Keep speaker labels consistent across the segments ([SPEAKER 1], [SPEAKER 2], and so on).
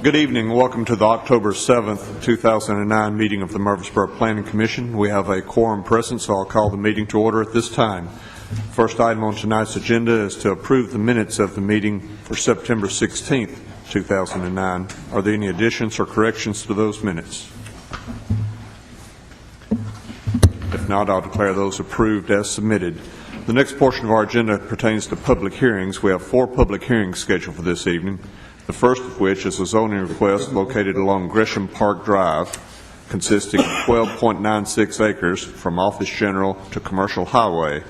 [SPEAKER 1] Good evening. Welcome to the October 7th, 2009 meeting of the Murfreesboro Planning Commission. We have a quorum present, so I'll call the meeting to order at this time. First item on tonight's agenda is to approve the minutes of the meeting for September 16th, 2009. Are there any additions or corrections to those minutes? If not, I'll declare those approved as submitted. The next portion of our agenda pertains to public hearings. We have 4 public hearings scheduled for this evening. The first of which is a zoning request located along Gresham Park Drive, consisting of 12.96 acres from Office General to Commercial Highway,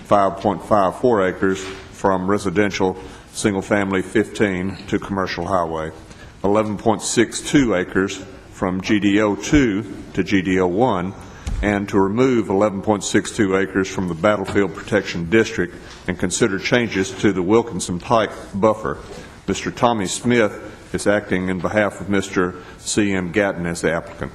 [SPEAKER 1] 5.54 acres from Residential Single Family 15 to Commercial Highway, 11.62 acres from GDO 2 to GDO 1, and to remove 11.62 acres from the Battlefield Protection District and consider changes to the Wilkinson Pike buffer. Mr. Tommy Smith is acting in behalf of Mr. C.M. Gatton as the applicant.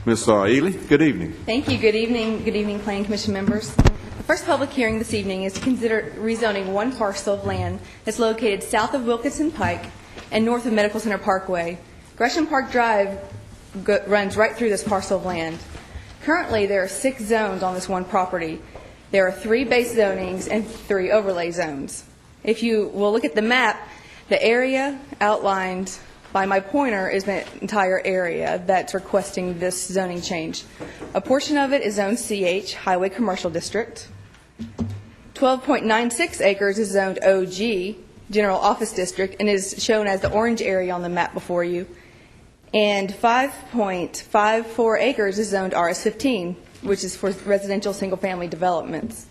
[SPEAKER 1] Ms. Ely, good evening.
[SPEAKER 2] Thank you. Good evening. Good evening, Planning Commission members. The first public hearing this evening is to consider rezoning one parcel of land that's located south of Wilkinson Pike and north of Medical Center Parkway. Gresham Park Drive runs right through this parcel of land. Currently, there are 6 zones on this one property. There are 3 base zonings and 3 overlay zones. If you will look at the map, the area outlined by my pointer is the entire area that's requesting this zoning change. A portion of it is zoned CH, Highway Commercial District. 12.96 acres is zoned OG, General Office District, and is shown as the orange area on the map before you. And 5.54 acres is zoned RS15, which is for residential single-family developments.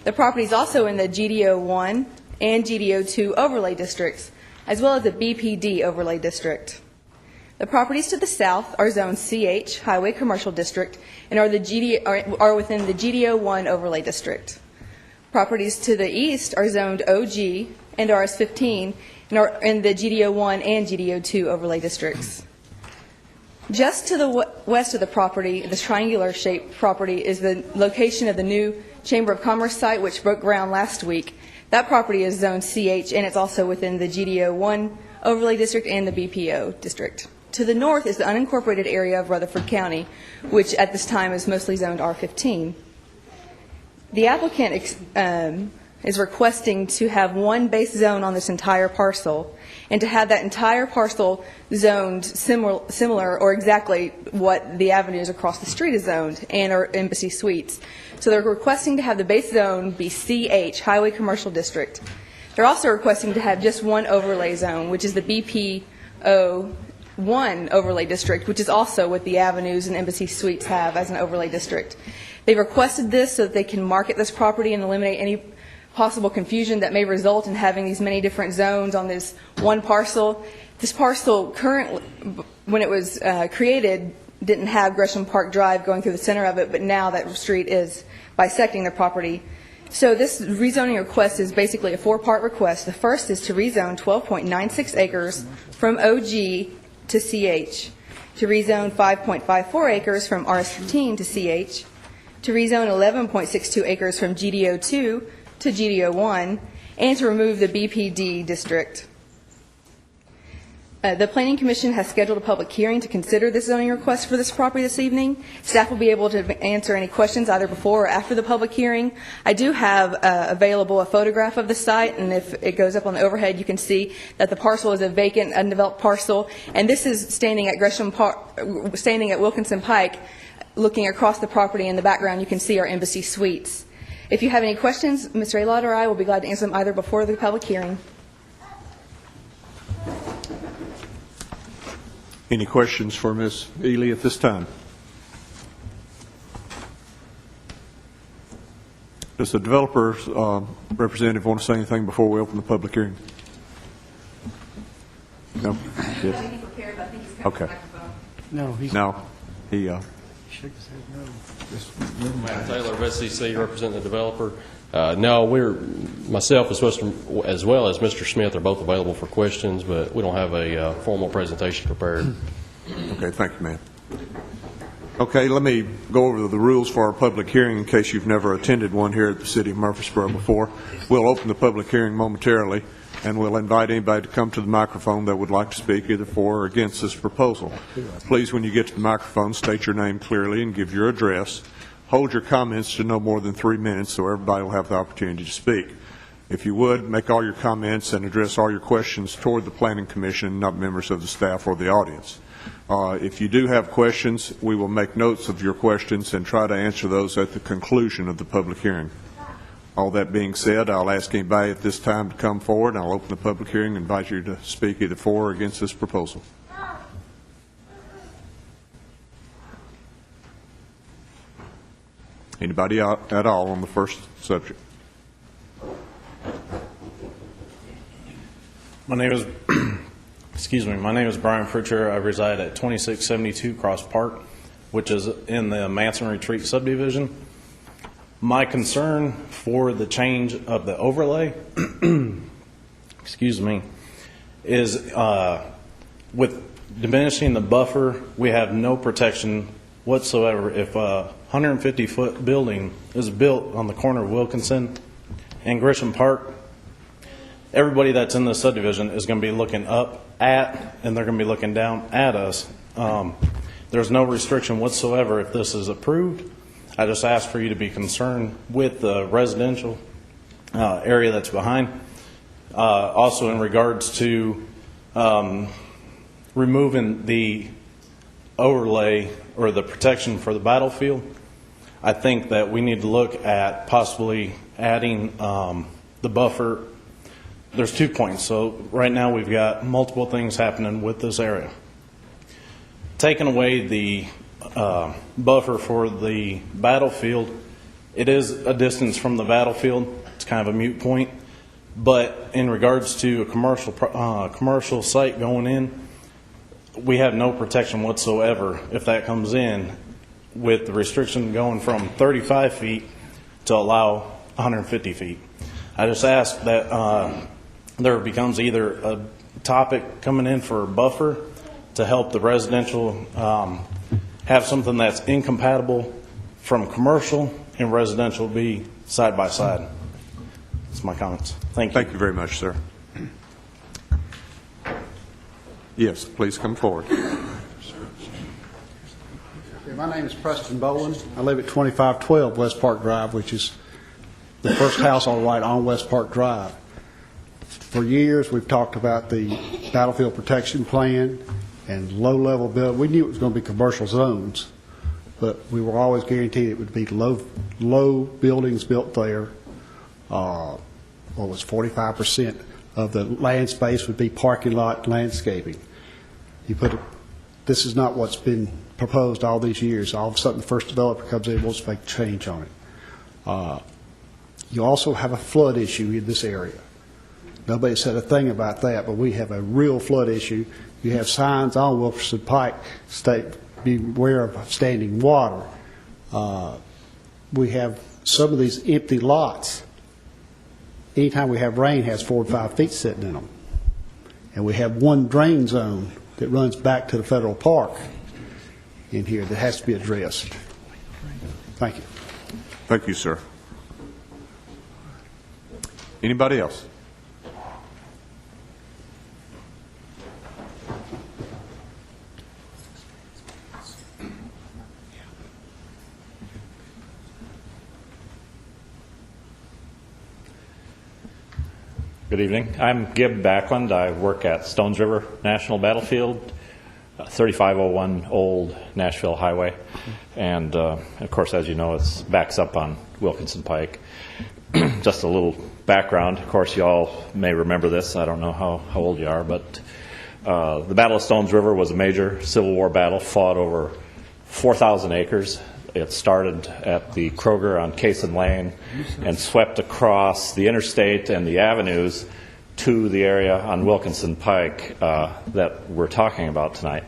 [SPEAKER 2] The property is also in the GDO 1 and GDO 2 overlay districts, as well as the BPD overlay district. The properties to the south are zoned CH, Highway Commercial District, and are within the GDO 1 overlay district. Properties to the east are zoned OG and RS15 and are in the GDO 1 and GDO 2 overlay districts. Just to the west of the property, this triangular-shaped property, is the location of the new Chamber of Commerce site, which broke ground last week. That property is zoned CH, and it's also within the GDO 1 overlay district and the BPO district. To the north is the unincorporated area of Rutherford County, which at this time is mostly zoned R15. The applicant is requesting to have one base zone on this entire parcel, and to have that entire parcel zoned similar or exactly what the avenues across the street is zoned and our Embassy Suites. So they're requesting to have the base zone be CH, Highway Commercial District. They're also requesting to have just one overlay zone, which is the BPO 1 overlay district, which is also what the avenues and Embassy Suites have as an overlay district. They've requested this so that they can market this property and eliminate any possible confusion that may result in having these many different zones on this one parcel. This parcel currently, when it was created, didn't have Gresham Park Drive going through the center of it, but now that street is bisecting the property. So this rezoning request is basically a 4-part request. The first is to rezone 12.96 acres from OG to CH, to rezone 5.54 acres from RS15 to CH, to rezone 11.62 acres from GDO 2 to GDO 1, and to remove the BPD district. The Planning Commission has scheduled a public hearing to consider this zoning request for this property this evening. Staff will be able to answer any questions either before or after the public hearing. I do have available a photograph of the site, and if it goes up on the overhead, you can see that the parcel is a vacant, undeveloped parcel, and this is standing at Wilkinson Pike, looking across the property. In the background, you can see our Embassy Suites. If you have any questions, Mr. Aylott or I will be glad to answer them either before the public hearing.
[SPEAKER 1] Any questions for Ms. Ely at this time? Does the developer's representative want to say anything before we open the public hearing? No? Yes. Okay.
[SPEAKER 3] No, he's
[SPEAKER 1] No. He
[SPEAKER 3] shook his head no.
[SPEAKER 4] Matt Taylor of SCC, representing the developer. No, myself as well as Mr. Smith are both available for questions, but we don't have a formal presentation prepared.
[SPEAKER 1] Okay, thank you, ma'am. Okay, let me go over the rules for our public hearing in case you've never attended one here at the City of Murfreesboro before. We'll open the public hearing momentarily, and we'll invite anybody to come to the microphone that would like to speak either for or against this proposal. Please, when you get to the microphone, state your name clearly and give your address. Hold your comments to no more than 3 minutes so everybody will have the opportunity to speak. If you would, make all your comments and address all your questions toward the Planning Commission, not members of the staff or the audience. If you do have questions, we will make notes of your questions and try to answer those at the conclusion of the public hearing. All that being said, I'll ask anybody at this time to come forward, and I'll open the public hearing and invite you to speak either for or against this proposal. Anybody at all on the first subject?
[SPEAKER 5] My name is my name is Brian Pritchard. I reside at 2672 Cross Park, which is in the Manson Retreat subdivision. My concern for the change of the overlay, is with diminishing the buffer, we have no protection whatsoever. If a 150-foot building is built on the corner of Wilkinson and Grisham Park, everybody that's in the subdivision is going to be looking up at, and they're going to be looking down at us. There's no restriction whatsoever if this is approved. I just ask for you to be concerned with the residential area that's behind. Also, in regards to removing the overlay or the protection for the battlefield, I think that we need to look at possibly adding the buffer. There's 2 points. So right now we've got multiple things happening with this area. Taking away the buffer for the battlefield, it is a distance from the battlefield. It's kind of a moot point. But in regards to a commercial site going in, we have no protection whatsoever if that comes in, with the restriction going from 35 feet to allow 150 feet. I just ask that there becomes either a topic coming in for a buffer to help the residential have something that's incompatible from commercial and residential be side by side. That's my comments. Thank you.
[SPEAKER 1] Thank you very much, sir. Yes, please come forward.
[SPEAKER 3] My name is Preston Boland. I live at 2512 West Park Drive, which is the first house on the right on West Park Drive. For years, we've talked about the battlefield protection plan and low-level build. We knew it was going to be commercial zones, but we were always guaranteed it would be low buildings built there. What was 45% of the land space would be parking lot landscaping. This is not what's been proposed all these years. All of a sudden, the first developer comes in and wants to make a change on it. You also have a flood issue in this area. Nobody said a thing about that, but we have a real flood issue. You have signs on Wilkinson Pike, beware of standing water. We have some of these empty lots. Anytime we have rain, has 4 or 5 feet sitting in them. And we have one drain zone that runs back to the federal park in here that has to be addressed. Thank you.
[SPEAKER 1] Thank you, sir. Anybody else?
[SPEAKER 6] Good evening. I'm Gib Backlund. I work at Stones River National Battlefield, 3501 Old Nashville Highway. And, of course, as you know, it backs up on Wilkinson Pike. Just a little background. Of course, you all may remember this. I don't know how old you are, but the Battle of Stones River was a major Civil War battle fought over 4,000 acres. It started at the Kroger on Cason Lane and swept across the interstate and the avenues to the area on Wilkinson Pike that we're talking about tonight.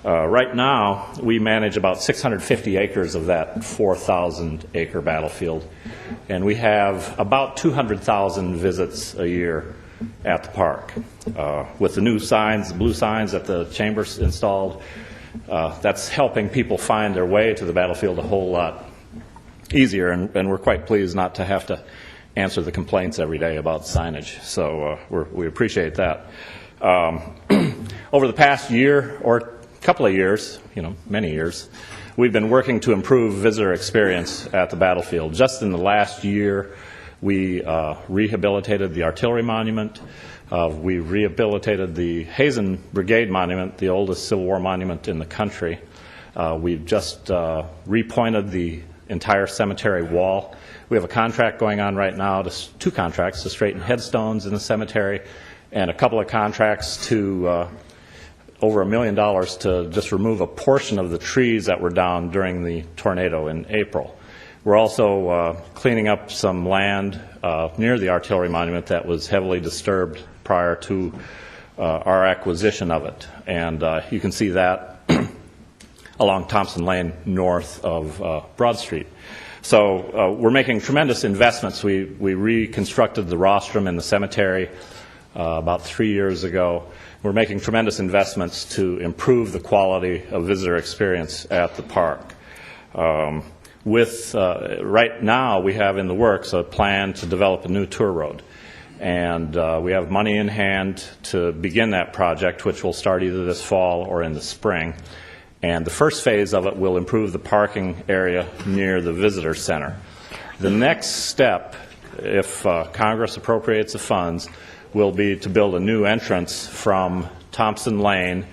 [SPEAKER 6] Right now, we manage about 650 acres of that 4,000-acre battlefield, and we have about 200,000 visits a year at the park. With the new signs, the blue signs that the Chambers installed, that's helping people find their way to the battlefield a whole lot easier, and we're quite pleased not to have to answer the complaints every day about signage. So we appreciate that. Over the past year or couple of years, many years, we've been working to improve visitor experience at the battlefield. Just in the last year, we rehabilitated the Artillery Monument. We rehabilitated the Hazen Brigade Monument, the oldest Civil War monument in the country. We've just repointed the entire cemetery wall. We have a contract going on right now, two contracts to straighten headstones in the cemetery, and a couple of contracts to over $1 million to just remove a portion of the trees that were down during the tornado in April. We're also cleaning up some land near the Artillery Monument that was heavily disturbed prior to our acquisition of it. And you can see that along Thompson Lane north of Broad Street. So we're making tremendous investments. We reconstructed the rostrum in the cemetery about 3 years ago. We're making tremendous investments to improve the quality of visitor experience at the park. Right now, we have in the works a plan to develop a new tour road. And we have money in hand to begin that project, which will start either this fall or in the spring. And the first phase of it will improve the parking area near the visitor center. The next step, if Congress appropriates the funds, will be to build a new entrance from Thompson Lane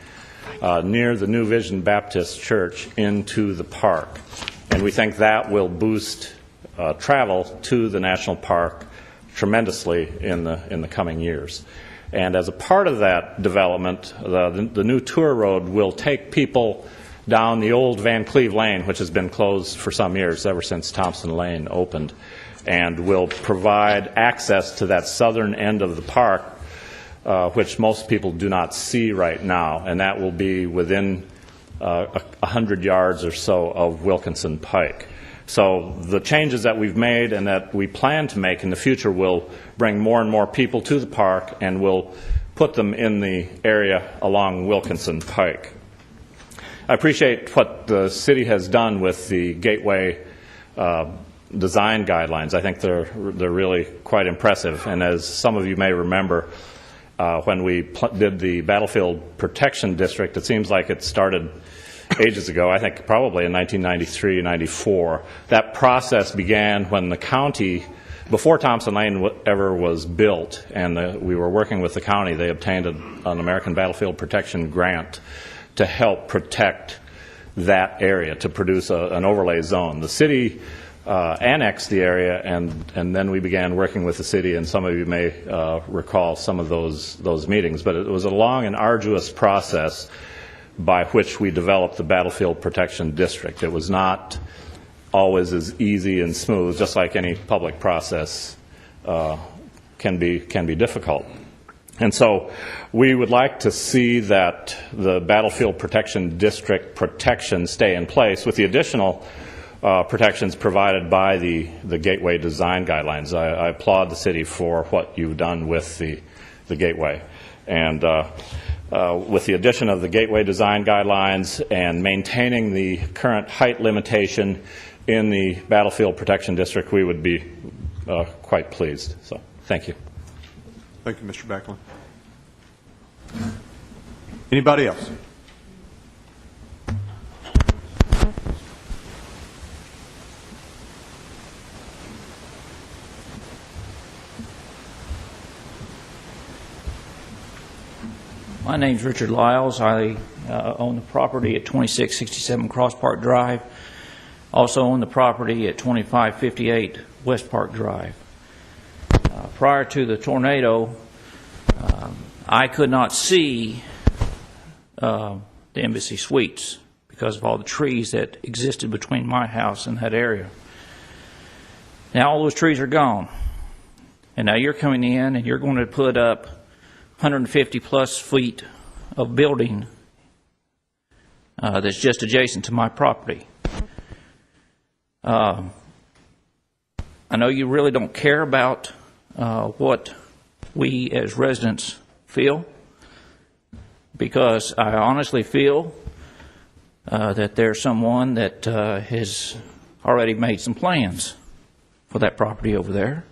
[SPEAKER 6] near the New Vision Baptist Church into the park. And we think that will boost travel to the national park tremendously in the coming years. And as a part of that development, the new tour road will take people down the old Van Cleve Lane, which has been closed for some years, ever since Thompson Lane opened, and will provide access to that southern end of the park, which most people do not see right now, and that will be within 100 yards or so of Wilkinson Pike. So the changes that we've made and that we plan to make in the future will bring more and more people to the park and will put them in the area along Wilkinson Pike. I appreciate what the city has done with the Gateway design guidelines. I think they're really quite impressive. And as some of you may remember, when we did the Battlefield Protection District, it seems like it started ages ago, I think probably in 1993, 94. That process began when the county, before Thompson Lane ever was built, and we were working with the county, they obtained an American Battlefield Protection grant to help protect that area, to produce an overlay zone. The city annexed the area, and then we began working with the city, and some of you may recall some of those meetings. But it was a long and arduous process by which we developed the Battlefield Protection District. It was not always as easy and smooth, just like any public process can be difficult. And so we would like to see that the Battlefield Protection District protection stay in place with the additional protections provided by the Gateway design guidelines. I applaud the city for what you've done with the Gateway. And with the addition of the Gateway design guidelines and maintaining the current height limitation in the Battlefield Protection District, we would be quite pleased. So, thank you.
[SPEAKER 1] Thank you, Mr. Backlund. Anybody else?
[SPEAKER 7] My name's Richard Lyles. I own the property at 2667 Cross Park Drive. Also own the property at 2558 West Park Drive. Prior to the tornado, I could not see the Embassy Suites because of all the trees that existed between my house and that area. Now all those trees are gone. And now you're coming in and you're going to put up 150 plus feet of building that's just adjacent to my property. I know you really don't care about what we as residents feel, because I honestly feel that there's someone that has already made some plans for that property over there.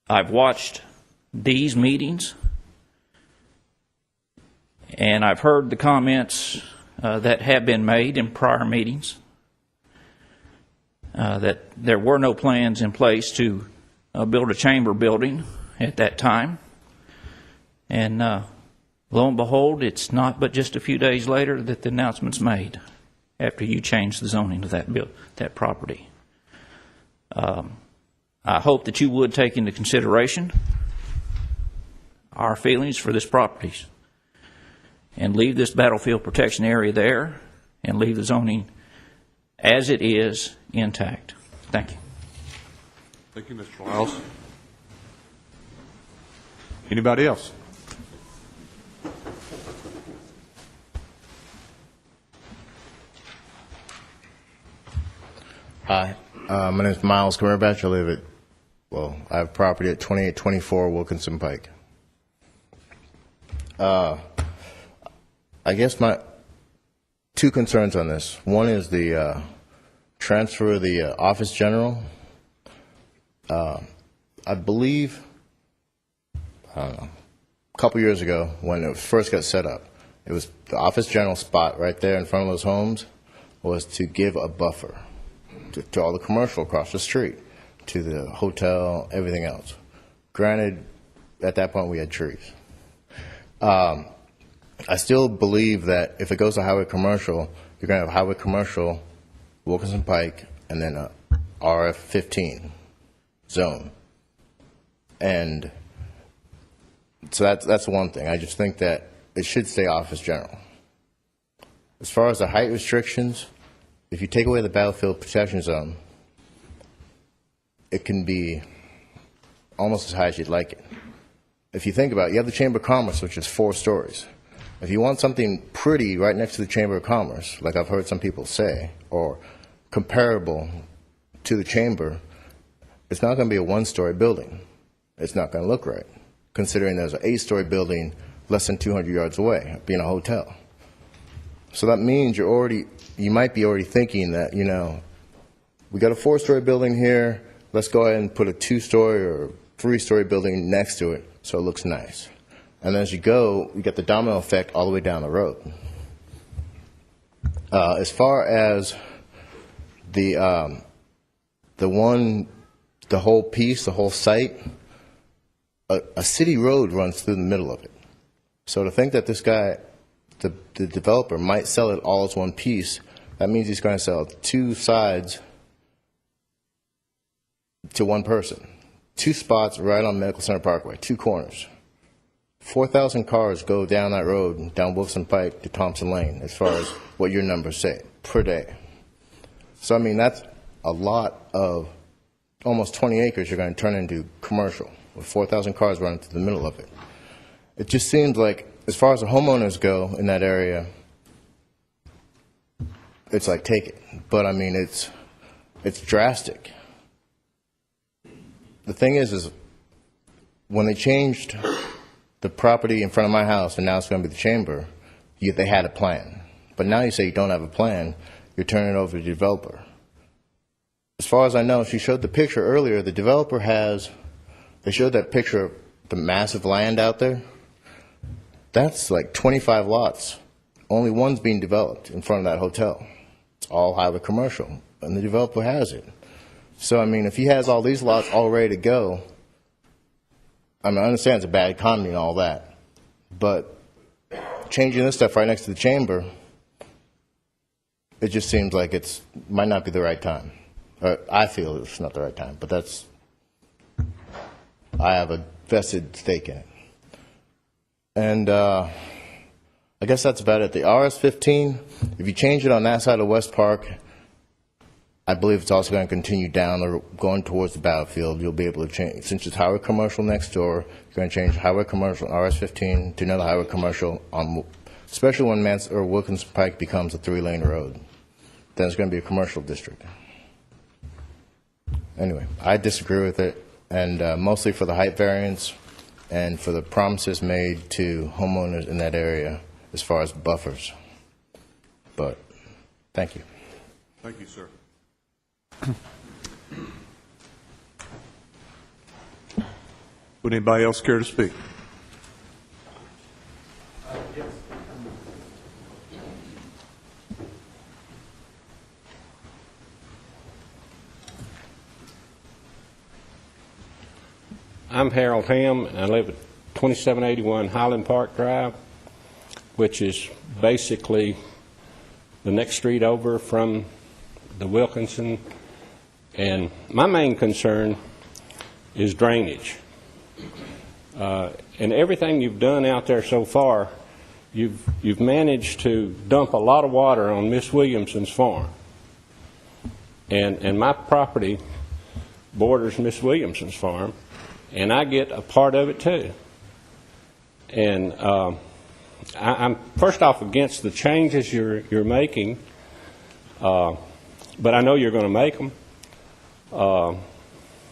[SPEAKER 7] I've watched these meetings, and I've heard the comments that have been made in prior meetings, that there were no plans in place to build a chamber building at that time. And lo and behold, it's not but just a few days later that the announcement's made after you changed the zoning of that property. I hope that you would take into consideration our feelings for this property and leave this battlefield protection area there and leave the zoning as it is intact. Thank you.
[SPEAKER 1] Thank you, Mr. Lyles. Anybody else?
[SPEAKER 8] Hi, my name is Miles Cumberbatch. I have property at 2824 Wilkinson Pike. I guess my two concerns on this. One is the transfer of the office general. I believe, I don't know, a couple years ago when it first got set up, it was the office general spot right there in front of those homes was to give a buffer to all the commercial across the street, to the hotel, everything else. Granted, at that point we had trees. I still believe that if it goes to highway commercial, you're going to have highway commercial, Wilkinson Pike, and then a RF-15 zone. And so that's one thing. I just think that it should stay office general. As far as the height restrictions, if you take away the battlefield protection zone, it can be almost as high as you'd like it. If you think about it, you have the Chamber of Commerce, which is 4 stories. If you want something pretty right next to the Chamber of Commerce, like I've heard some people say, or comparable to the Chamber, it's not going to be a 1-story building. It's not going to look right, considering there's an 8-story building less than 200 yards away, being a hotel. So that means you might be already thinking that, we got a 4-story building here, let's go ahead and put a 2-story or 3-story building next to it so it looks nice. And as you go, you get the domino effect all the way down the road. As far as the whole piece, the whole site, a city road runs through the middle of it. So to think that this guy, the developer, might sell it all as one piece, that means he's going to sell 2 sides to one person. 2 spots right on Medical Center Parkway, 2 corners. 4,000 cars go down that road, down Wilson Pike to Thompson Lane, as far as what your numbers say, per day. So, I mean, that's a lot of almost 20 acres you're going to turn into commercial, with 4,000 cars running through the middle of it. It just seems like, as far as the homeowners go in that area, it's like, take it. But, I mean, it's drastic. The thing is when they changed the property in front of my house, and now it's going to be the chamber, they had a plan. But now you say you don't have a plan, you're turning it over to the developer. As far as I know, she showed the picture earlier, the developer they showed that picture of the massive land out there. That's like 25 lots. Only one's being developed in front of that hotel. It's all highway commercial, and the developer has it. So, I mean, if he has all these lots all ready to go, I mean, I understand it's a bad economy and all that, but changing this stuff right next to the chamber, it just seems like it might not be the right time. I feel it's not the right time, but I have a vested stake in it. And I guess that's about it. The RS-15, if you change it on that side of West Park, I believe it's also going to continue down or going towards the battlefield. You'll be able to change, since it's highway commercial next door, you're going to change highway commercial RS-15 to another highway commercial, especially when Wilkinson Pike becomes a 3-lane road. Then it's going to be a commercial district. Anyway, I disagree with it, and mostly for the height variance and for the promises made to homeowners in that area as far as buffers. But, thank you.
[SPEAKER 1] Thank you, sir. Would anybody else care to speak?
[SPEAKER 9] I'm Harold Ham, and I live at 2781 Highland Park Drive, which is basically the next street over from the Wilkinson. And my main concern is drainage. And everything you've done out there so far, you've managed to dump a lot of water on Miss Williamson's farm. And my property borders Miss Williamson's farm, and I get a part of it too. And I'm first off against the changes you're making, but I know you're going to make them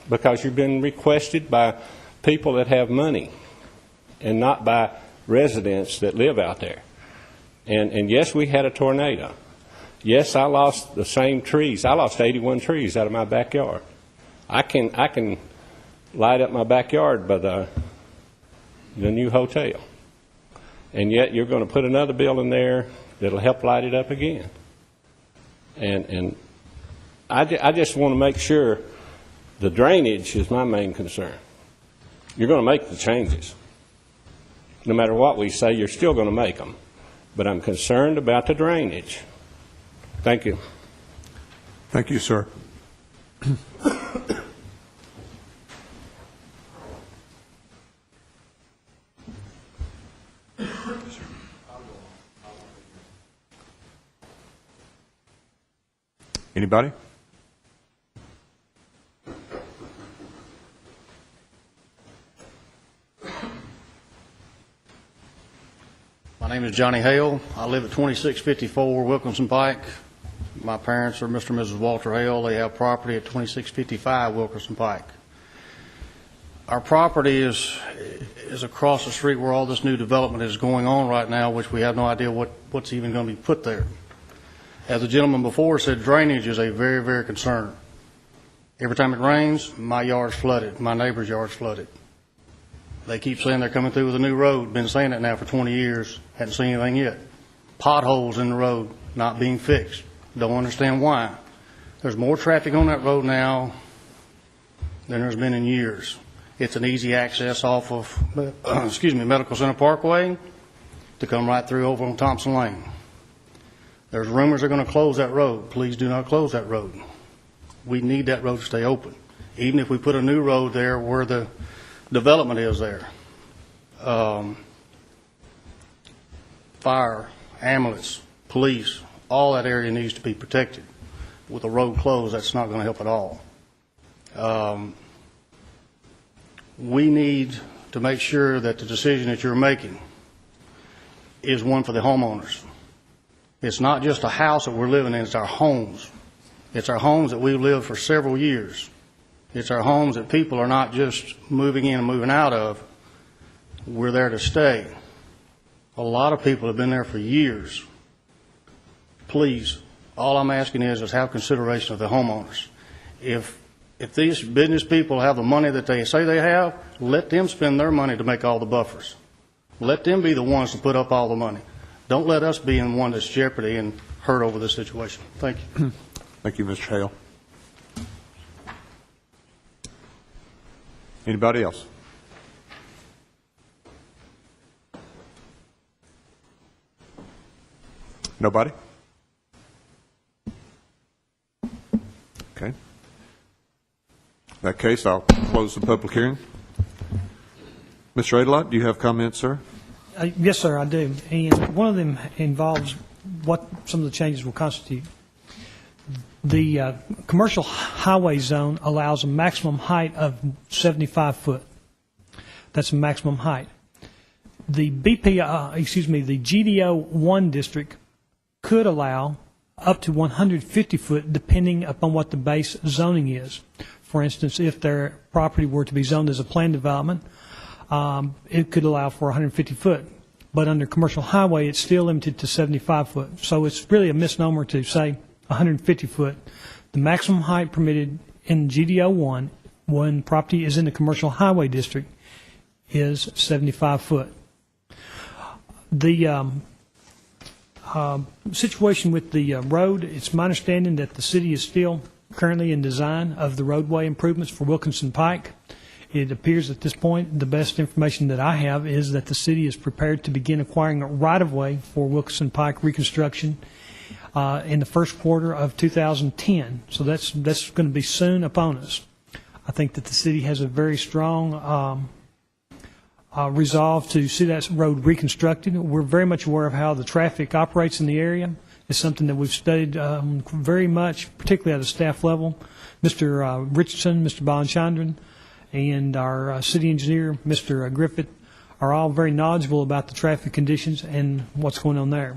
[SPEAKER 9] because you've been requested by people that have money and not by residents that live out there. And yes, we had a tornado. Yes, I lost the same trees. I lost 81 trees out of my backyard. I can light up my backyard by the new hotel. And yet you're going to put another building there that'll help light it up again. And I just want to make sure the drainage is my main concern. You're going to make the changes. No matter what we say, you're still going to make them. But I'm concerned about the drainage. Thank you.
[SPEAKER 1] Thank you, sir. Anybody?
[SPEAKER 10] My name is Johnny Hale. I live at 2654 Wilkinson Pike. My parents are Mr. and Mrs. Walter Hale. They have property at 2655 Wilkinson Pike. Our property is across the street where all this new development is going on right now, which we have no idea what's even going to be put there. As the gentleman before said, drainage is a very, very concern. Every time it rains, my yard's flooded. My neighbor's yard's flooded. They keep saying they're coming through with a new road. Been saying it now for 20 years. Hadn't seen anything yet. Potholes in the road not being fixed. Don't understand why. There's more traffic on that road now than there's been in years. It's an easy access off of, Medical Center Parkway to come right through over on Thompson Lane. There's rumors they're going to close that road. Please do not close that road. We need that road to stay open, even if we put a new road there where the development is there. Fire, ambulance, police, all that area needs to be protected. With the road closed, that's not going to help at all. We need to make sure that the decision that you're making is one for the homeowners. It's not just a house that we're living in, it's our homes. It's our homes that we've lived for several years. It's our homes that people are not just moving in and moving out of. We're there to stay. A lot of people have been there for years. Please, all I'm asking is have consideration of the homeowners. If these business people have the money that they say they have, let them spend their money to make all the buffers. Let them be the ones to put up all the money. Don't let us be in one that's jeopardy and hurt over this situation. Thank you.
[SPEAKER 1] Thank you, Mr. Hale. Anybody else? Nobody? Okay. In that case, I'll close the public hearing. Mr. Adelot, do you have comments, sir?
[SPEAKER 11] Yes, sir, I do. And one of them involves what some of the changes will constitute. The commercial highway zone allows a maximum height of 75 foot. That's the maximum height. The the GDO 1 district could allow up to 150 foot depending upon what the base zoning is. For instance, if their property were to be zoned as a planned development, it could allow for 150 foot. but under commercial highway, it's still limited to 75 foot. So it's really a misnomer to say 150 foot. The maximum height permitted in GDO 1, when property is in the commercial highway district, is 75 foot. The situation with the road, it's my understanding that the city is still currently in design of the roadway improvements for Wilkinson Pike. It appears at this point, the best information that I have is that the city is prepared to begin acquiring a right-of-way for Wilkinson Pike reconstruction in the first quarter of 2010. So that's going to be soon upon us. I think that the city has a very strong resolve to see that road reconstructed. We're very much aware of how the traffic operates in the area. It's something that we've studied very much, particularly at the staff level. Mr. Richardson, Mr. Balanchandran, and our city engineer, Mr. Griffith, are all very knowledgeable about the traffic conditions and what's going on there.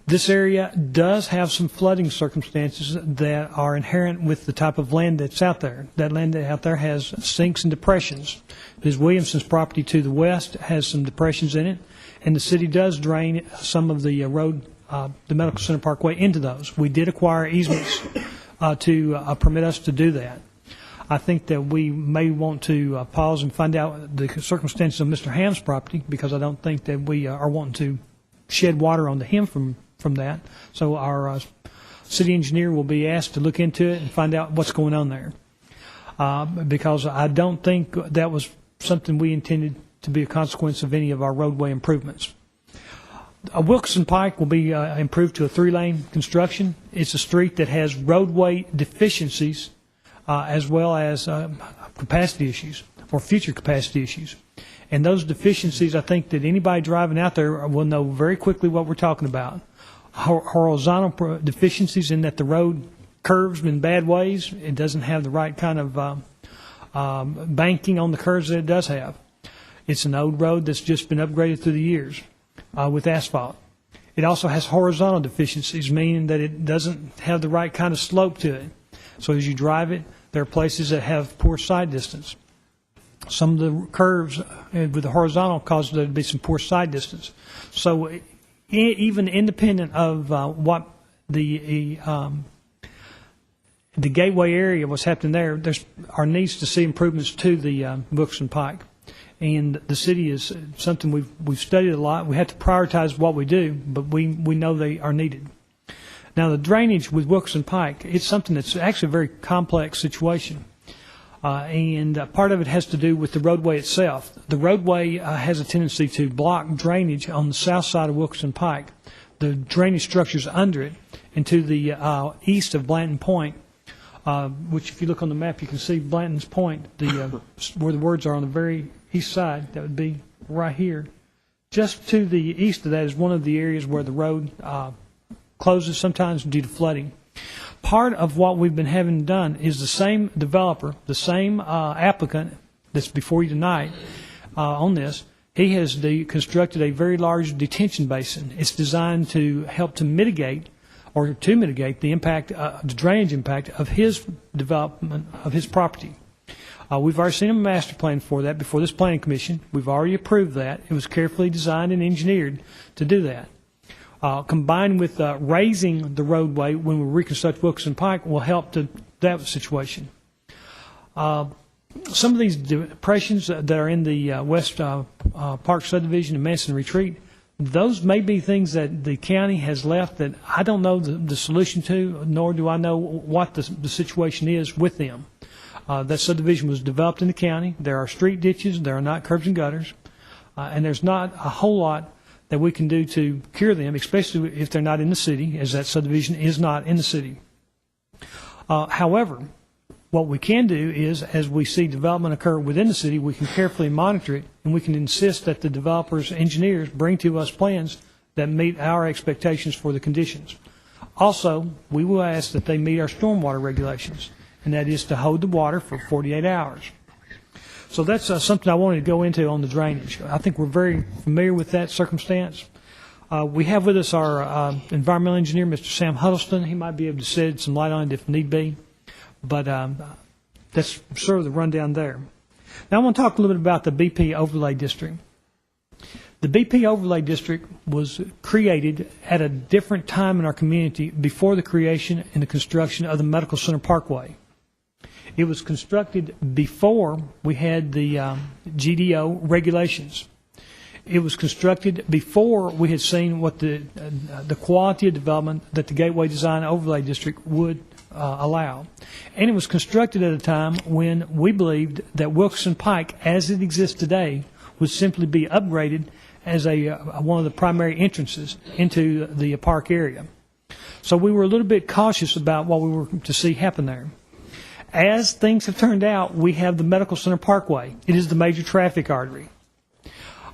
[SPEAKER 11] This area does have some flooding circumstances that are inherent with the type of land that's out there. That land out there has sinks and depressions. Ms. Williamson's property to the west has some depressions in it, and the city does drain some of the road, the Medical Center Parkway, into those. We did acquire easements to permit us to do that. I think that we may want to pause and find out the circumstances of Mr. Ham's property, because I don't think that we are wanting to shed water onto him from that. So our city engineer will be asked to look into it and find out what's going on there. Because I don't think that was something we intended to be a consequence of any of our roadway improvements. Wilkinson Pike will be improved to a 3-lane construction. It's a street that has roadway deficiencies as well as capacity issues or future capacity issues. And those deficiencies, I think that anybody driving out there will know very quickly what we're talking about. Horizontal deficiencies in that the road curves in bad ways. It doesn't have the right kind of banking on the curves that it does have. It's an old road that's just been upgraded through the years with asphalt. It also has horizontal deficiencies, meaning that it doesn't have the right kind of slope to it. So as you drive it, there are places that have poor side distance. Some of the curves with the horizontal cause there to be some poor side distance. So even independent of what the gateway area, what's happening there, are needs to see improvements to the Wilkinson Pike. And the city is something we've studied a lot. We have to prioritize what we do, but we know they are needed. Now, the drainage with Wilkinson Pike, it's something that's actually a very complex situation. And part of it has to do with the roadway itself. The roadway has a tendency to block drainage on the south side of Wilkinson Pike. The drainage structures under it, and to the east of Blanton Point, which if you look on the map, you can see Blanton's Point, where the words are on the very east side. That would be right here. Just to the east of that is one of the areas where the road closes sometimes due to flooding. Part of what we've been having done is the same developer, the same applicant that's before you tonight on this, he has constructed a very large detention basin. It's designed to help to mitigate the impact, the drainage impact of his development of his property. We've already seen a master plan for that before this planning commission. We've already approved that. It was carefully designed and engineered to do that. Combined with raising the roadway when we reconstruct Wilkinson Pike will help to that situation. Some of these depressions that are in the West Park subdivision and Manson Retreat, those may be things that the county has left that I don't know the solution to, nor do I know what the situation is with them. That subdivision was developed in the county. There are street ditches. There are not curbs and gutters. And there's not a whole lot that we can do to cure them, especially if they're not in the city, as that subdivision is not in the city. However, what we can do is, as we see development occur within the city, we can carefully monitor it, and we can insist that the developers, engineers, bring to us plans that meet our expectations for the conditions. Also, we will ask that they meet our stormwater regulations, and that is to hold the water for 48 hours. So that's something I wanted to go into on the drainage. I think we're very familiar with that circumstance. We have with us our environmental engineer, Mr. Sam Huddleston. He might be able to shed some light on it if need be. But that's sort of the rundown there. Now I want to talk a little bit about the BP overlay district. The BP Overlay District was created at a different time in our community before the creation and the construction of the Medical Center Parkway. It was constructed before we had the GDO regulations. It was constructed before we had seen what the quality of development that the Gateway Design Overlay District would allow. And it was constructed at a time when we believed that Wilkinson Pike, as it exists today, would simply be upgraded as one of the primary entrances into the park area. So we were a little bit cautious about what we were to see happen there. As things have turned out, we have the Medical Center Parkway. It is the major traffic artery.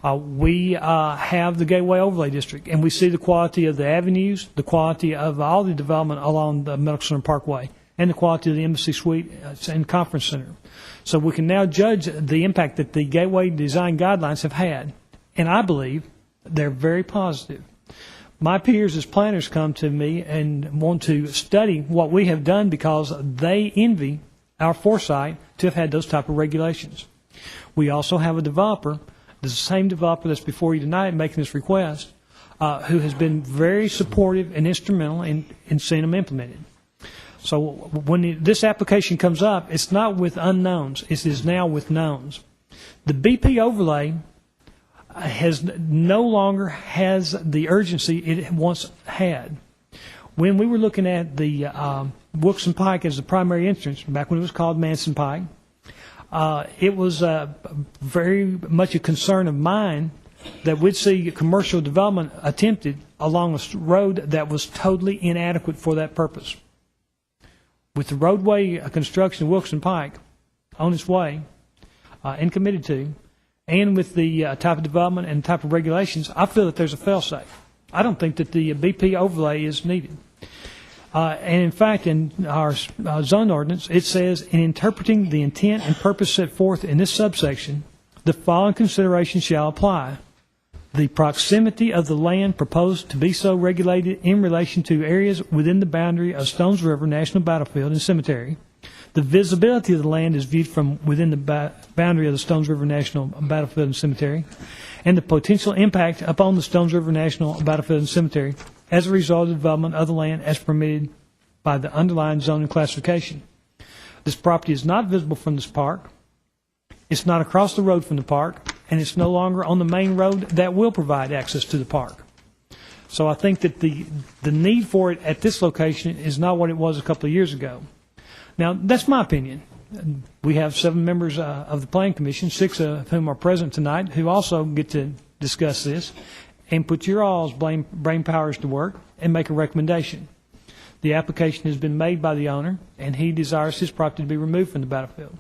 [SPEAKER 11] We have the Gateway Overlay District, and we see the quality of the avenues, the quality of all the development along the Medical Center Parkway, and the quality of the Embassy Suite and Conference Center. So we can now judge the impact that the Gateway Design Guidelines have had, and I believe they're very positive. My peers as planners come to me and want to study what we have done because they envy our foresight to have had those type of regulations. We also have a developer, the same developer that's before you tonight making this request, who has been very supportive and instrumental in seeing them implemented. So when this application comes up, it's not with unknowns. It is now with knowns. The BP overlay no longer has the urgency it once had. When we were looking at the Wilkinson Pike as the primary entrance, back when it was called Manson Pike, it was very much a concern of mine that we'd see commercial development attempted along a road that was totally inadequate for that purpose. With the roadway construction of Wilkinson Pike on its way and committed to, and with the type of development and type of regulations, I feel that there's a fail-safe. I don't think that the BP overlay is needed. And in fact, in our zone ordinance, it says, in interpreting the intent and purpose set forth in this subsection, the following considerations shall apply. The proximity of the land proposed to be so regulated in relation to areas within the boundary of Stones River National Battlefield and Cemetery. The visibility of the land is viewed from within the boundary of the Stones River National Battlefield and Cemetery, and the potential impact upon the Stones River National Battlefield and Cemetery as a result of the development of the land as permitted by the underlying zoning classification. This property is not visible from this park. It's not across the road from the park, and it's no longer on the main road that will provide access to the park. So I think that the need for it at this location is not what it was a couple of years ago. Now, that's my opinion. We have 7 members of the Planning Commission, 6 of whom are present tonight, who also get to discuss this and put your all's brain powers to work and make a recommendation. The application has been made by the owner, and he desires his property to be removed from the battlefield.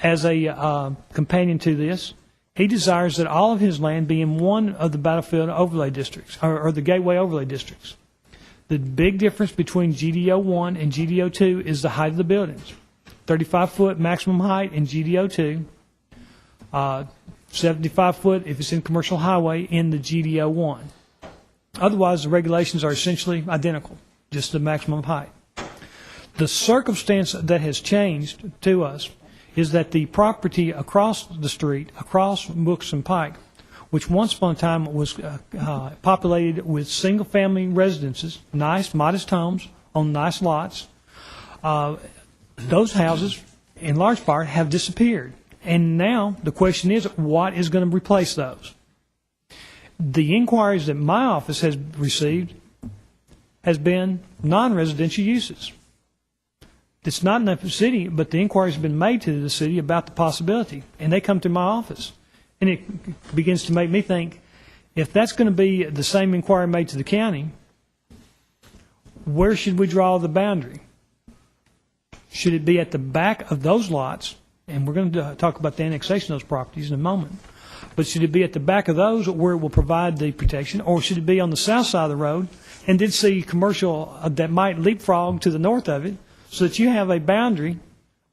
[SPEAKER 11] As a companion to this, he desires that all of his land be in one of the battlefield overlay districts, or the gateway overlay districts. The big difference between GDO 1 and GDO 2 is the height of the buildings. 35-foot maximum height in GDO 2, 75-foot if it's in commercial highway in the GDO 1. Otherwise, the regulations are essentially identical, just the maximum height. The circumstance that has changed to us is that the property across the street, across Wilkinson Pike, which once upon a time was populated with single-family residences, nice, modest homes on nice lots, those houses, in large part, have disappeared. And now the question is, what is going to replace those? The inquiries that my office has received has been non-residential uses. It's not in the city, but the inquiries have been made to the city about the possibility, and they come to my office. And it begins to make me think, if that's going to be the same inquiry made to the county, where should we draw the boundary? Should it be at the back of those lots? And we're going to talk about the annexation of those properties in a moment. But should it be at the back of those where it will provide the protection, or should it be on the south side of the road and then see commercial that might leapfrog to the north of it, so that you have a boundary,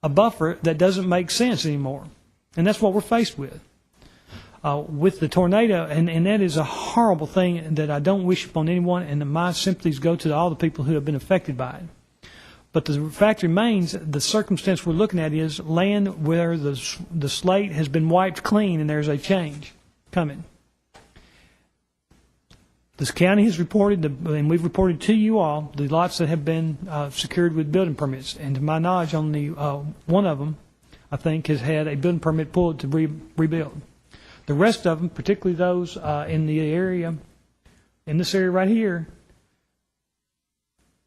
[SPEAKER 11] a buffer that doesn't make sense anymore? And that's what we're faced with. With the tornado, and that is a horrible thing that I don't wish upon anyone, and my sympathies go to all the people who have been affected by it. But the fact remains, the circumstance we're looking at is land where the slate has been wiped clean and there's a change coming. This county has reported, and we've reported to you all, the lots that have been secured with building permits. And to my knowledge, only one of them, I think, has had a building permit pulled to rebuild. The rest of them, particularly those in the area, in this area right here,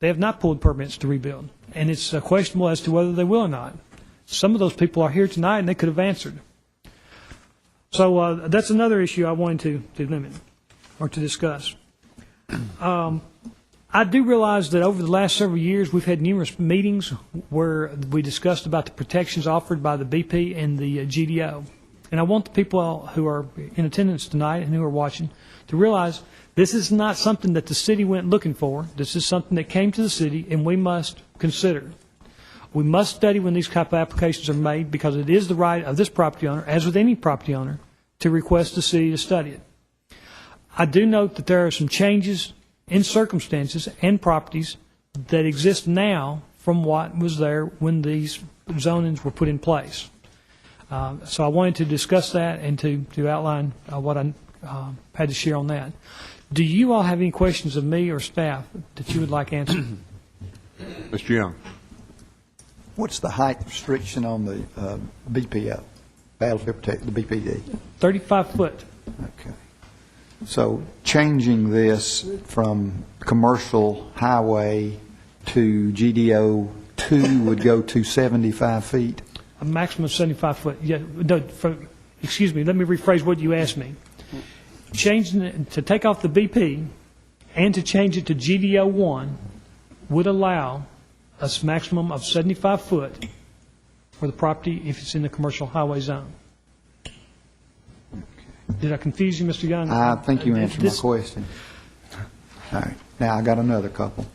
[SPEAKER 11] they have not pulled permits to rebuild. And it's questionable as to whether they will or not. Some of those people are here tonight, and they could have answered. So that's another issue I wanted to limit or to discuss. I do realize that over the last several years, we've had numerous meetings where we discussed about the protections offered by the BP and the GDO. And I want the people who are in attendance tonight and who are watching to realize this is not something that the city went looking for. This is something that came to the city, and we must consider. We must study when these type of applications are made, because it is the right of this property owner, as with any property owner, to request the city to study it. I do note that there are some changes in circumstances and properties that exist now from what was there when these zonings were put in place. So I wanted to discuss that and to outline what I had to share on that. Do you all have any questions of me or staff that you would like answered?
[SPEAKER 1] Mr. Young.
[SPEAKER 12] What's the height restriction on the BPO, Battlefield Protect, the BPD?
[SPEAKER 11] 35 foot.
[SPEAKER 12] Okay. So changing this from commercial highway to GDO 2 would go to 75 feet?
[SPEAKER 11] A maximum of 75 foot. Yeah, no, excuse me, let me rephrase what you asked me. Changing it, to take off the BP and to change it to GDO 1 would allow a maximum of 75 foot for the property if it's in the commercial highway zone. Did I confuse you, Mr. Young?
[SPEAKER 12] I think you answered my question. All right. Now I got another couple.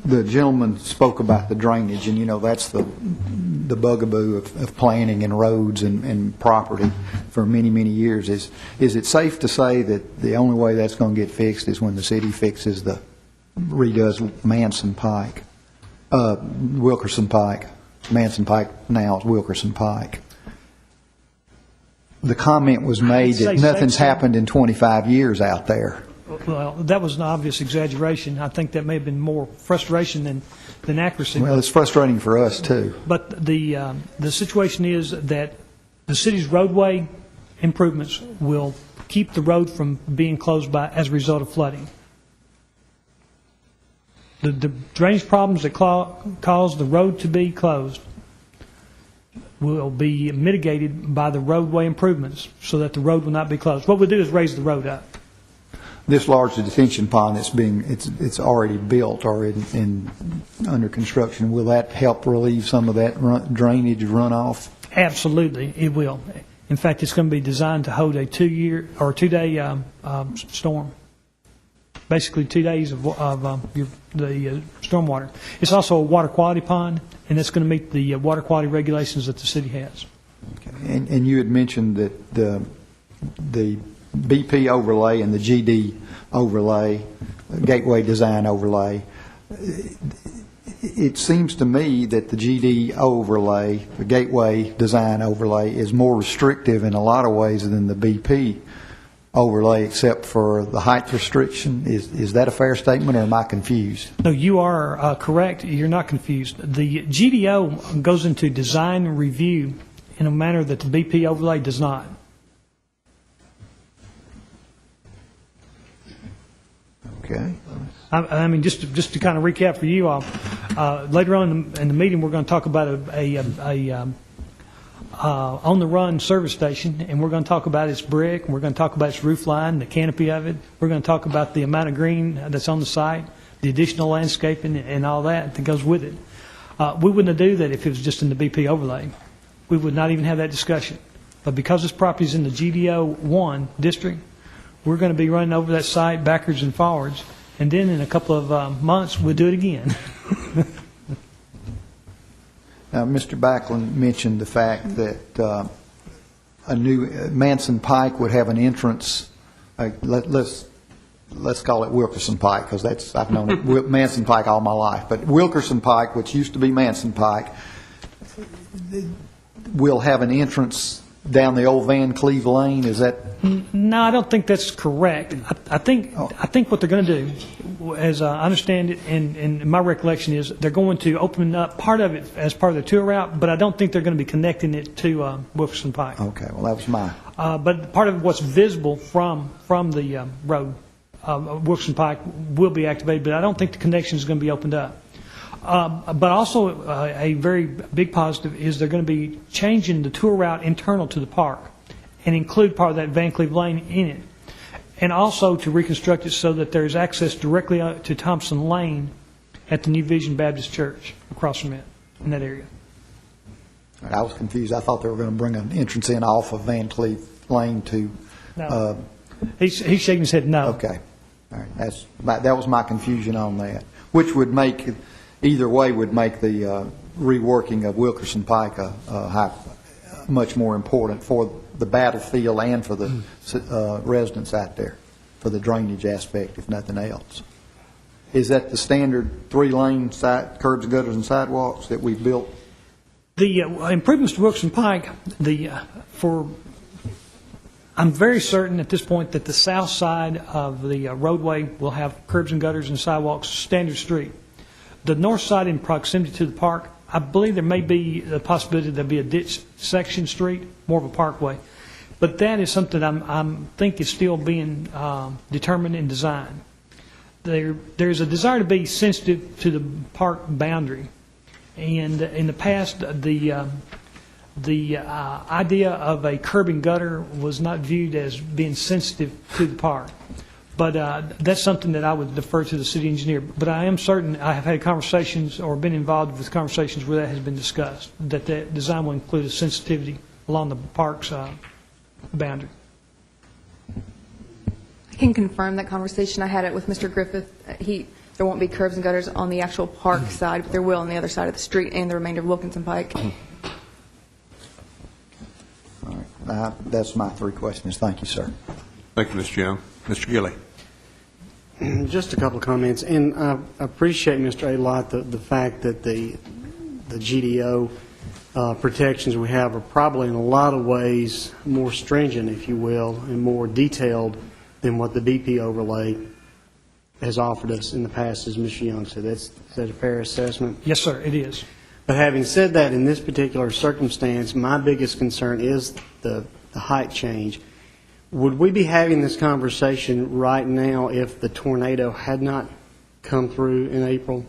[SPEAKER 12] The gentleman spoke about the drainage, and that's the bugaboo of planning and roads and property for many, many years. Is it safe to say that the only way that's going to get fixed is when the city redoes Manson Pike, Wilkinson Pike? Manson Pike now is Wilkinson Pike. The comment was made that nothing's happened in 25 years out there.
[SPEAKER 11] Well, that was an obvious exaggeration. I think that may have been more frustration than accuracy.
[SPEAKER 12] Well, it's frustrating for us, too.
[SPEAKER 11] But the situation is that the city's roadway improvements will keep the road from being closed as a result of flooding. The drainage problems that cause the road to be closed will be mitigated by the roadway improvements so that the road will not be closed. What we'll do is raise the road up.
[SPEAKER 12] This large detention pond it's already built or under construction. Will that help relieve some of that drainage runoff?
[SPEAKER 11] Absolutely, it will. In fact, it's going to be designed to hold a 2-day storm. Basically, 2 days of the stormwater. It's also a water quality pond, and it's going to meet the water quality regulations that the city has.
[SPEAKER 12] Okay. And you had mentioned that the BP overlay and the GD overlay, gateway design overlay, it seems to me that the GD overlay, the gateway design overlay, is more restrictive in a lot of ways than the BP overlay, except for the height restriction. Is that a fair statement, or am I confused?
[SPEAKER 11] No, you are correct. You're not confused. The GDO goes into design and review in a manner that the BP overlay does not.
[SPEAKER 12] Okay.
[SPEAKER 11] I mean, just to kind of recap for you all, later on in the meeting, we're going to talk about a on-the-run service station, and we're going to talk about its brick, and we're going to talk about its roof line, the canopy of it. We're going to talk about the amount of green that's on the site, the additional landscaping, and all that goes with it. We wouldn't do that if it was just in the BP overlay. We would not even have that discussion. But because this property is in the GDO 1 district, we're going to be running over that site backwards and forwards, and then in a couple of months, we'll do it again.
[SPEAKER 12] Now, Mr. Backlund mentioned the fact that a new Manson Pike would have an entrance. Let's call it Wilkinson Pike, because I've known it Manson Pike all my life. But Wilkinson Pike, which used to be Manson Pike, will have an entrance down the old Van Cleve Lane, is that?
[SPEAKER 11] No, I don't think that's correct. I think what they're going to do, as I understand it, and my recollection is, they're going to open up part of it as part of the tour route, but I don't think they're going to be connecting it to Wilkinson Pike.
[SPEAKER 12] Okay, well, that was my,
[SPEAKER 11] But part of what's visible from the road, Wilkinson Pike, will be activated, but I don't think the connection is going to be opened up. But also, a very big positive is they're going to be changing the tour route internal to the park and include part of that Van Cleve Lane in it. And also to reconstruct it so that there's access directly to Thompson Lane at the New Vision Baptist Church across from it, in that area.
[SPEAKER 12] I was confused. I thought they were going to bring an entrance in off of Van Cleve Lane to.
[SPEAKER 11] No. He's shaking his head no.
[SPEAKER 12] Okay. All right. That was my confusion on that, which would make, either way, would make the reworking of Wilkinson Pike much more important for the battlefield and for the residents out there, for the drainage aspect, if nothing else. Is that the standard 3-lane curbs, gutters, and sidewalks that we've built?
[SPEAKER 11] The improvements to Wilkinson Pike, I'm very certain at this point that the south side of the roadway will have curbs and gutters and sidewalks, standard street. The north side, in proximity to the park, I believe there may be the possibility there'll be a ditch section street, more of a parkway. But that is something I think is still being determined and designed. There's a desire to be sensitive to the park boundary. And in the past, the idea of a curb and gutter was not viewed as being sensitive to the park. But that's something that I would defer to the city engineer. But I am certain, I have had conversations or been involved with conversations where that has been discussed, that that design will include a sensitivity along the park's boundary.
[SPEAKER 2] I can confirm that conversation. I had it with Mr. Griffith. There won't be curbs and gutters on the actual park side, but there will on the other side of the street and the remainder of Wilkinson Pike.
[SPEAKER 12] All right. That's my 3 questions. Thank you, sir.
[SPEAKER 1] Thank you, Mr. Young. Mr. Gilley.
[SPEAKER 13] Just a couple of comments, and I appreciate, Mr. Alott, the fact that the GDO protections we have are probably in a lot of ways more stringent, if you will, and more detailed than what the BP overlay has offered us in the past, as Mr. Young said. Is that a fair assessment?
[SPEAKER 11] Yes, sir, it is.
[SPEAKER 13] But having said that, in this particular circumstance, my biggest concern is the height change. Would we be having this conversation right now if the tornado had not come through in April?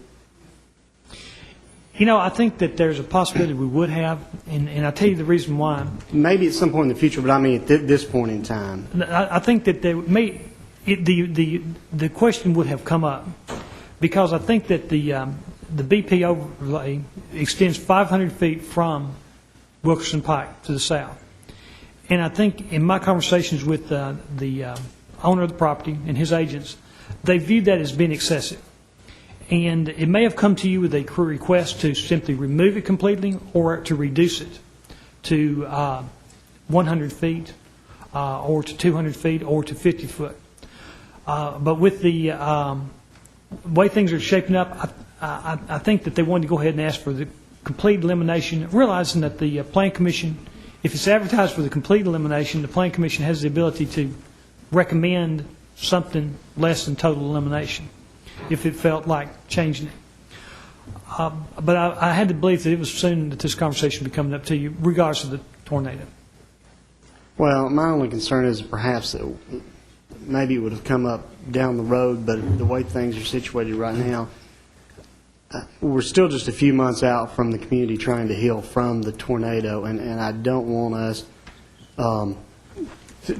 [SPEAKER 11] You know, I think that there's a possibility we would have, and I'll tell you the reason why.
[SPEAKER 13] Maybe at some point in the future, but I mean at this point in time.
[SPEAKER 11] I think that the question would have come up because I think that the BP overlay extends 500 feet from Wilkinson Pike to the south. And I think in my conversations with the owner of the property and his agents, they viewed that as being excessive. And it may have come to you with a request to simply remove it completely or to reduce it to 100 feet or to 200 feet or to 50 foot. But with the way things are shaping up, I think that they wanted to go ahead and ask for the complete elimination, realizing that the Plan Commission, if it's advertised for the complete elimination, the Plan Commission has the ability to recommend something less than total elimination if it felt like changing it. But I had to believe that it was soon that this conversation would be coming up to you, regardless of the tornado.
[SPEAKER 13] Well, my only concern is perhaps that maybe it would have come up down the road, but the way things are situated right now, we're still just a few months out from the community trying to heal from the tornado, and I don't want us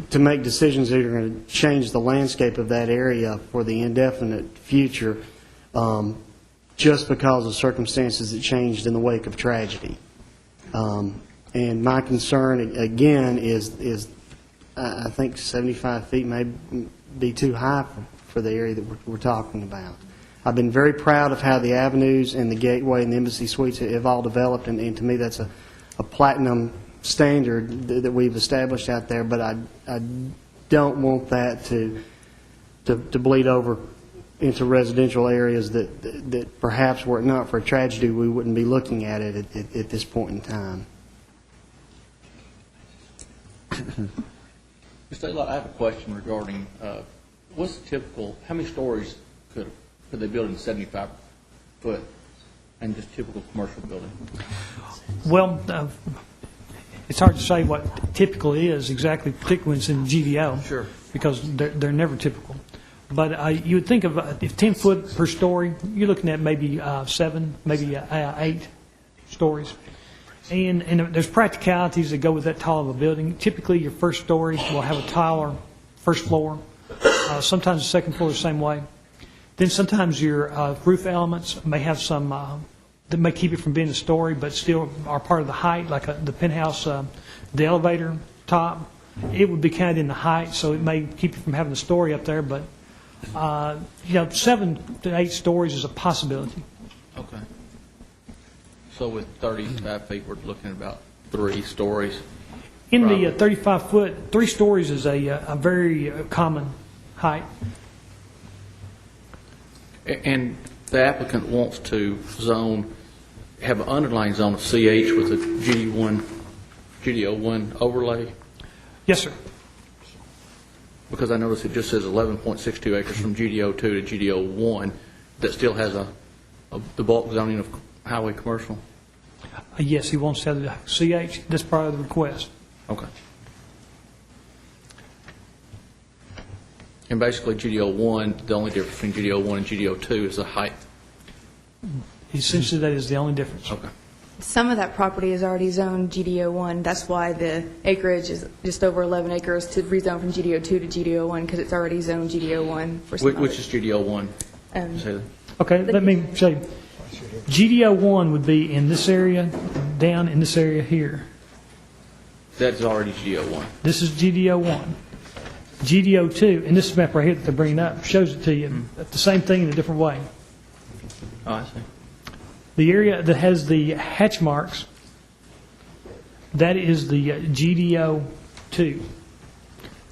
[SPEAKER 13] to make decisions that are going to change the landscape of that area for the indefinite future just because of circumstances that changed in the wake of tragedy. And my concern, again, is I think 75 feet may be too high for the area that we're talking about. I've been very proud of how the avenues and the Gateway and the Embassy Suites have all developed, and to me that's a platinum standard that we've established out there, but I don't want that to bleed over into residential areas that perhaps were it not for a tragedy we wouldn't be looking at it at this point in time.
[SPEAKER 14] Mr. Taylor, I have a question regarding, what's the typical, how many stories could they build in 75 foot and just typical commercial building?
[SPEAKER 11] Well, it's hard to say what typical is exactly, particularly when it's in GDO.
[SPEAKER 14] Sure.
[SPEAKER 11] Because they're never typical. But you would think of, if 10 foot per story, you're looking at maybe 7, maybe 8 stories. And there's practicalities that go with that tall of a building. Typically, your first story will have a taller first floor. Sometimes the second floor the same way. Then sometimes your roof elements may have some that may keep it from being a story, but still are part of the height, like the penthouse, the elevator top. It would be counted in the height, so it may keep you from having a story up there. But 7 to 8 stories is a possibility.
[SPEAKER 14] Okay. So with 35 feet, we're looking at about 3 stories.
[SPEAKER 11] In the 35 foot, 3 stories is a very common height.
[SPEAKER 14] And the applicant wants to have an underlying zone of CH with a GDO1 overlay?
[SPEAKER 11] Yes, sir.
[SPEAKER 14] Because I noticed it just says 11.62 acres from GDO2 to GDO1 that still has the bulk zoning of highway commercial?
[SPEAKER 11] Yes, he wants to have the CH. That's part of the request.
[SPEAKER 14] Okay. And basically GDO1, the only difference between GDO1 and GDO2 is the height?
[SPEAKER 11] Essentially, that is the only difference.
[SPEAKER 14] Okay.
[SPEAKER 2] Some of that property is already zoned GDO1. That's why the acreage is just over 11 acres to rezone from GDO2 to GDO1, because it's already zoned GDO1. For some
[SPEAKER 14] Which is GDO1?
[SPEAKER 11] Okay, let me show you. GDO1 would be in this area, down in this area here.
[SPEAKER 14] That's already GDO1.
[SPEAKER 11] This is GDO1. GDO2, and this map right here that they're bringing up shows it to you. The same thing in a different way.
[SPEAKER 14] Oh, I see.
[SPEAKER 11] The area that has the hatch marks, that is the GDO2.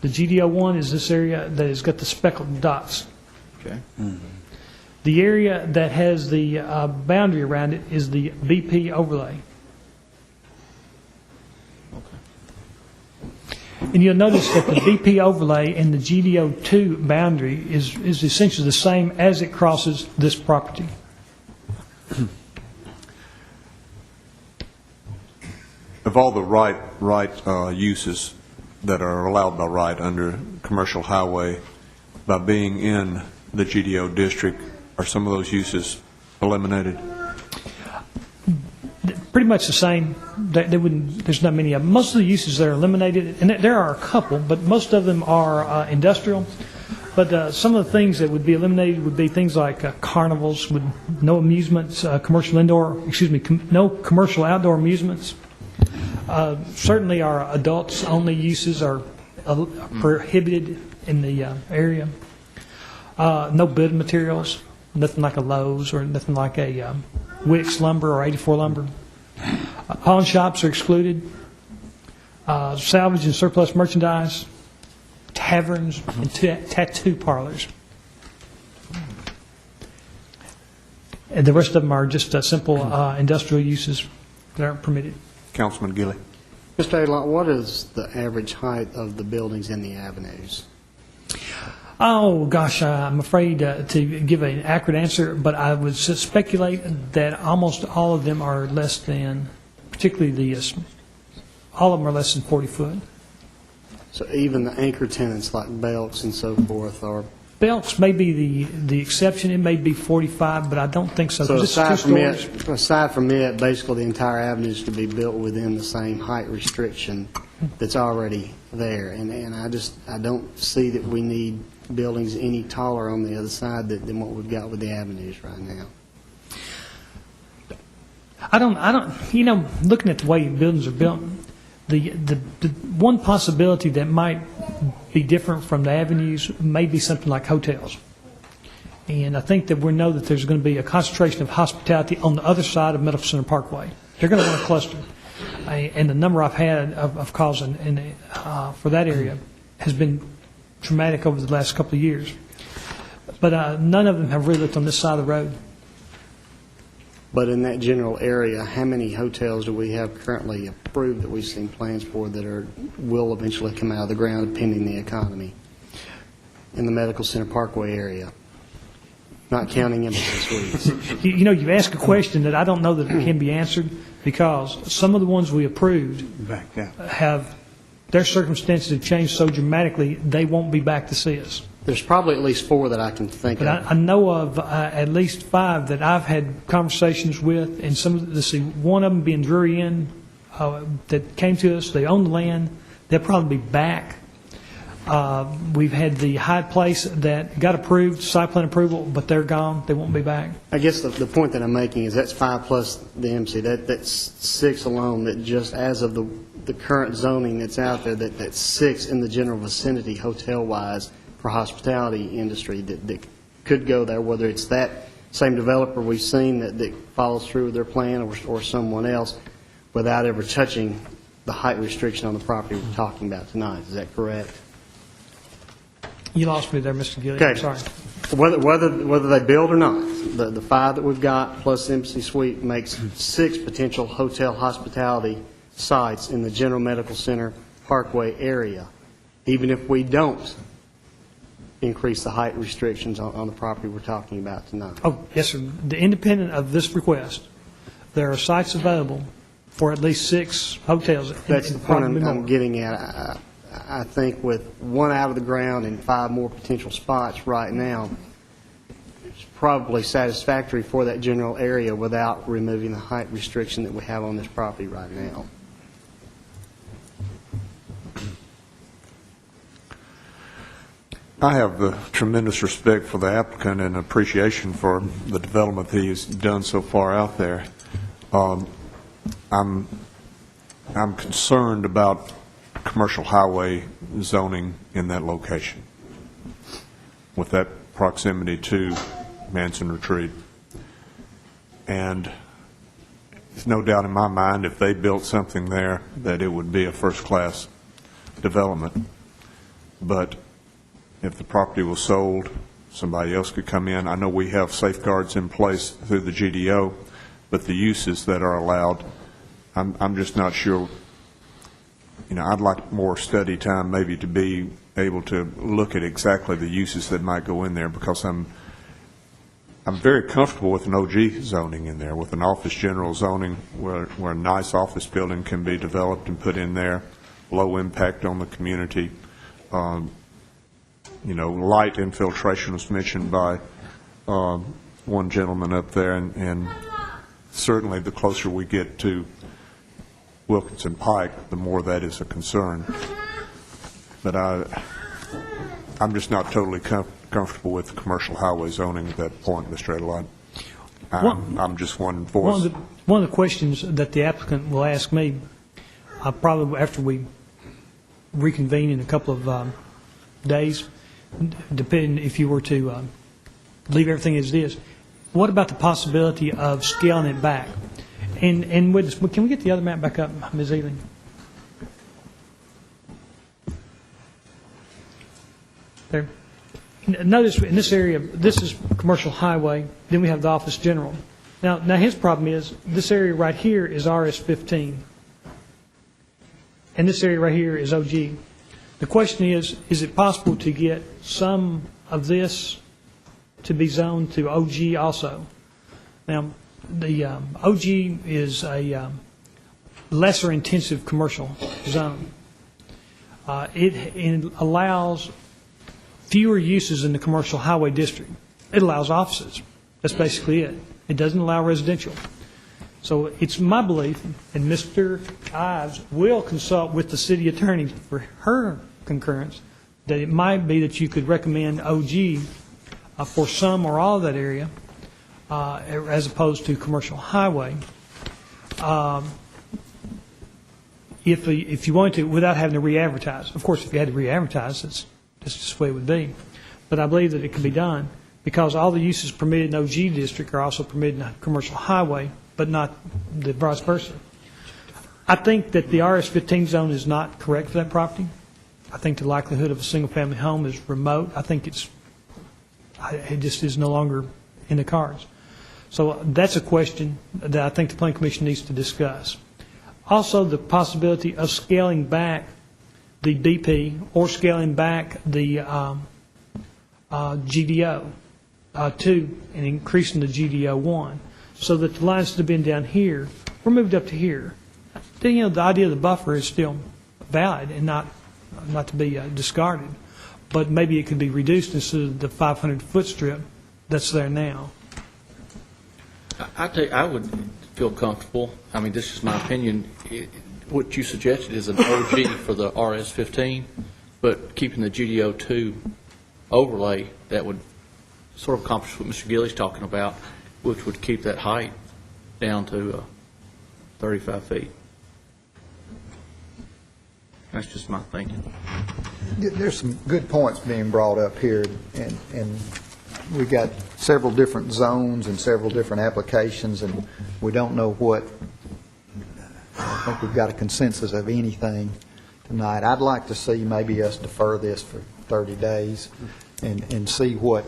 [SPEAKER 11] The GDO1 is this area that has got the speckled dots.
[SPEAKER 14] Okay.
[SPEAKER 11] The area that has the boundary around it is the BP overlay. And you'll notice that the BP overlay and the GDO2 boundary is essentially the same as it crosses this property.
[SPEAKER 1] Of all the right uses that are allowed by right under commercial highway, by being in the GDO district, are some of those uses eliminated?
[SPEAKER 11] Pretty much the same. There's not many of them. Most of the uses that are eliminated, and there are a couple, but most of them are industrial. But some of the things that would be eliminated would be things like carnivals with no amusements, no commercial outdoor amusements. Certainly our adults-only uses are prohibited in the area. No building materials, nothing like a Lowe's or nothing like a Wix lumber or 84 lumber. Pawn shops are excluded. Salvage and surplus merchandise, taverns, and tattoo parlors. And the rest of them are just simple industrial uses that aren't permitted.
[SPEAKER 1] Councilman Gilley.
[SPEAKER 13] Mr. Taylor, what is the average height of the buildings in the avenues?
[SPEAKER 11] Oh, gosh, I'm afraid to give an accurate answer, but I would speculate that almost all of them are less than, particularly all of them are less than 40 foot.
[SPEAKER 13] So even the anchor tenants like Belks and so forth are...
[SPEAKER 11] Belks may be the exception. It may be 45, but I don't think so.
[SPEAKER 13] So
[SPEAKER 11] 'cause it's two stories.
[SPEAKER 13] aside from it, basically the entire avenue is to be built within the same height restriction that's already there. And I don't see that we need buildings any taller on the other side than what we've got with the avenues right now.
[SPEAKER 11] I don't, looking at the way buildings are built, the one possibility that might be different from the avenues may be something like hotels. And I think that we know that there's going to be a concentration of hospitality on the other side of Medical Center Parkway. They're going to want to cluster. And the number I've had of calls for that area has been traumatic over the last couple of years. But none of them have really looked on this side of the road.
[SPEAKER 13] But in that general area, how many hotels do we have currently approved that we've seen plans for that will eventually come out of the ground pending the economy? In the Medical Center Parkway area, not counting Embassy Suites.
[SPEAKER 11] You know, you ask a question that I don't know that it can be answered, because some of the ones we approved have, their circumstances have changed so dramatically, they won't be back to see us.
[SPEAKER 13] There's probably at least 4 that I can think
[SPEAKER 11] But
[SPEAKER 13] of.
[SPEAKER 11] I know of at least 5 that I've had conversations with, and let's see, one of them being Drury Inn, that came to us, they own the land, they'll probably be back. We've had the Hyde Place that got approved, site plan approval, but they're gone, they won't be back.
[SPEAKER 13] I guess the point that I'm making is that's 5 plus the MC. That's 6 alone, that just as of the current zoning that's out there, that's 6 in the general vicinity hotel-wise for hospitality industry that could go there, whether it's that same developer we've seen that follows through with their plan or someone else, without ever touching the height restriction on the property we're talking about tonight. Is that correct?
[SPEAKER 11] You lost me there, Mr. Gilliam,
[SPEAKER 13] Okay.
[SPEAKER 11] I'm sorry.
[SPEAKER 13] Whether they build or not, the 5 that we've got plus Embassy Suite makes 6 potential hotel hospitality sites in the General Medical Center Parkway area, even if we don't increase the height restrictions on the property we're talking about tonight.
[SPEAKER 11] Oh, yes, sir. Independent of this request, there are sites available for at least 6 hotels.
[SPEAKER 13] That's the
[SPEAKER 11] and
[SPEAKER 13] point
[SPEAKER 11] probably
[SPEAKER 13] I'm
[SPEAKER 11] more.
[SPEAKER 13] getting at. I think with 1 out of the ground and 5 more potential spots right now, it's probably satisfactory for that general area without removing the height restriction that we have on this property right now.
[SPEAKER 1] I have tremendous respect for the applicant and appreciation for the development that he's done so far out there. I'm concerned about commercial highway zoning in that location, with that proximity to Manson Retreat. And there's no doubt in my mind, if they built something there, that it would be a first-class development. But if the property was sold, somebody else could come in. I know we have safeguards in place through the GDO, but the uses that are allowed, I'm just not sure. You know, I'd like more study time maybe to be able to look at exactly the uses that might go in there, because I'm very comfortable with an OG zoning in there, with an office general zoning where a nice office building can be developed and put in there, low impact on the community. You know, light infiltration was mentioned by one gentleman up there, and certainly the closer we get to Wilkinson Pike, the more that is a concern. But I'm just not totally comfortable with commercial highway zoning at that point, Mr. Adelard. I'm just one voice.
[SPEAKER 11] One of the questions that the applicant will ask me, probably after we reconvene in a couple of days, depending if you were to leave everything as it is, what about the possibility of scaling it back? And with this, can we get the other map back up, Ms. Ely? There. Notice in this area, this is commercial highway, then we have the office general. Now his problem is, this area right here is RS-15, and this area right here is OG. The question is it possible to get some of this to be zoned to OG also? Now, the OG is a lesser intensive commercial zone. It allows fewer uses in the commercial highway district. It allows offices. That's basically it. It doesn't allow residential. So it's my belief, and Mr. Ives will consult with the city attorney for her concurrence, that it might be that you could recommend OG for some or all of that area, as opposed to commercial highway. If you wanted to, without having to re-advertise. Of course, if you had to re-advertise, that's just the way it would be. But I believe that it can be done, because all the uses permitted in OG district are also permitted in commercial highway, but not the vice versa. I think that the RS-15 zone is not correct for that property. I think the likelihood of a single-family home is remote. I think it just is no longer in the cards. So that's a question that I think the Planning Commission needs to discuss. Also, the possibility of scaling back the BP or scaling back the GDO 2 and increasing the GDO 1, so that the lines that have been down here were moved up to here. The idea of the buffer is still valid and not to be discarded, but maybe it could be reduced instead of the 500-foot strip that's there now.
[SPEAKER 14] I would feel comfortable, I mean, this is my opinion, what you suggested is an OG for the RS-15, but keeping the GDO2 overlay, that would sort of accomplish what Mr. Gilley's talking about, which would keep that height down to 35 feet. That's just my thinking.
[SPEAKER 12] There's some good points being brought up here, and we've got several different zones and several different applications, and we don't know what, I think we've got a consensus of anything tonight. I'd like to see maybe us defer this for 30 days and see what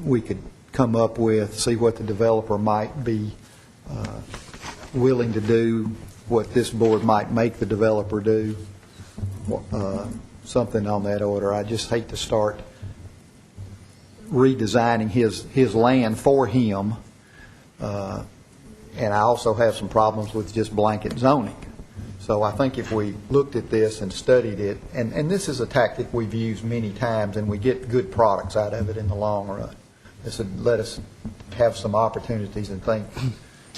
[SPEAKER 12] we could come up with, see what the developer might be willing to do, what this board might make the developer do, something on that order. I just hate to start redesigning his land for him, and I also have some problems with just blanket zoning. So I think if we looked at this and studied it, and this is a tactic we've used many times, and we get good products out of it in the long run. This would let us have some opportunities and think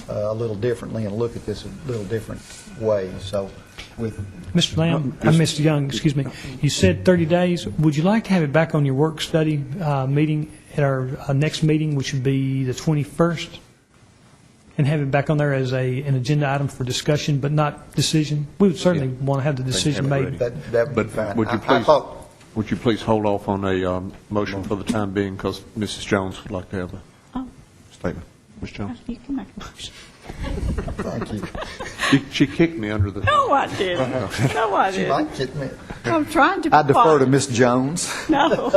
[SPEAKER 12] a little differently and look at this a little different way. So with
[SPEAKER 11] Mr. Lamb, Mr. Young, excuse me, you said 30 days. Would you like to have it back on your work study meeting at our next meeting, which would be the 21st, and have it back on there as an agenda item for discussion, but not decision? We would certainly want to have the decision made.
[SPEAKER 12] that would be fine.
[SPEAKER 1] Would you please hold off on a motion for the time being, because Mrs. Jones would like to have a statement. Ms. Jones?
[SPEAKER 15] You can make a motion.
[SPEAKER 12] Thank you.
[SPEAKER 1] She kicked me under the...
[SPEAKER 15] No, I didn't. No, I
[SPEAKER 12] She
[SPEAKER 15] didn't.
[SPEAKER 12] might kick me.
[SPEAKER 15] I'm trying to be
[SPEAKER 12] I defer
[SPEAKER 15] quiet.
[SPEAKER 12] to Miss Jones.
[SPEAKER 15] No.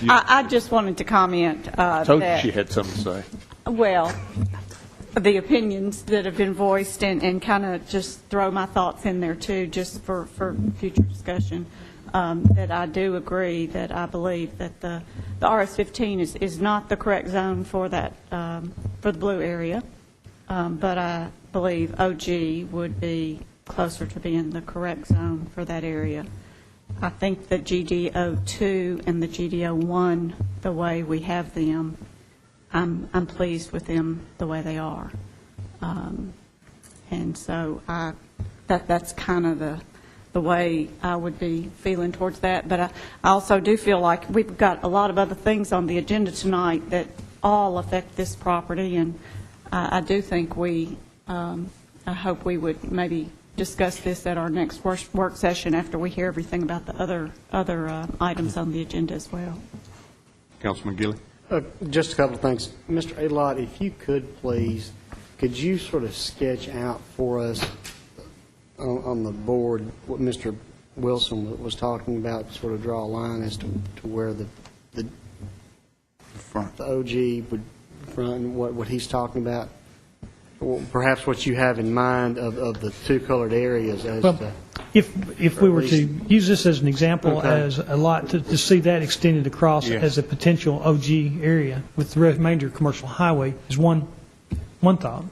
[SPEAKER 15] I just wanted to comment
[SPEAKER 1] Told you
[SPEAKER 15] that,
[SPEAKER 1] she had something to say.
[SPEAKER 15] well, the opinions that have been voiced and kind of just throw my thoughts in there too, just for future discussion. That I do agree that I believe that the RS-15 is not the correct zone for that, for the blue area. But I believe OG would be closer to being the correct zone for that area. I think the GDO2 and the GDO1, the way we have them, I'm pleased with them the way they are. And so that's kind of the way I would be feeling towards that. But I also do feel like we've got a lot of other things on the agenda tonight that all affect this property, and I do think I hope we would maybe discuss this at our next work session after we hear everything about the other items on the agenda as well.
[SPEAKER 1] Councilman Gilley?
[SPEAKER 13] Just a couple of things. Mr. Alott, if you could please, could you sort of sketch out for us on the board what Mr. Wilson was talking about, sort of draw a line as to where the OG would front and what he's talking about? Or perhaps what you have in mind of the two colored areas as
[SPEAKER 11] Well,
[SPEAKER 13] to,
[SPEAKER 11] if we were to use this as an example,
[SPEAKER 13] Okay.
[SPEAKER 11] as a lot, to see that extended across
[SPEAKER 13] Yeah.
[SPEAKER 11] as a potential OG area with the remainder of commercial highway is one thought.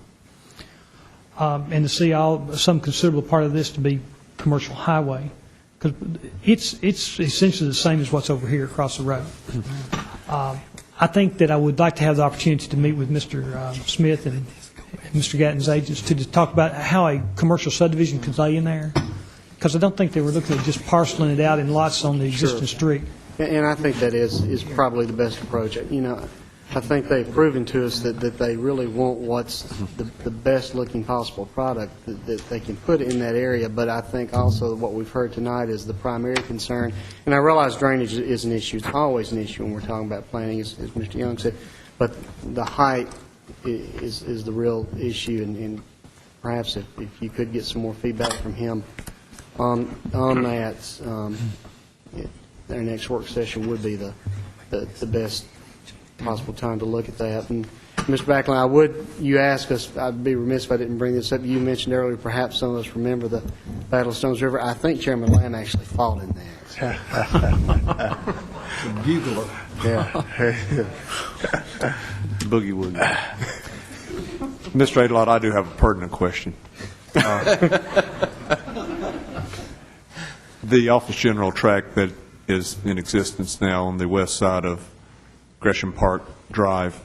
[SPEAKER 11] And to see some considerable part of this to be commercial highway, because it's essentially the same as what's over here across the road. I think that I would like to have the opportunity to meet with Mr. Smith and Mr. Gatton's agents to talk about how a commercial subdivision could lay in there, because I don't think they were looking at just parceling it out in lots on the existing street.
[SPEAKER 13] and I think that is probably the best approach. You know, I think they've proven to us that they really want what's the best looking possible product that they can put in that area. But I think also what we've heard tonight is the primary concern. And I realize drainage is an issue. It's always an issue when we're talking about planning, as Mr. Young said. But the height is the real issue. And perhaps if you could get some more feedback from him on that, our next work session would be the best possible time to look at that. And Mr. Backlund, you asked us, I'd be remiss if I didn't bring this up. You mentioned earlier, perhaps some of us remember the Battle of Stones River. I think Chairman Lamb actually fought in that.
[SPEAKER 12] Bugler.
[SPEAKER 13] Yeah.
[SPEAKER 1] Boogie woogie. Mr. Adelot, I do have a pertinent question. The Office General tract that is in existence now on the west side of Gresham Park Drive,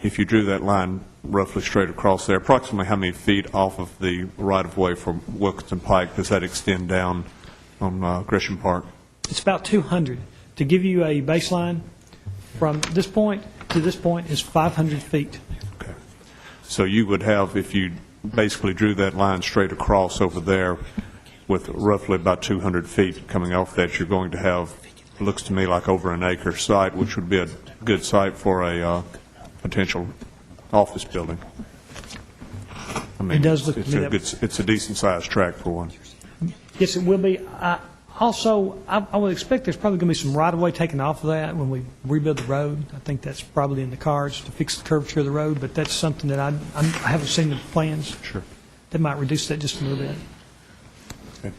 [SPEAKER 1] if you drew that line roughly straight across there, approximately how many feet off of the right-of-way from Wilkinson Pike does that extend down on Gresham Park?
[SPEAKER 11] It's about 200. To give you a baseline, from this point to this point is 500 feet.
[SPEAKER 1] Okay. So you would have, if you basically drew that line straight across over there with roughly about 200 feet coming off that, you're going to have, it looks to me like over an acre site, which would be a good site for a potential office building. I mean,
[SPEAKER 11] It does look to me that-
[SPEAKER 1] it's a decent-sized tract for one.
[SPEAKER 11] Yes, it will be. Also, I would expect there's probably going to be some right-of-way taken off of that when we rebuild the road. I think that's probably in the cards to fix the curvature of the road, but that's something that I haven't seen the plans.
[SPEAKER 1] Sure.
[SPEAKER 11] That might reduce that just a little bit.
[SPEAKER 1] Okay.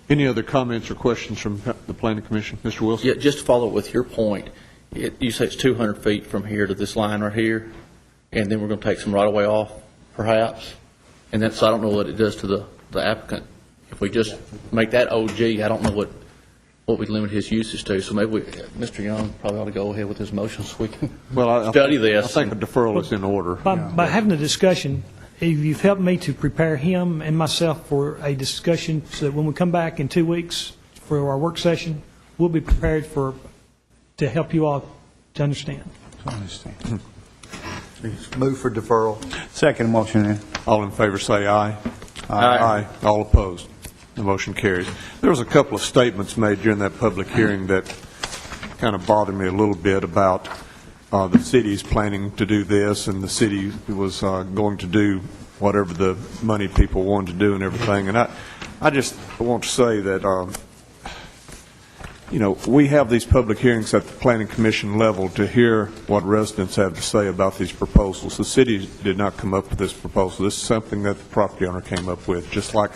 [SPEAKER 1] Any other comments or questions from the Planning Commission? Mr. Wilson?
[SPEAKER 14] Yeah, just to follow up with your point, you say it's 200 feet from here to this line right here, and then we're going to take some right-of-way off, perhaps? And that's, I don't know what it does to the applicant. If we just make that OG, I don't know what we limit his usage to. So maybe Mr. Young probably ought to go ahead with his motion so we can study this.
[SPEAKER 1] I think a deferral is in order.
[SPEAKER 11] By having a discussion, you've helped me to prepare him and myself for a discussion so that when we come back in 2 weeks for our work session, we'll be prepared to help you all to understand.
[SPEAKER 12] Move for deferral.
[SPEAKER 3] Second motion, then.
[SPEAKER 1] All in favor say aye. Aye. All opposed. The motion carries. There was a couple of statements made during that public hearing that kind of bothered me a little bit about the city's planning to do this, and the city was going to do whatever the money people wanted to do and everything. And I just want to say that, we have these public hearings at the Planning Commission level to hear what residents have to say about these proposals. The city did not come up with this proposal. This is something that the property owner came up with, just like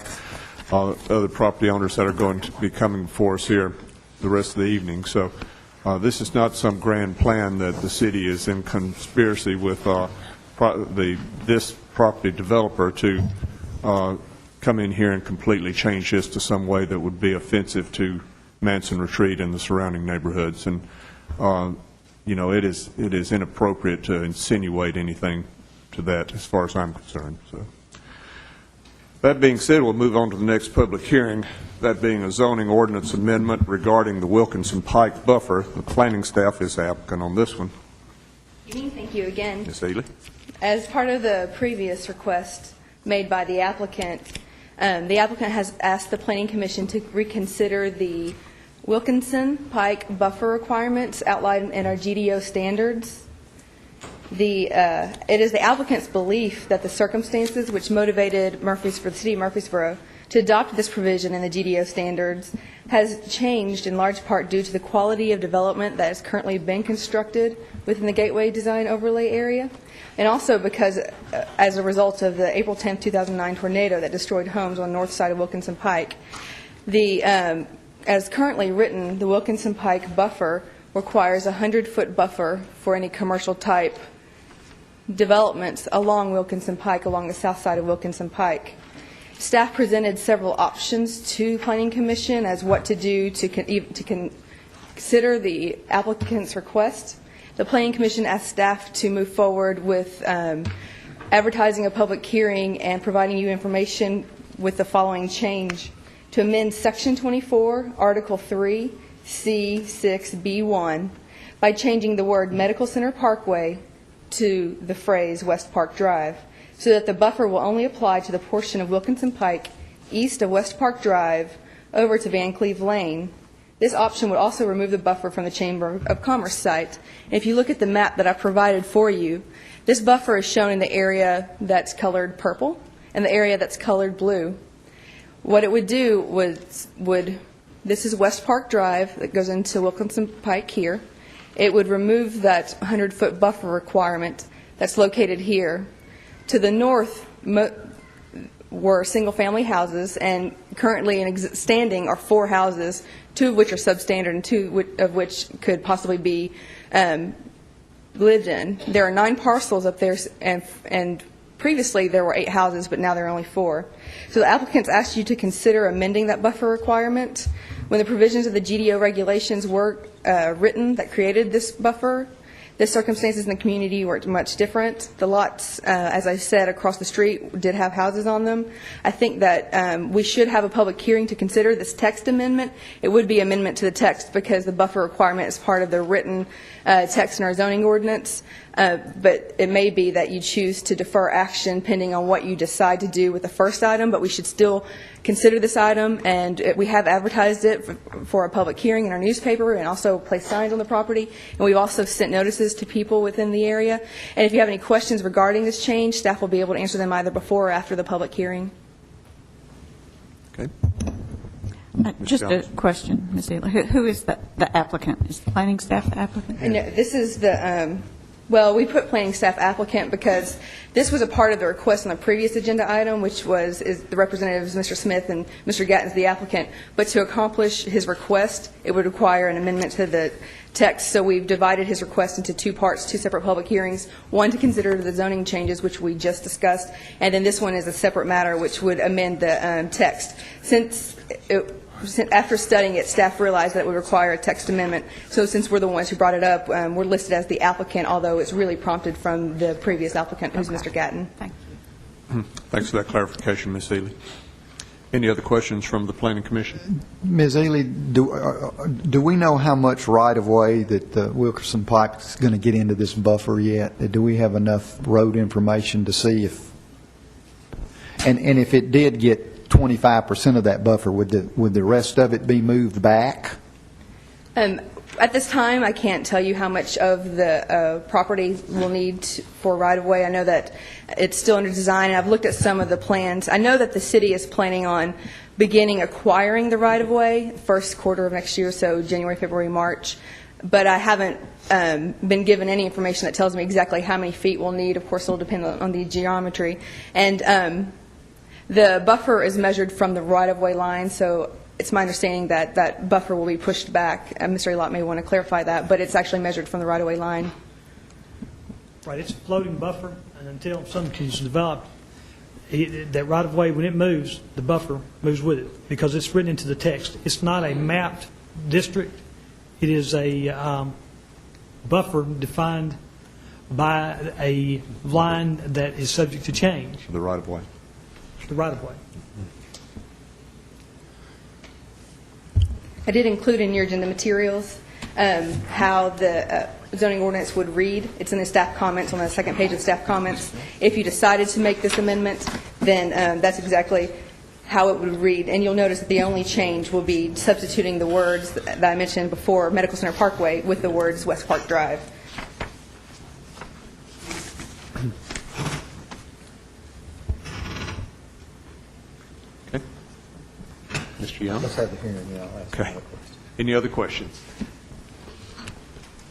[SPEAKER 1] other property owners that are going to be coming before us here the rest of the evening. So this is not some grand plan that the city is in conspiracy with this property developer to come in here and completely change this to some way that would be offensive to Manson Retreat and the surrounding neighborhoods. And, it is inappropriate to insinuate anything to that as far as I'm concerned. So. That being said, we'll move on to the next public hearing, that being a zoning ordinance amendment regarding the Wilkinson Pike buffer. The planning staff is the applicant on this one.
[SPEAKER 2] Thank you again.
[SPEAKER 1] Ms. Ely?
[SPEAKER 2] As part of the previous request made by the applicant has asked the Planning Commission to reconsider the Wilkinson Pike buffer requirements outlined in our GDO standards. It is the applicant's belief that the circumstances which motivated the city of Murfreesboro to adopt this provision in the GDO standards has changed in large part due to the quality of development that has currently been constructed within the Gateway Design Overlay area, and also because as a result of the April 10, 2009 tornado that destroyed homes on the north side of Wilkinson Pike. As currently written, the Wilkinson Pike buffer requires a 100-foot buffer for any commercial type developments along Wilkinson Pike, along the south side of Wilkinson Pike. Staff presented several options to Planning Commission as what to do to consider the applicant's request. The Planning Commission asked staff to move forward with advertising a public hearing and providing you information with the following change: to amend Section 24, Article 3, C6B1 by changing the word Medical Center Parkway to the phrase West Park Drive, so that the buffer will only apply to the portion of Wilkinson Pike east of West Park Drive over to Van Cleve Lane. This option would also remove the buffer from the Chamber of Commerce site. And if you look at the map that I provided for you, this buffer is shown in the area that's colored purple and the area that's colored blue. What it would do this is West Park Drive that goes into Wilkinson Pike here. It would remove that 100-foot buffer requirement that's located here. To the north were single-family houses, and currently standing are 4 houses, 2 of which are substandard and 2 of which could possibly be lived in. There are 9 parcels up there, and previously there were 8 houses, but now there are only 4. So the applicants asked you to consider amending that buffer requirement. When the provisions of the GDO regulations were written that created this buffer, the circumstances in the community were much different. The lots, as I said, across the street did have houses on them. I think that we should have a public hearing to consider this text amendment. It would be amendment to the text because the buffer requirement is part of the written text in our zoning ordinance. But it may be that you choose to defer action pending on what you decide to do with the first item, but we should still consider this item, and we have advertised it for a public hearing in our newspaper and also placed signs on the property, and we've also sent notices to people within the area. And if you have any questions regarding this change, staff will be able to answer them either before or after the public hearing.
[SPEAKER 1] Okay.
[SPEAKER 15] Just a question, Ms. Hale. Who is the applicant? Is the planning staff the applicant?
[SPEAKER 2] No, this is the, well, we put planning staff applicant because this was a part of the request on the previous agenda item, which is the representatives, Mr. Smith and Mr. Gatton's the applicant. But to accomplish his request, it would require an amendment to the text. So we've divided his request into 2 parts, 2 separate public hearings, one to consider the zoning changes, which we just discussed, and then this one is a separate matter, which would amend the text. After studying it, staff realized that it would require a text amendment. So since we're the ones who brought it up, we're listed as the applicant, although it's really prompted from the previous applicant, who's Mr. Gatton.
[SPEAKER 15] Thank
[SPEAKER 1] you. Thanks for that clarification, Ms. Ely. Any other questions from the Planning Commission?
[SPEAKER 12] Ms. Ely, do we know how much right-of-way that the Wilkinson Pike is going to get into this buffer yet? Do we have enough road information to see if, and if it did get 25% of that buffer, would the rest of it be moved back?
[SPEAKER 2] At this time, I can't tell you how much of the property will need for right-of-way. I know that it's still under design, and I've looked at some of the plans. I know that the city is planning on beginning acquiring the right-of-way first quarter of next year, so January, February, March. But I haven't been given any information that tells me exactly how many feet we'll need. Of course, it'll depend on the geometry. And the buffer is measured from the right-of-way line, so it's my understanding that that buffer will be pushed back. Mr. Elott may want to clarify that, but it's actually measured from the right-of-way line.
[SPEAKER 11] Right, it's a floating buffer, and until something is developed, that right-of-way, when it moves, the buffer moves with it, because it's written into the text. It's not a mapped district. It is a buffer defined by a line that is subject to change.
[SPEAKER 1] The right-of-way.
[SPEAKER 11] The right-of-way.
[SPEAKER 2] I did include in your agenda materials how the zoning ordinance would read. It's in the staff comments, on the second page of staff comments. If you decided to make this amendment, then that's exactly how it would read. And you'll notice that the only change will be substituting the words that I mentioned before, Medical Center Parkway, with the words West Park Drive.
[SPEAKER 1] Mr. Young?
[SPEAKER 12] Let's have the hearing, yeah.
[SPEAKER 1] Okay. Any other questions?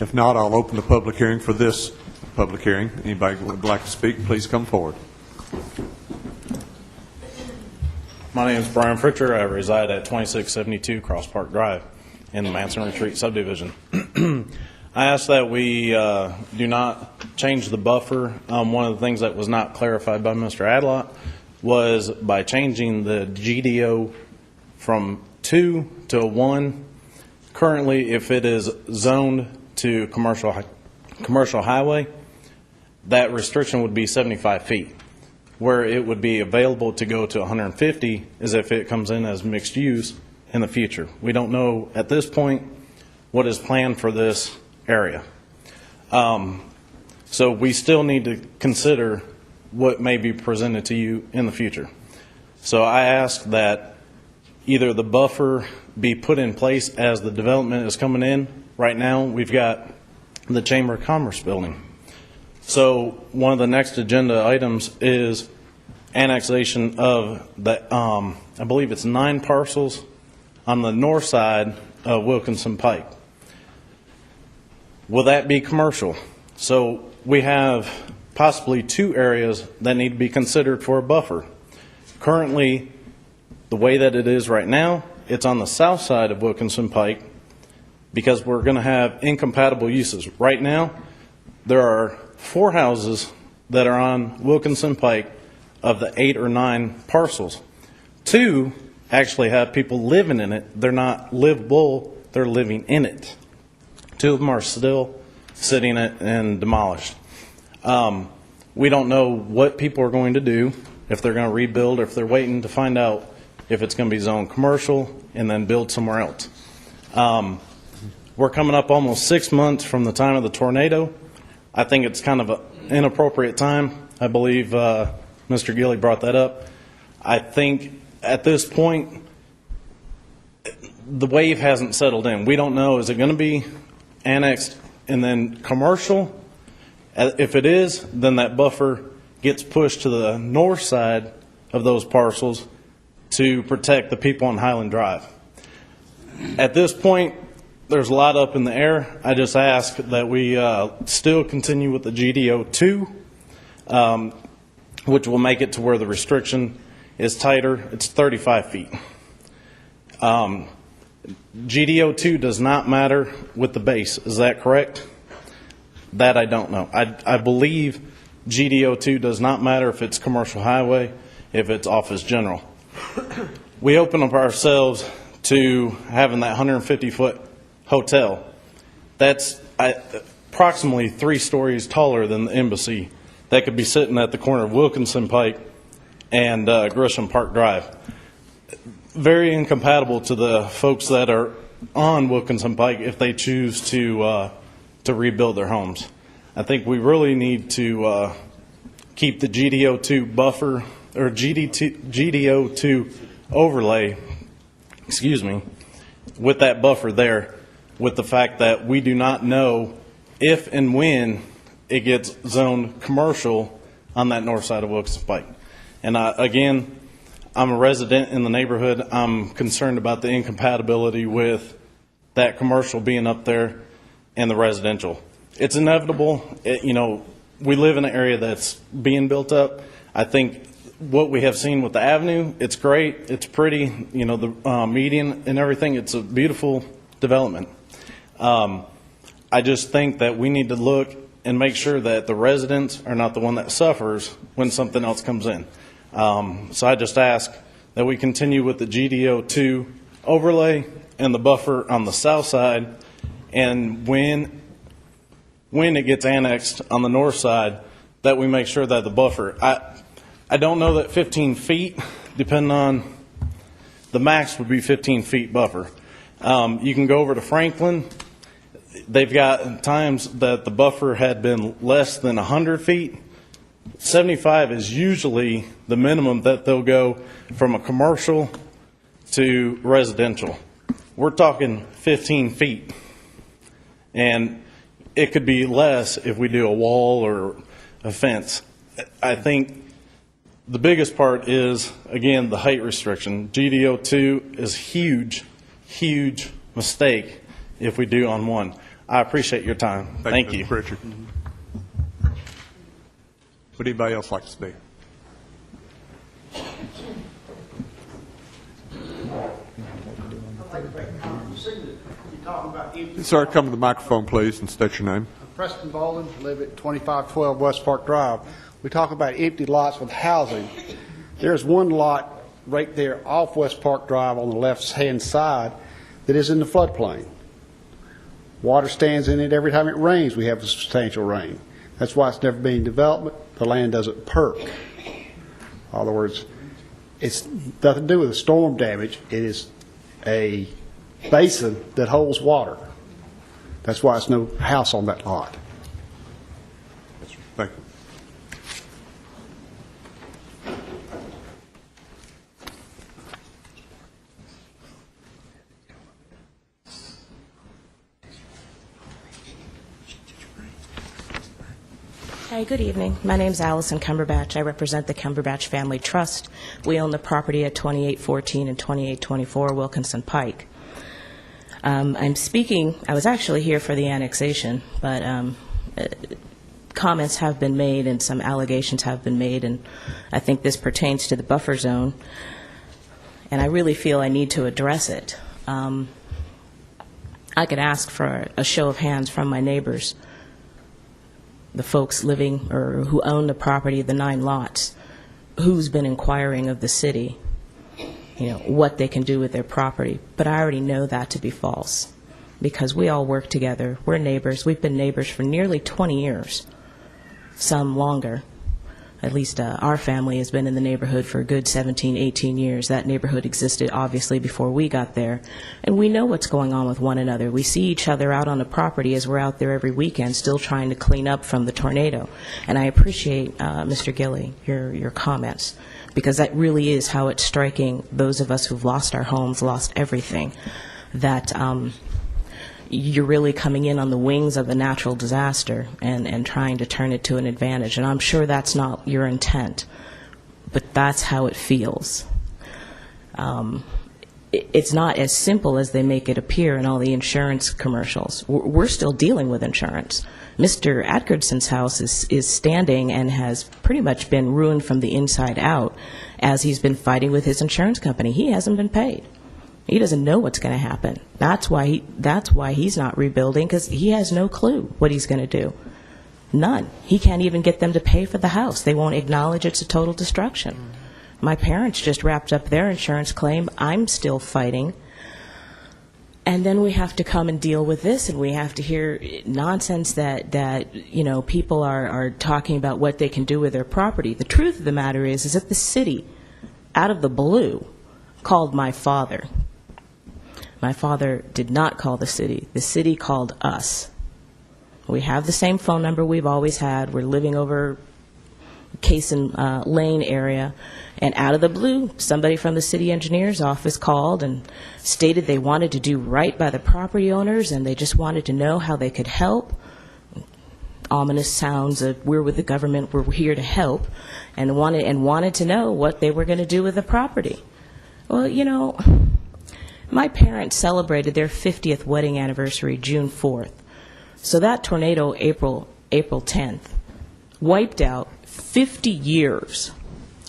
[SPEAKER 1] If not, I'll open the public hearing for this public hearing. Anybody who would like to speak, please come forward.
[SPEAKER 5] My name is Brian Fritcher. I reside at 2672 Cross Park Drive in the Manson Retreat subdivision. I ask that we do not change the buffer. One of the things that was not clarified by Mr. Adlott was by changing the GDO from 2 to 1. Currently, if it is zoned to commercial highway, that restriction would be 75 feet. Where it would be available to go to 150 is if it comes in as mixed use in the future. We don't know at this point what is planned for this area. So we still need to consider what may be presented to you in the future. So I ask that either the buffer be put in place as the development is coming in. Right now, we've got the Chamber of Commerce building. So one of the next agenda items is annexation of the, I believe it's 9 parcels on the north side of Wilkinson Pike. Will that be commercial? So we have possibly 2 areas that need to be considered for a buffer. Currently, the way that it is right now, it's on the south side of Wilkinson Pike because we're going to have incompatible uses. Right now, there are 4 houses that are on Wilkinson Pike of the 8 or 9 parcels. 2 actually have people living in it. They're not livable, they're living in it. 2 of them are still sitting in it and demolished. We don't know what people are going to do, if they're going to rebuild or if they're waiting to find out if it's going to be zoned commercial and then build somewhere else. We're coming up almost 6 months from the time of the tornado. I think it's kind of an inappropriate time. I believe Mr. Gilly brought that up. I think at this point, the wave hasn't settled in. We don't know, is it going to be annexed and then commercial? If it is, then that buffer gets pushed to the north side of those parcels to protect the people on Highland Drive. At this point, there's a lot up in the air. I just ask that we still continue with the GDO2, which will make it to where the restriction is tighter. It's 35 feet. GDO2 does not matter with the base. Is that correct? That I don't know. I believe GDO2 does not matter if it's commercial highway, if it's office general. We open up ourselves to having that 150-foot hotel. That's approximately 3 stories taller than the embassy. That could be sitting at the corner of Wilkinson Pike and Gresham Park Drive. Very incompatible to the folks that are on Wilkinson Pike if they choose to rebuild their homes. I think we really need to keep the GDO2 buffer or GDO2 overlay, with that buffer there, with the fact that we do not know if and when it gets zoned commercial on that north side of Wilkinson Pike. And again, I'm a resident in the neighborhood. I'm concerned about the incompatibility with that commercial being up there and the residential. It's inevitable. We live in an area that's being built up. I think what we have seen with the avenue, it's great. It's pretty. The median and everything, it's a beautiful development. I just think that we need to look and make sure that the residents are not the one that suffers when something else comes in. So I just ask that we continue with the GDO2 overlay and the buffer on the south side, and when it gets annexed on the north side, that we make sure that the buffer, I don't know that 15 feet, depending on the max would be 15 feet buffer. You can go over to Franklin. They've got times that the buffer had been less than 100 feet. 75 is usually the minimum that they'll go from a commercial to residential. We're talking 15 feet. And it could be less if we do a wall or a fence. I think the biggest part is, again, the height restriction. GDO2 is huge, huge mistake if we do on one. I appreciate your time. Thank you.
[SPEAKER 1] Mr. Pritchard. Would anybody else like to speak? Sir, come to the microphone, please, and state your name.
[SPEAKER 3] I'm Preston Bowling, live at 2512 West Park Drive. We talk about empty lots with housing. There's one lot right there off West Park Drive on the left-hand side that is in the floodplain. Water stands in it every time it rains. We have a substantial rain. That's why it's never been development. The land doesn't perk. In other words, it's nothing to do with the storm damage. It is a basin that holds water. That's why there's no house on that lot.
[SPEAKER 1] Thank you.
[SPEAKER 16] Hi, good evening. My name is Allison Cumberbatch. I represent the Cumberbatch Family Trust. We own the property at 2814 and 2824 Wilkinson Pike. I'm speaking, I was actually here for the annexation, but comments have been made and some allegations have been made, and I think this pertains to the buffer zone, and I really feel I need to address it. I could ask for a show of hands from my neighbors, the folks living or who own the property, the 9 lots, who's been inquiring of the city, what they can do with their property. But I already know that to be false, because we all work together. We're neighbors. We've been neighbors for nearly 20 years, some longer. At least our family has been in the neighborhood for a good 17, 18 years. That neighborhood existed, obviously, before we got there. And we know what's going on with one another. We see each other out on the property as we're out there every weekend still trying to clean up from the tornado. And I appreciate, Mr. Gilley, your comments, because that really is how it's striking those of us who've lost our homes, lost everything, that you're really coming in on the wings of a natural disaster and trying to turn it to an advantage. And I'm sure that's not your intent, but that's how it feels. It's not as simple as they make it appear in all the insurance commercials. We're still dealing with insurance. Mr. Atkinson's house is standing and has pretty much been ruined from the inside out as he's been fighting with his insurance company. He hasn't been paid. He doesn't know what's going to happen. That's why he's not rebuilding, because he has no clue what he's going to do. None. He can't even get them to pay for the house. They won't acknowledge it's a total destruction. My parents just wrapped up their insurance claim. I'm still fighting. And then we have to come and deal with this, and we have to hear nonsense that people are talking about what they can do with their property. The truth of the matter is that the city, out of the blue, called my father. My father did not call the city. The city called us. We have the same phone number we've always had. We're living over Cason Lane area. And out of the blue, somebody from the city engineer's office called and stated they wanted to do right by the property owners, and they just wanted to know how they could help. Ominous sounds of, we're with the government, we're here to help, and wanted to know what they were going to do with the property. Well, my parents celebrated their 50th wedding anniversary June 4th. So that tornado, April 10th, wiped out 50 years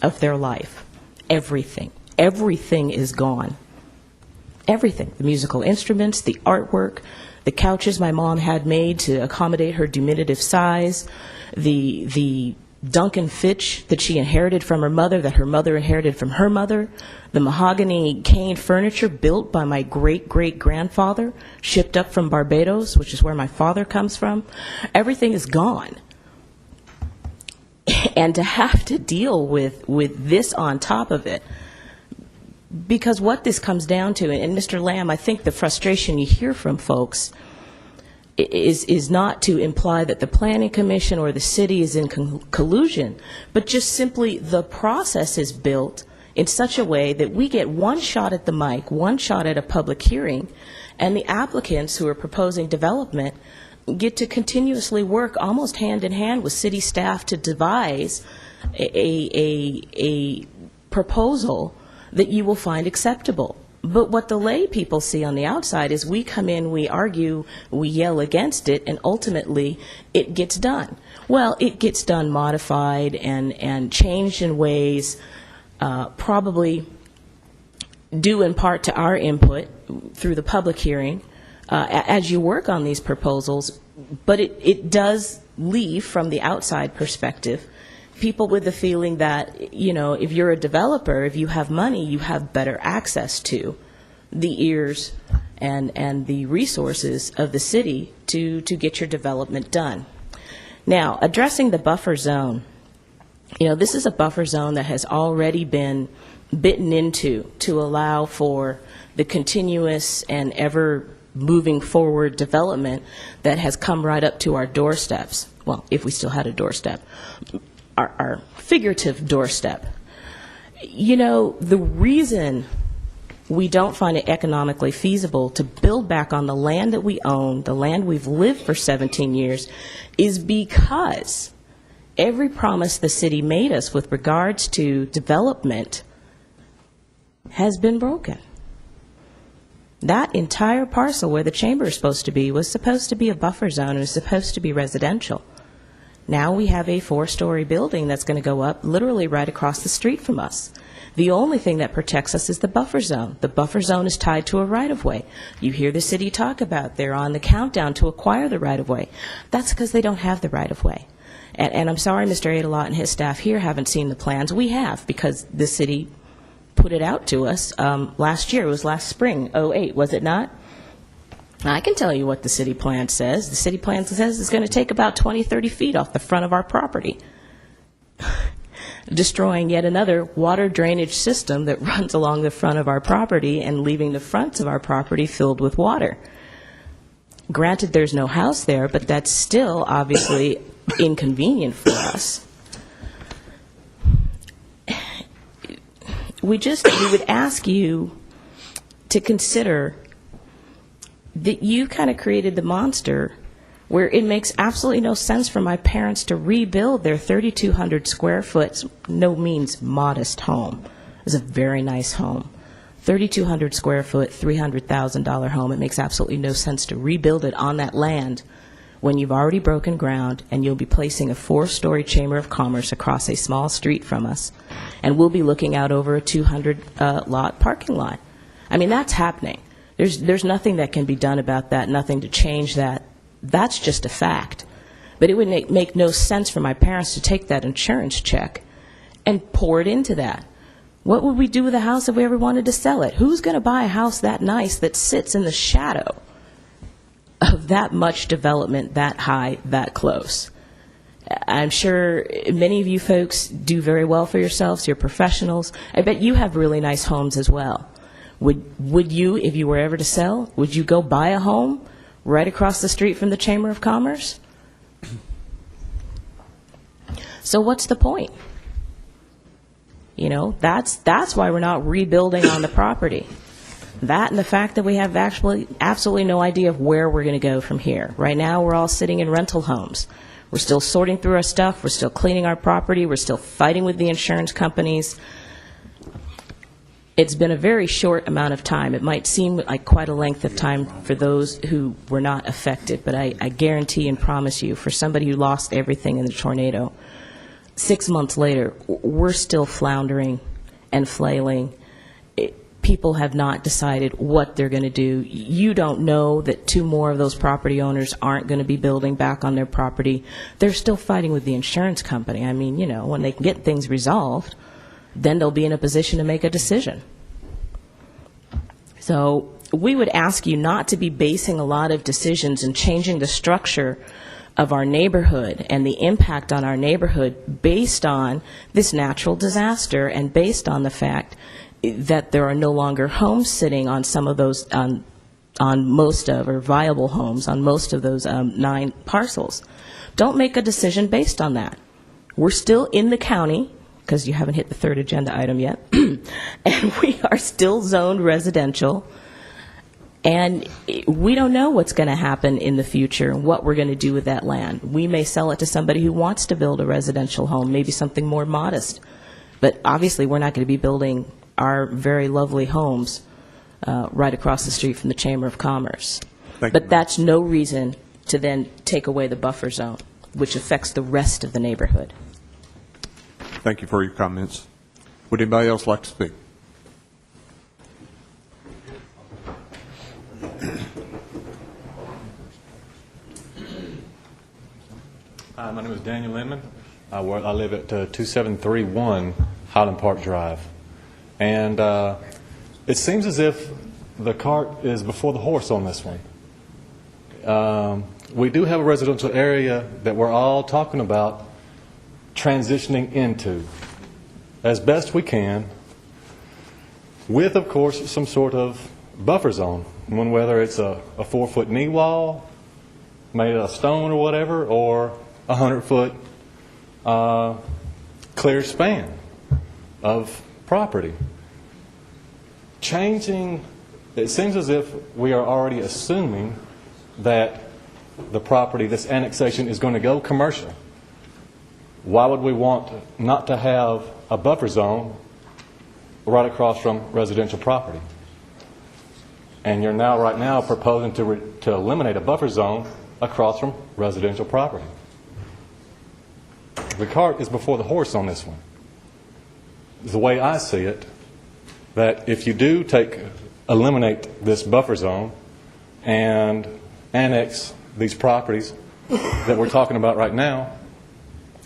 [SPEAKER 16] of their life. Everything. Everything is gone. Everything. The musical instruments, the artwork, the couches my mom had made to accommodate her diminutive size, the Duncan Fitch that she inherited from her mother, that her mother inherited from her mother, the mahogany cane furniture built by my great-great-grandfather, shipped up from Barbados, which is where my father comes from. Everything is gone. And to have to deal with this on top of it, because what this comes down to, and Mr. Lamb, I think the frustration you hear from folks is not to imply that the Planning Commission or the city is in collusion, but just simply the process is built in such a way that we get one shot at the mic, one shot at a public hearing, and the applicants who are proposing development get to continuously work almost hand in hand with city staff to devise a proposal that you will find acceptable. But what the lay people see on the outside is we come in, we argue, we yell against it, and ultimately it gets done. Well, it gets done modified and changed in ways probably due in part to our input through the public hearing as you work on these proposals, but it does leave, from the outside perspective, people with the feeling that, if you're a developer, if you have money, you have better access to the ears and the resources of the city to get your development done. Now, addressing the buffer zone, this is a buffer zone that has already been bitten into to allow for the continuous and ever moving forward development that has come right up to our doorsteps. Well, if we still had a doorstep. Our figurative doorstep. The reason we don't find it economically feasible to build back on the land that we own, the land we've lived for 17 years, is because every promise the city made us with regards to development has been broken. That entire parcel where the chamber is supposed to be was supposed to be a buffer zone and was supposed to be residential. Now we have a 4-story building that's going to go up literally right across the street from us. The only thing that protects us is the buffer zone. The buffer zone is tied to a right-of-way. You hear the city talk about they're on the countdown to acquire the right-of-way. That's because they don't have the right-of-way. And I'm sorry Mr. Adelot and his staff here haven't seen the plans. We have, because the city put it out to us last year. It was last spring, '08, was it not? I can tell you what the city plan says. The city plan says it's going to take about 20, 30 feet off the front of our property, destroying yet another water drainage system that runs along the front of our property and leaving the fronts of our property filled with water. Granted, there's no house there, but that's still obviously inconvenient for us. We would ask you to consider that you kind of created the monster where it makes absolutely no sense for my parents to rebuild their 3,200 square foot, no means modest home. It's a very nice home. 3,200 square foot, $300,000 home. It makes absolutely no sense to rebuild it on that land when you've already broken ground and you'll be placing a 4-story chamber of commerce across a small street from us, and we'll be looking out over a 200-lot parking lot. I mean, that's happening. There's nothing that can be done about that, nothing to change that. That's just a fact. But it would make no sense for my parents to take that insurance check and pour it into that. What would we do with a house if we ever wanted to sell it? Who's going to buy a house that nice that sits in the shadow of that much development, that high, that close? I'm sure many of you folks do very well for yourselves. You're professionals. I bet you have really nice homes as well. Would you, if you were ever to sell, would you go buy a home right across the street from the Chamber of Commerce? So what's the point? You know, that's why we're not rebuilding on the property. That and the fact that we have absolutely no idea of where we're going to go from here. Right now, we're all sitting in rental homes. We're still sorting through our stuff. We're still cleaning our property. We're still fighting with the insurance companies. It's been a very short amount of time. It might seem like quite a length of time for those who were not affected, but I guarantee and promise you, for somebody who lost everything in the tornado, 6 months later, we're still floundering and flailing. People have not decided what they're going to do. You don't know that 2 more of those property owners aren't going to be building back on their property. They're still fighting with the insurance company. I mean, you know, when they can get things resolved, then they'll be in a position to make a decision. So we would ask you not to be basing a lot of decisions and changing the structure of our neighborhood and the impact on our neighborhood based on this natural disaster and based on the fact that there are no longer homes sitting on some of those, on most of, or viable homes on most of those 9 parcels. Don't make a decision based on that. We're still in the county, because you haven't hit the 3rd agenda item yet, and we are still zoned residential, and we don't know what's going to happen in the future and what we're going to do with that land. We may sell it to somebody who wants to build a residential home, maybe something more modest, but obviously we're not going to be building our very lovely homes right across the street from the Chamber of Commerce. But that's no reason to then take away the buffer zone, which affects the rest of the neighborhood.
[SPEAKER 1] Thank you for your comments. Would anybody else like to speak?
[SPEAKER 17] Hi, my name is Daniel Inman. I live at 2731 Highland Park Drive. And it seems as if the cart is before the horse on this one. We do have a residential area that we're all talking about transitioning into as best we can with, of course, some sort of buffer zone, whether it's a 4-foot knee wall made of stone or whatever, or a 100-foot clear span of property. Changing, it seems as if we are already assuming that the property, this annexation, is going to go commercial. Why would we want not to have a buffer zone right across from residential property? And you're now, right now, proposing to eliminate a buffer zone across from residential property. the cart is before the horse on this one. The way I see it, that if you do eliminate this buffer zone and annex these properties that we're talking about right now,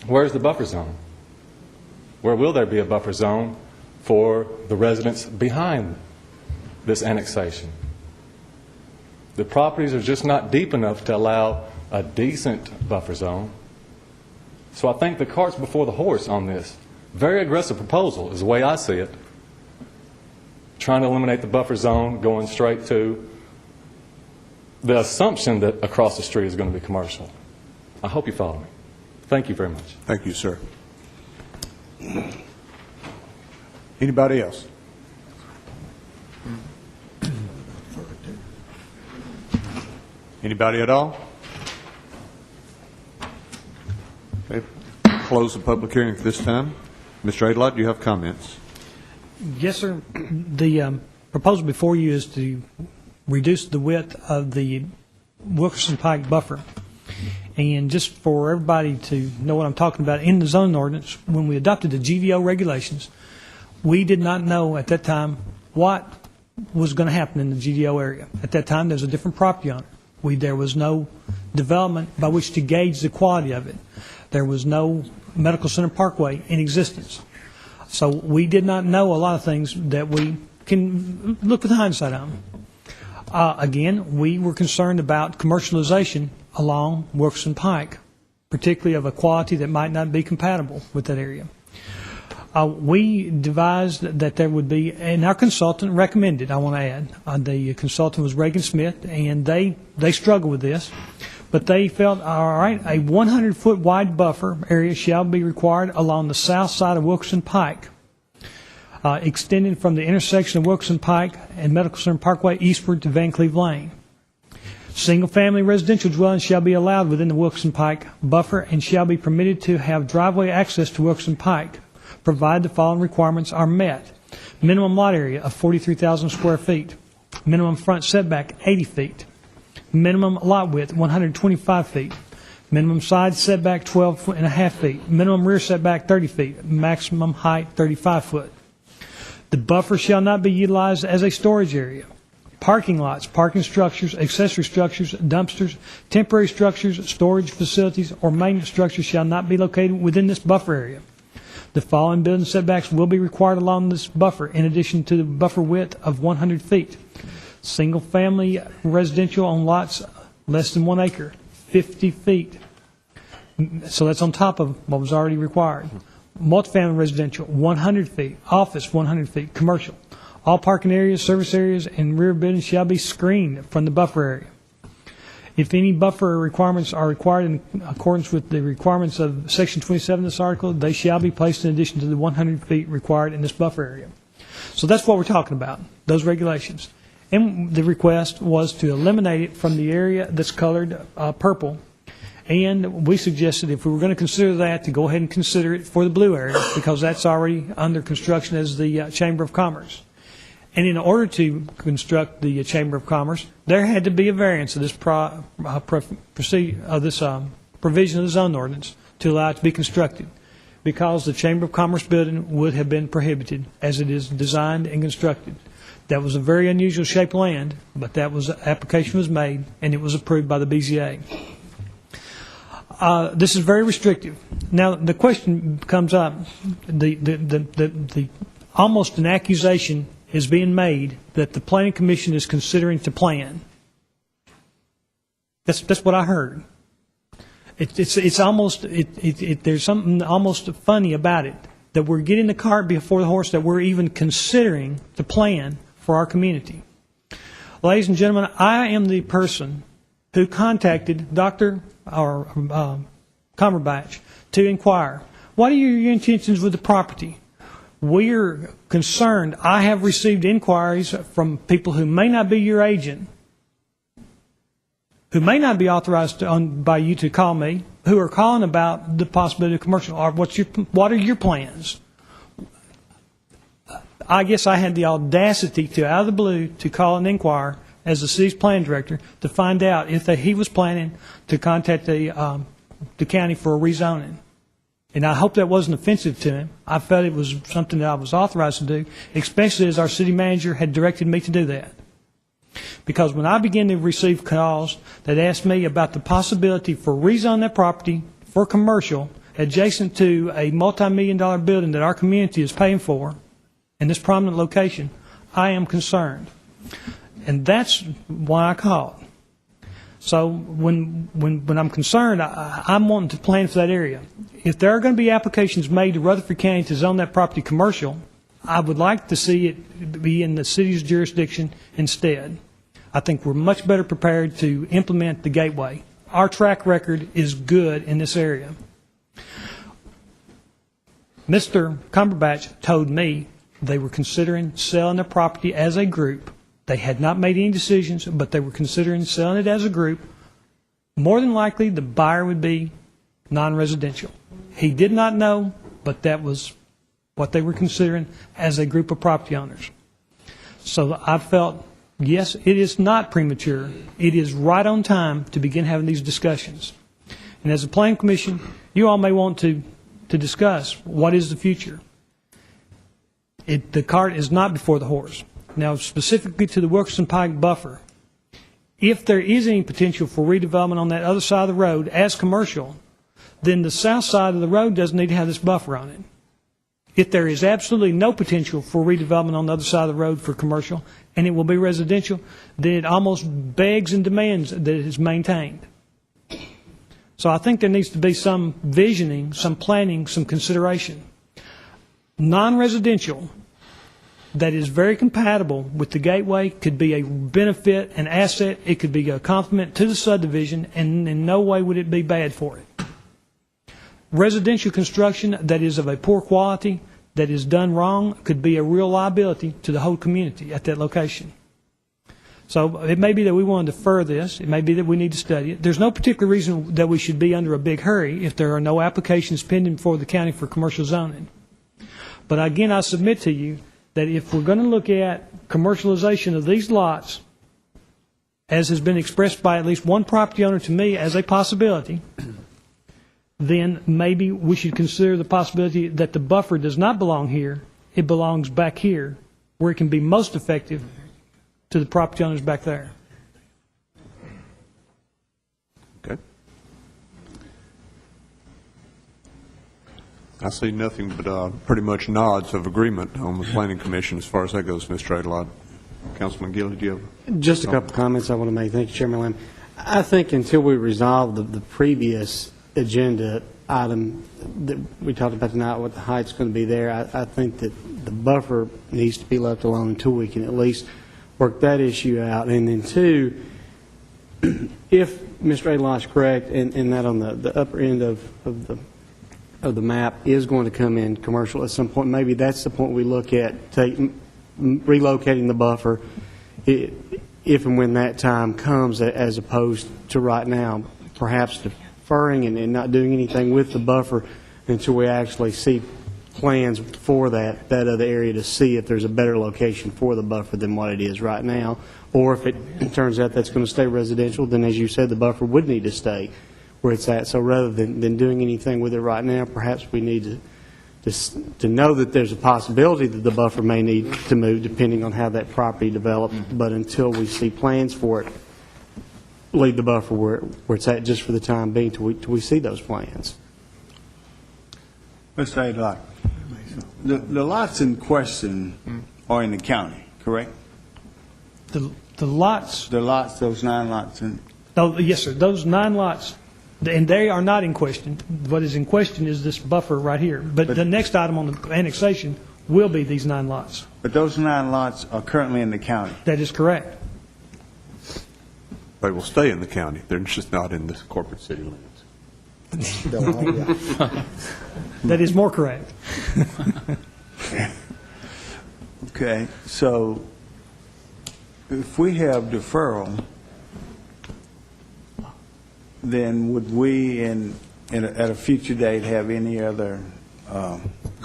[SPEAKER 17] where's the buffer zone? Where will there be a buffer zone for the residents behind this annexation? The properties are just not deep enough to allow a decent buffer zone. So I think the cart's before the horse on this. Very aggressive proposal is the way I see it. Trying to eliminate the buffer zone, going straight to the assumption that across the street is going to be commercial. I hope you follow me. Thank you very much.
[SPEAKER 1] Thank you, sir. Anybody else? Anybody at all? Okay. Close the public hearing at this time. Mr. Adelot, do you have comments?
[SPEAKER 11] Yes, sir. The proposal before you is to reduce the width of the Wilkinson Pike buffer. And just for everybody to know what I'm talking about, in the zoning ordinance, when we adopted the GDO regulations, we did not know at that time what was going to happen in the GDO area. At that time, there was a different property owner. There was no development by which to gauge the quality of it. There was no medical center parkway in existence. So we did not know a lot of things that we can look with hindsight on. Again, we were concerned about commercialization along Wilkinson Pike, particularly of a quality that might not be compatible with that area. We devised that there would be, and our consultant recommended, I want to add, the consultant was Reagan Smith, and they struggled with this, but they felt, all right, a 100-foot wide buffer area shall be required along the south side of Wilkinson Pike, extending from the intersection of Wilkinson Pike and Medical Center Parkway eastward to Van Cleve Lane. Single-family residential dwellings shall be allowed within the Wilkinson Pike buffer and shall be permitted to have driveway access to Wilkinson Pike, provided the following requirements are met. Minimum lot area of 43,000 square feet. Minimum front setback 80 feet. Minimum lot width 125 feet. Minimum side setback 12.5 feet. Minimum rear setback 30 feet. Maximum height 35 foot. The buffer shall not be utilized as a storage area. Parking lots, parking structures, accessory structures, dumpsters, temporary structures, storage facilities, or maintenance structures shall not be located within this buffer area. The following building setbacks will be required along this buffer, in addition to the buffer width of 100 feet. Single-family residential on lots less than 1 acre, 50 feet. So that's on top of what was already required. Multifamily residential, 100 feet. Office, 100 feet. Commercial. All parking areas, service areas, and rear buildings shall be screened from the buffer area. If any buffer requirements are required in accordance with the requirements of Section 27 of this article, they shall be placed in addition to the 100 feet required in this buffer area. So that's what we're talking about, those regulations. And the request was to eliminate it from the area that's colored purple. And we suggested if we were going to consider that, to go ahead and consider it for the blue area, because that's already under construction as the Chamber of Commerce. And in order to construct the Chamber of Commerce, there had to be a variance of this provision of the zone ordinance to allow it to be constructed, because the Chamber of Commerce building would have been prohibited as it is designed and constructed. That was a very unusual shaped land, but that was application was made and it was approved by the BZA. This is very restrictive. Now the question comes up: the almost an accusation is being made that the Planning Commission is considering to plan. That's what I heard. It's almost there's something almost funny about it, that we're getting the cart before the horse, that we're even considering to plan for our community. Ladies and gentlemen, I am the person who contacted Dr. Cumberbatch to inquire, what are your intentions with the property? We're concerned. I have received inquiries from people who may not be your agent, who may not be authorized by you to call me, who are calling about the possibility of commercial. Or what are your plans? I guess I had the audacity to, out of the blue, to call and inquire as the city's plan director to find out if he was planning to contact the county for a rezoning. And I hope that wasn't offensive to him. I felt it was something that I was authorized to do, especially as our city manager had directed me to do that. Because when I began to receive calls that asked me about the possibility for rezoning that property for commercial adjacent to a multi-million-dollar building that our community is paying for in this prominent location, I am concerned. And that's why I called. So when I'm concerned, I'm wanting to plan for that area. If there are going to be applications made to Rutherford County to zone that property commercial, I would like to see it be in the city's jurisdiction instead. I think we're much better prepared to implement the gateway. Our track record is good in this area. Mr. Cumberbatch told me they were considering selling the property as a group. They had not made any decisions, but they were considering selling it as a group. More than likely, the buyer would be non-residential. He did not know, but that was what they were considering as a group of property owners. So I felt, yes, it is not premature. It is right on time to begin having these discussions. And as a planning commission, you all may want to discuss what is the future. The cart is not before the horse. Now, specifically to the Wilkinson Pike buffer, if there is any potential for redevelopment on that other side of the road as commercial, then the south side of the road doesn't need to have this buffer on it. If there is absolutely no potential for redevelopment on the other side of the road for commercial, and it will be residential, then it almost begs and demands that it is maintained. So I think there needs to be some visioning, some planning, some consideration. Non-residential that is very compatible with the gateway could be a benefit, an asset. It could be a complement to the subdivision, and in no way would it be bad for it. Residential construction that is of a poor quality, that is done wrong, could be a real liability to the whole community at that location. So it may be that we want to defer this. It may be that we need to study it. There's no particular reason that we should be under a big hurry if there are no applications pending before the county for commercial zoning. But again, I submit to you that if we're going to look at commercialization of these lots, as has been expressed by at least one property owner to me as a possibility, then maybe we should consider the possibility that the buffer does not belong here. It belongs back here, where it can be most effective to the property owners back there.
[SPEAKER 1] Okay. I see nothing but pretty much nods of agreement on the Planning Commission as far as that goes, Mr. Adelard. Councilman Gill, did you have?
[SPEAKER 13] Just a couple comments I want to make. Thank you, Chairman Lamb. I think until we resolve the previous agenda item that we talked about tonight, what the height's going to be there, I think that the buffer needs to be left alone until we can at least work that issue out. And then two, if Mr. Adelard's correct, and that on the upper end of the map is going to come in commercial at some point, maybe that's the point we look at relocating the buffer if and when that time comes, as opposed to right now, perhaps deferring and not doing anything with the buffer until we actually see plans for that other area to see if there's a better location for the buffer than what it is right now. Or if it turns out that's going to stay residential, then as you said, the buffer would need to stay where it's at. So rather than doing anything with it right now, perhaps we need to know that there's a possibility that the buffer may need to move depending on how that property develops. But until we see plans for it, leave the buffer where it's at just for the time being till we see those plans.
[SPEAKER 18] Mr. Adelard, the lots in question are in the county, correct?
[SPEAKER 11] The lots?
[SPEAKER 18] The lots, those 9 lots.
[SPEAKER 11] Yes, sir. Those 9 lots, and they are not in question. What is in question is this buffer right here. But the next item on the annexation will be these 9 lots.
[SPEAKER 18] But those 9 lots are currently in the county.
[SPEAKER 11] That is correct.
[SPEAKER 1] They will stay in the county. They're just not in the corporate city limits.
[SPEAKER 11] That is more correct.
[SPEAKER 18] Okay, so if we have deferral, then would we at a future date have any other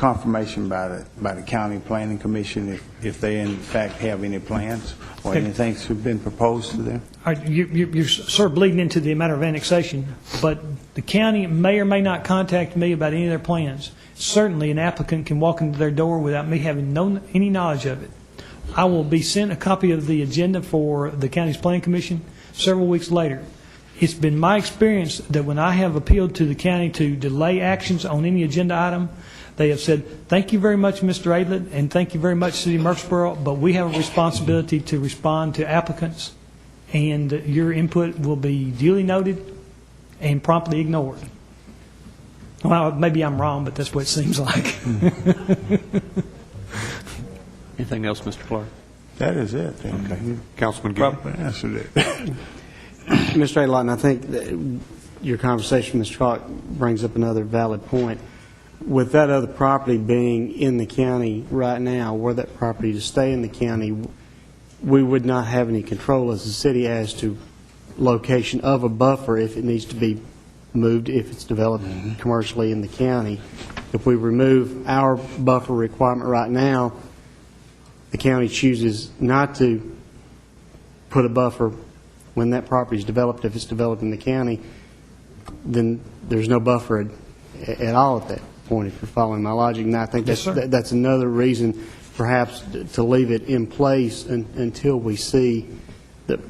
[SPEAKER 18] confirmation by the county planning commission if they in fact have any plans or
[SPEAKER 11] Okay.
[SPEAKER 18] anything that's been proposed to them?
[SPEAKER 11] All right, you're sort of bleeding into the matter of annexation, but the county may or may not contact me about any of their plans. Certainly, an applicant can walk into their door without me having any knowledge of it. I will be sent a copy of the agenda for the county's planning commission several weeks later. It's been my experience that when I have appealed to the county to delay actions on any agenda item, they have said, "Thank you very much, Mr. Adlet, and thank you very much, City of Murfreesboro, but we have a responsibility to respond to applicants, and your input will be duly noted and promptly ignored." Well, maybe I'm wrong, but that's what it seems like.
[SPEAKER 1] Anything else, Mr. Clark?
[SPEAKER 18] That is it.
[SPEAKER 1] Okay. Councilman Gill?
[SPEAKER 18] Probably answered it.
[SPEAKER 13] Mr. Adlott, I think that your conversation, Mr. Clark, brings up another valid point. With that other property being in the county right now, were that property to stay in the county, we would not have any control as a city as to location of a buffer if it needs to be moved, if it's developed commercially in the county. If we remove our buffer requirement right now, the county chooses not to put a buffer when that property is developed, if it's developed in the county, then there's no buffer at all at that point, if you're following my logic. And I think that's another reason perhaps to leave it in place until we see the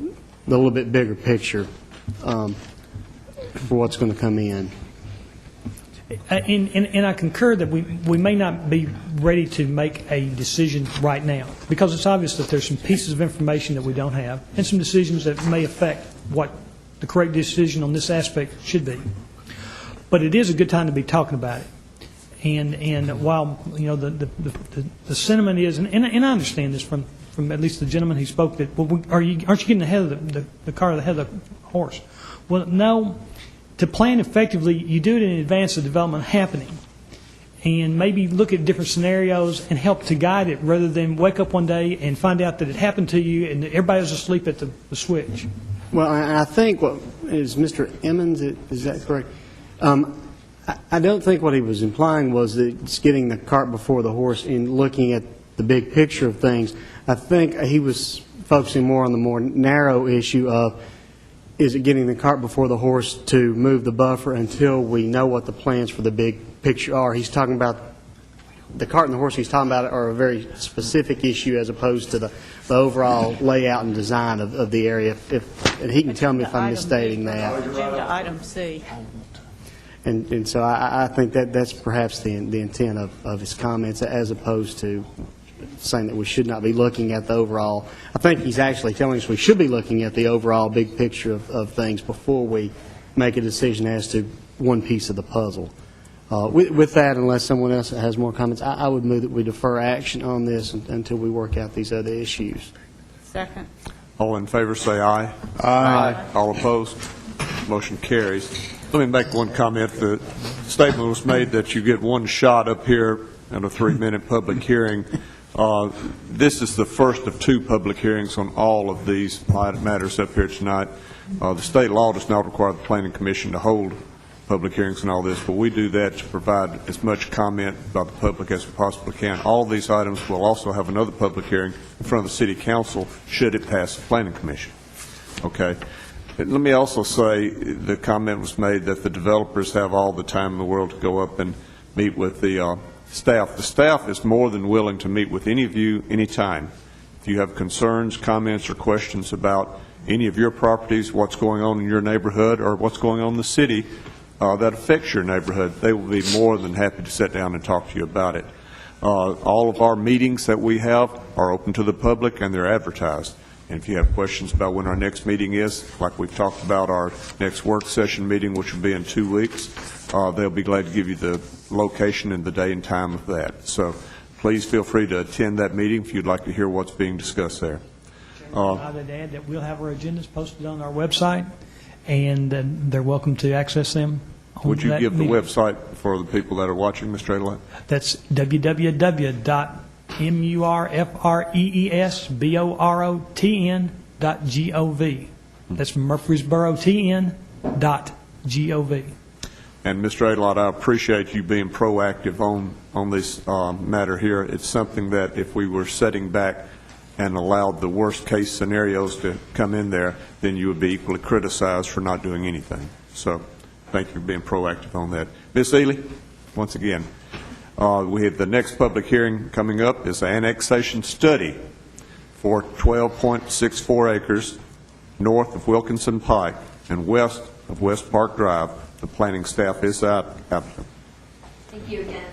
[SPEAKER 13] little bit bigger picture for what's going to come in.
[SPEAKER 11] And I concur that we may not be ready to make a decision right now, because it's obvious that there's some pieces of information that we don't have, and some decisions that may affect what the correct decision on this aspect should be. But it is a good time to be talking about it. And while, you know, the sentiment is, and I understand this from at least the gentleman who spoke, that, well, aren't you getting ahead of the car ahead of the horse? Well, no. To plan effectively, you do it in advance of development happening, and maybe look at different scenarios and help to guide it, rather than wake up one day and find out that it happened to you and everybody was asleep at the switch.
[SPEAKER 13] Well, I think what is Mr. Emmons, is that correct? I don't think what he was implying was that it's getting the cart before the horse in looking at the big picture of things. I think he was focusing more on the more narrow issue of, is it getting the cart before the horse to move the buffer until we know what the plans for the big picture are? He's talking about the cart and the horse he's talking about are a very specific issue as opposed to the overall layout and design of the area. And he can tell me if I'm misstating that.
[SPEAKER 15] Agenda item C.
[SPEAKER 13] And so I think that's perhaps the intent of his comments, as opposed to saying that we should not be looking at the overall. I think he's actually telling us we should be looking at the overall big picture of things before we make a decision as to one piece of the puzzle. With that, unless someone else has more comments, I would move that we defer action on this until we work out these other issues.
[SPEAKER 15] Second.
[SPEAKER 1] All in favor say aye.
[SPEAKER 18] Aye.
[SPEAKER 1] All opposed? Motion carries. Let me make one comment. The statement was made that you get one shot up here at a 3-minute public hearing. This is the first of 2 public hearings on all of these matters up here tonight. The state law does not require the Planning Commission to hold public hearings and all this, but we do that to provide as much comment by the public as we possibly can. All these items will also have another public hearing in front of the City Council should it pass the Planning Commission. Okay. Let me also say the comment was made that the developers have all the time in the world to go up and meet with the staff. The staff is more than willing to meet with any of you anytime. If you have concerns, comments, or questions about any of your properties, what's going on in your neighborhood, or what's going on in the city that affects your neighborhood, they will be more than happy to sit down and talk to you about it. All of our meetings that we have are open to the public and they're advertised. And if you have questions about when our next meeting is, like we've talked about our next work session meeting, which will be in 2 weeks, they'll be glad to give you the location and the day and time of that. So please feel free to attend that meeting if you'd like to hear what's being discussed there.
[SPEAKER 11] I would add that we'll have our agendas posted on our website, and they're welcome to access them.
[SPEAKER 1] Would you give the website for the people that are watching, Mr. Adelaide?
[SPEAKER 11] That's www.murfreesborotn.gov. That's murfreesborotn.gov.
[SPEAKER 1] And Mr. Adelot, I appreciate you being proactive on this matter here. It's something that if we were sitting back and allowed the worst-case scenarios to come in there, then you would be equally criticized for not doing anything. So thank you for being proactive on that. Ms. Ely, once again, we have the next public hearing coming up is the annexation study for 12.64 acres north of Wilkinson Pike and west of West Park Drive. The planning staff is applicant.
[SPEAKER 2] Thank you again.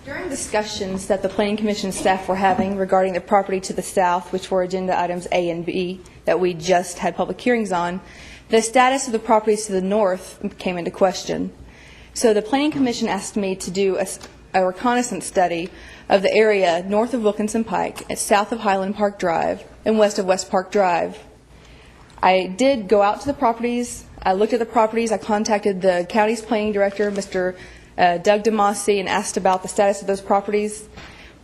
[SPEAKER 2] During discussions that the Planning Commission staff were having regarding the property to the south, which were agenda items A and B that we just had public hearings on, the status of the properties to the north came into question. So the Planning Commission asked me to do a reconnaissance study of the area north of Wilkinson Pike, south of Highland Park Drive, and west of West Park Drive. I did go out to the properties. I looked at the properties. I contacted the county's planning director, Mr. Doug DeMasi, and asked about the status of those properties.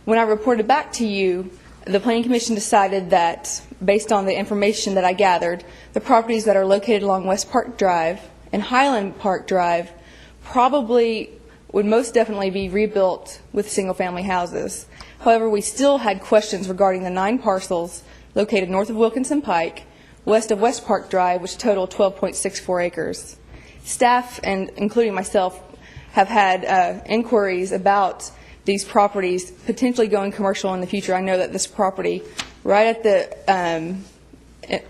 [SPEAKER 2] When I reported back to you, the Planning Commission decided that, based on the information that I gathered, the properties that are located along West Park Drive and Highland Park Drive probably would most definitely be rebuilt with single-family houses. However, we still had questions regarding the 9 parcels located north of Wilkinson Pike, west of West Park Drive, which total 12.64 acres. Staff, and including myself, have had inquiries about these properties potentially going commercial in the future. I know that this property, right at the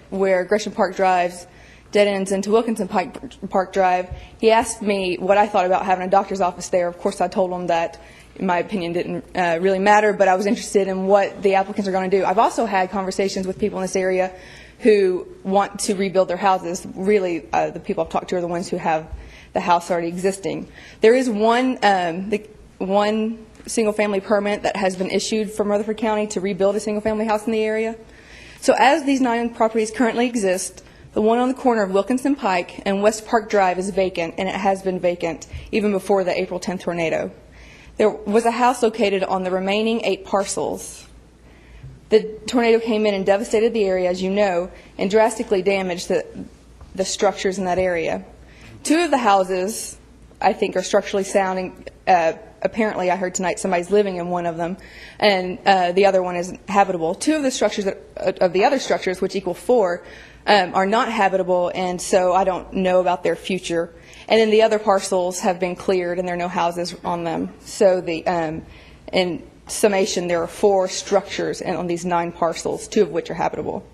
[SPEAKER 2] where Gresham Park Drive dead ends into Wilkinson Park Drive, he asked me what I thought about having a doctor's office there. Of course, I told him that, in my opinion, didn't really matter, but I was interested in what the applicants are going to do. I've also had conversations with people in this area who want to rebuild their houses. Really, the people I've talked to are the ones who have the house already existing. There is one single-family permit that has been issued from Rutherford County to rebuild a single-family house in the area. So as these 9 properties currently exist, the one on the corner of Wilkinson Pike and West Park Drive is vacant, and it has been vacant even before the April 10th tornado. There was a house located on the remaining 8 parcels. The tornado came in and devastated the area, as you know, and drastically damaged the structures in that area. 2 of the houses, I think, are structurally sound, and apparently I heard tonight somebody's living in one of them, and the other one is habitable. 2 of the structures, of the other structures, which equal 4, are not habitable, and so I don't know about their future. And then the other parcels have been cleared, and there are no houses on them. So in summation, there are 4 structures on these 9 parcels, 2 of which are habitable.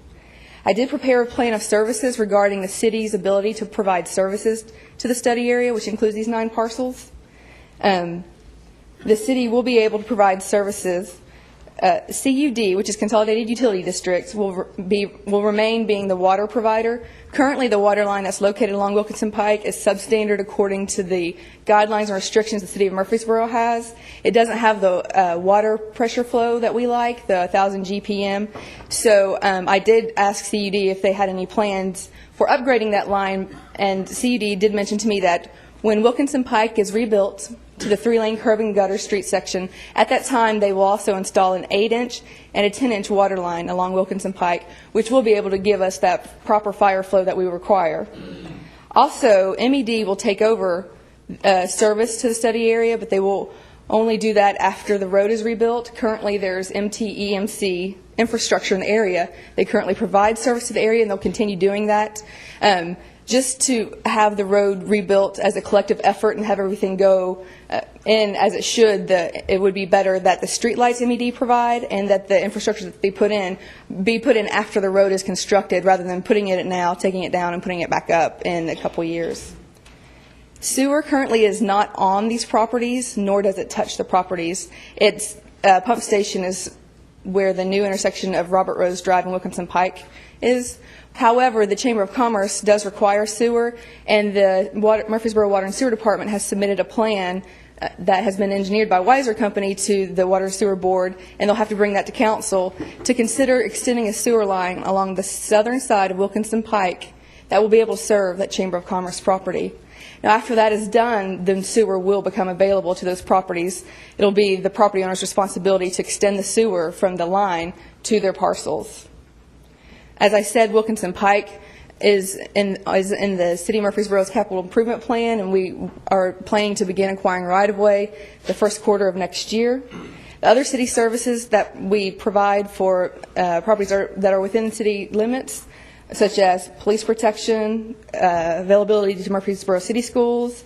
[SPEAKER 2] I did prepare a plan of services regarding the city's ability to provide services to the study area, which includes these 9 parcels. The city will be able to provide services. CUD, which is Consolidated Utility Districts, will remain being the water provider. Currently, the water line that's located along Wilkinson Pike is substandard according to the guidelines and restrictions the city of Murfreesboro has. It doesn't have the water pressure flow that we like, the 1,000 GPM. So I did ask CUD if they had any plans for upgrading that line, and CUD did mention to me that when Wilkinson Pike is rebuilt to the 3-lane curb and gutter street section, at that time they will also install an 8-inch and a 10-inch water line along Wilkinson Pike, which will be able to give us that proper fire flow that we require. Also, MED will take over service to the study area, but they will only do that after the road is rebuilt. Currently, there's MTEMC infrastructure in the area. They currently provide service to the area, and they'll continue doing that. Just to have the road rebuilt as a collective effort and have everything go in as it should, it would be better that the streetlights MED provide and that the infrastructure that they put in be put in after the road is constructed rather than putting it now, taking it down, and putting it back up in a couple years. Sewer currently is not on these properties, nor does it touch the properties. Its pump station is where the new intersection of Robert Rose Drive and Wilkinson Pike is. However, the Chamber of Commerce does require sewer, and the Murfreesboro Water and Sewer Department has submitted a plan that has been engineered by Weiser Company to the Water and Sewer Board, and they'll have to bring that to council to consider extending a sewer line along the southern side of Wilkinson Pike that will be able to serve that Chamber of Commerce property. Now, after that is done, then sewer will become available to those properties. It'll be the property owner's responsibility to extend the sewer from the line to their parcels. As I said, Wilkinson Pike is in the City of Murfreesboro's capital improvement plan, and we are planning to begin acquiring right-of-way the first quarter of next year. The other city services that we provide for properties that are within city limits, such as police protection, availability to Murfreesboro City Schools,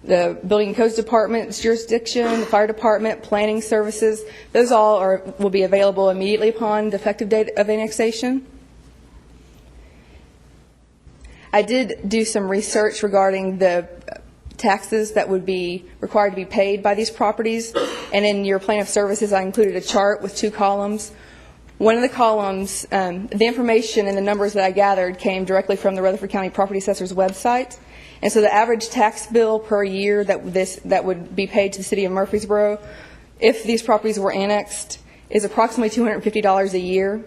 [SPEAKER 2] the Building and Codes Department's jurisdiction, the Fire Department, planning services, those all will be available immediately upon the effective date of annexation. I did do some research regarding the taxes that would be required to be paid by these properties, and in your plan of services I included a chart with 2 columns. One of the columns, the information and the numbers that I gathered came directly from the Rutherford County Property Assessor's website, and so the average tax bill per year that would be paid to the City of Murfreesboro if these properties were annexed is approximately $250 a year.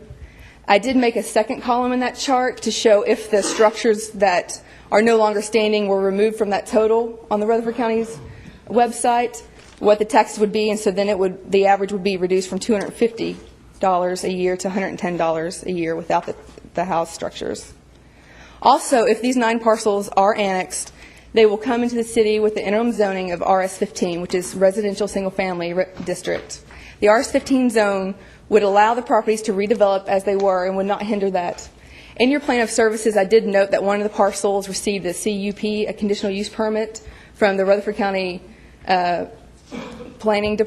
[SPEAKER 2] I did make a second column in that chart to show if the structures that are no longer standing were removed from that total on the Rutherford County's website, what the taxes would be, and so then the average would be reduced from $250 a year to $110 a year without the house structures. Also, if these 9 parcels are annexed, they will come into the city with the interim zoning of RS-15, which is Residential Single Family District. The RS-15 zone would allow the properties to redevelop as they were and would not hinder that. In your plan of services, I did note that one of the parcels received a CUP, a conditional use permit, from the Rutherford County Planning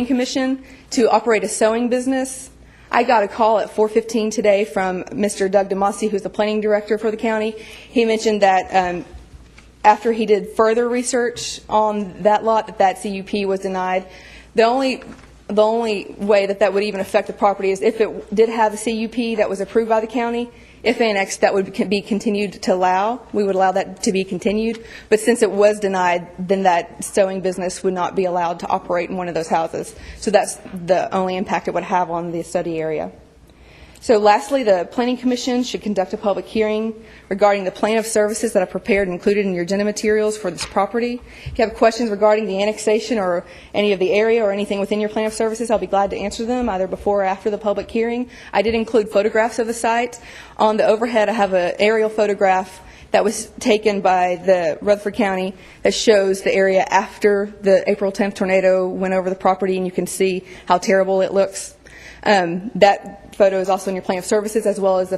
[SPEAKER 2] Commission to operate a sewing business. I got a call at 4:15 today from Mr. Doug DeMasi, who's the planning director for the county. He mentioned that after he did further research on that lot, that CUP was denied. The only way that would even affect the property is if it did have a CUP that was approved by the county. If annexed, that would be continued to allow. We would allow that to be continued. But since it was denied, then that sewing business would not be allowed to operate in one of those houses. So that's the only impact it would have on the study area. So lastly, the Planning Commission should conduct a public hearing regarding the plan of services that are prepared and included in your agenda materials for this property. If you have questions regarding the annexation or any of the area or anything within your plan of services, I'll be glad to answer them either before or after the public hearing. I did include photographs of the site. On the overhead, I have an aerial photograph that was taken by the Rutherford County that shows the area after the April 10th tornado went over the property, and you can see how terrible it looks. That photo is also in your plan of services, as well as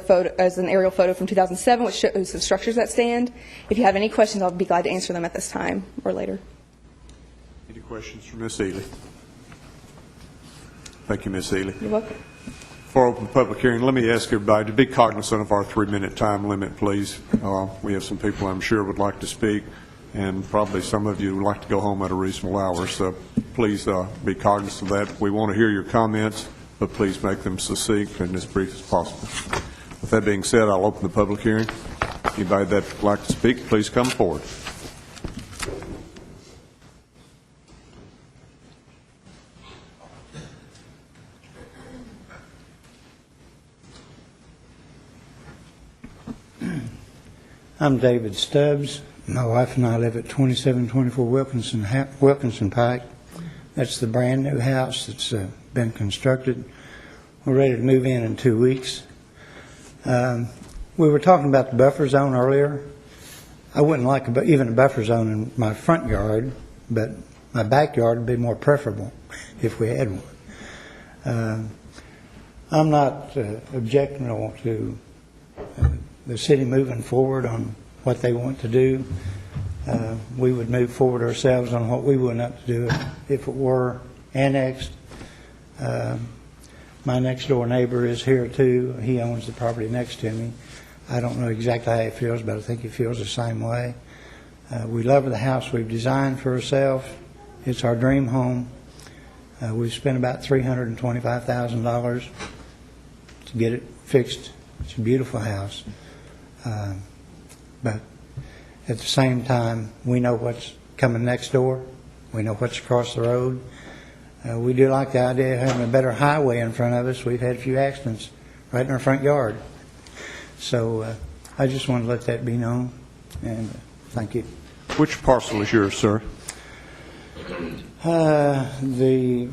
[SPEAKER 2] an aerial photo from 2007, which shows the structures that stand. If you have any questions, I'll be glad to answer them at this time or later.
[SPEAKER 1] Any questions for Ms. Ely? Thank you, Ms. Ely.
[SPEAKER 2] You're welcome.
[SPEAKER 1] Before I open the public hearing, let me ask everybody to be cognizant of our 3-minute time limit, please. We have some people I'm sure would like to speak, and probably some of you would like to go home at a reasonable hour, so please be cognizant of that. We want to hear your comments, but please make them succinct and as brief as possible. With that being said, I'll open the public hearing. Anybody that would like to speak, please come forward.
[SPEAKER 19] I'm David Stubbs. My wife and I live at 2724 Wilkinson Pike. That's the brand new house that's been constructed. We're ready to move in 2 weeks. We were talking about the buffer zone earlier. I wouldn't like even a buffer zone in my front yard, but my backyard would be more preferable if we had one. I'm not objecting to the city moving forward on what they want to do. We would move forward ourselves on what we would not do if it were annexed. My next door neighbor is here too. He owns the property next to me. I don't know exactly how he feels, but I think he feels the same way. We love the house we've designed for ourselves. It's our dream home. We've spent about $325,000 to get it fixed. It's a beautiful house. But at the same time, we know what's coming next door. We know what's across the road. We do like the idea of having a better highway in front of us. We've had a few accidents right in our front yard. So I just want to let that be known, and thank you.
[SPEAKER 1] Which parcel is yours, sir?
[SPEAKER 19] Mr.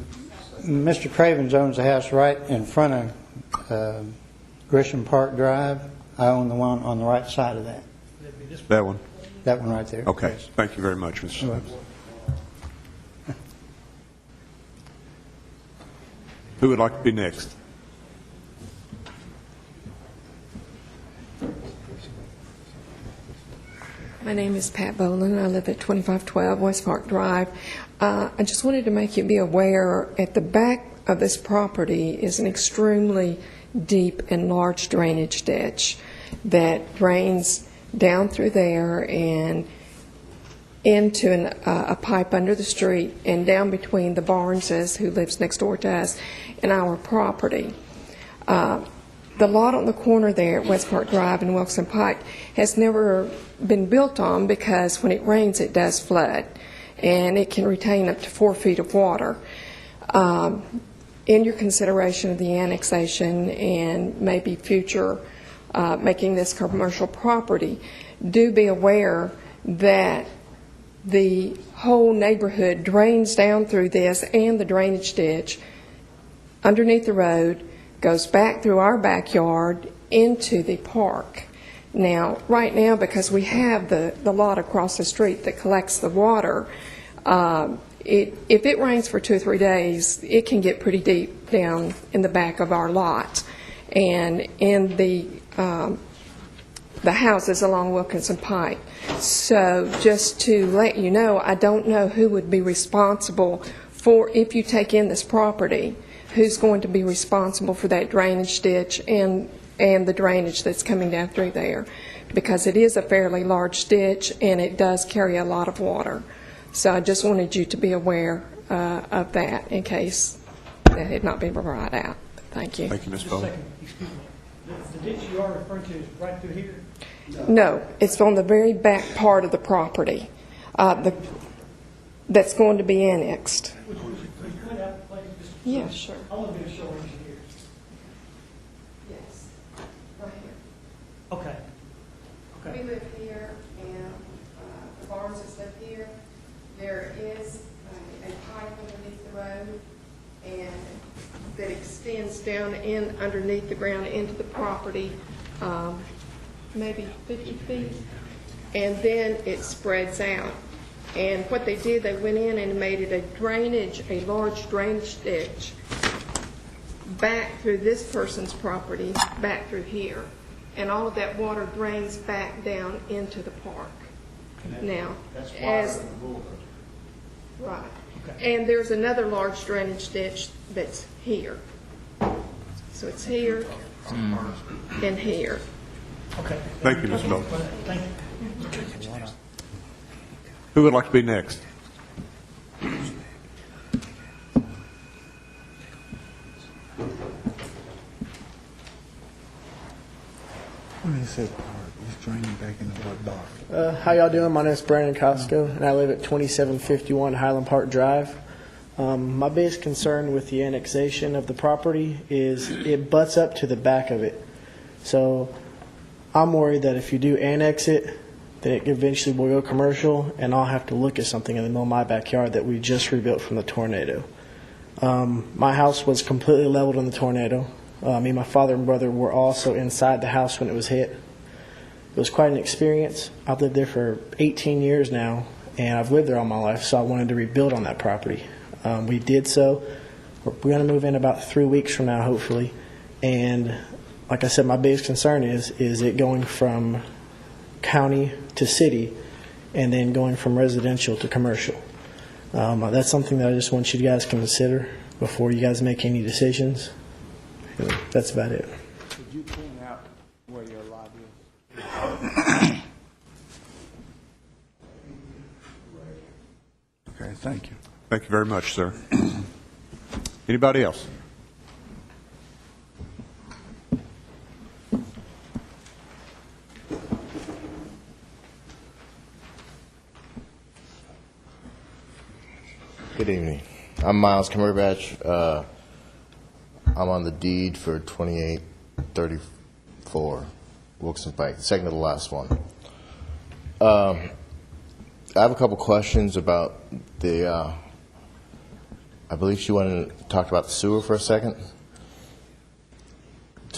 [SPEAKER 19] Cravens owns a house right in front of Gresham Park Drive. I own the one on the right side of that.
[SPEAKER 1] That one?
[SPEAKER 19] That one right there.
[SPEAKER 1] Okay.
[SPEAKER 19] Yes.
[SPEAKER 1] Thank you very much, Mr.
[SPEAKER 19] You're
[SPEAKER 1] Stubbs. Who would like to be next?
[SPEAKER 20] My name is Pat Boland. I live at 2512 West Park Drive. I just wanted to make you be aware, at the back of this property is an extremely deep and large drainage ditch that drains down through there and into a pipe under the street and down between the Barneses, who lives next door to us, and our property. The lot on the corner there at West Park Drive and Wilkinson Pike has never been built on because when it rains it does flood, and it can retain up to 4 feet of water. In your consideration of the annexation and maybe future making this commercial property, do be aware that the whole neighborhood drains down through this and the drainage ditch underneath the road, goes back through our backyard into the park. Now, right now, because we have the lot across the street that collects the water, if it rains for 2 or 3 days, it can get pretty deep down in the back of our lot. And in the houses along Wilkinson Pike. So just to let you know, I don't know who would be responsible for, if you take in this property, who's going to be responsible for that drainage ditch and the drainage that's coming down through there, because it is a fairly large ditch and it does carry a lot of water. So I just wanted you to be aware of that in case that had not been brought out. Thank you.
[SPEAKER 1] Thank you, Ms. Bowen.
[SPEAKER 11] Excuse me. The ditch you are referring to is right through here?
[SPEAKER 20] No, it's on the very back part of the property that's going to be annexed. Yeah, sure.
[SPEAKER 11] I want to be a shore engineer.
[SPEAKER 20] Yes, right here.
[SPEAKER 11] Okay. Okay.
[SPEAKER 20] We live here, and the Barneses live here. There is a pipe underneath the road, and that extends down in underneath the ground into the property, maybe 50 feet, and then it spreads out. And what they did, they went in and made it a large drainage ditch back through this person's property, back through here. And all of that water drains back down into the park. Now, right. And there's another large drainage ditch that's here. So it's here and here.
[SPEAKER 11] Okay.
[SPEAKER 1] Thank you, Ms. Bowen.
[SPEAKER 11] Thank you.
[SPEAKER 1] Who would like to be next?
[SPEAKER 21] How y'all doing? My name is Brandon Costco, and I live at 2751 Highland Park Drive. My biggest concern with the annexation of the property is it butts up to the back of it. So I'm worried that if you do annex it, then it eventually will go commercial, and I'll have to look at something in the middle of my backyard that we just rebuilt from the tornado. My house was completely leveled in the tornado. Me, my father, and brother were also inside the house when it was hit. It was quite an experience. I've lived there for 18 years now, and I've lived there all my life, so I wanted to rebuild on that property. We did so. We're going to move in about 3 weeks from now, hopefully. And like I said, my biggest concern is it going from county to city and then going from residential to commercial. That's something that I just want you guys to consider before you guys make any decisions. That's about it.
[SPEAKER 18] Could you point out where your lot is? Okay, thank you.
[SPEAKER 1] Thank you very much, sir. Anybody else?
[SPEAKER 8] Good evening. I'm Allison Cumberbatch. I'm on the deed for 2834 Wilkinson Pike, the second to the last one. I have a couple questions about the, I believe she wanted to talk about the sewer for a second.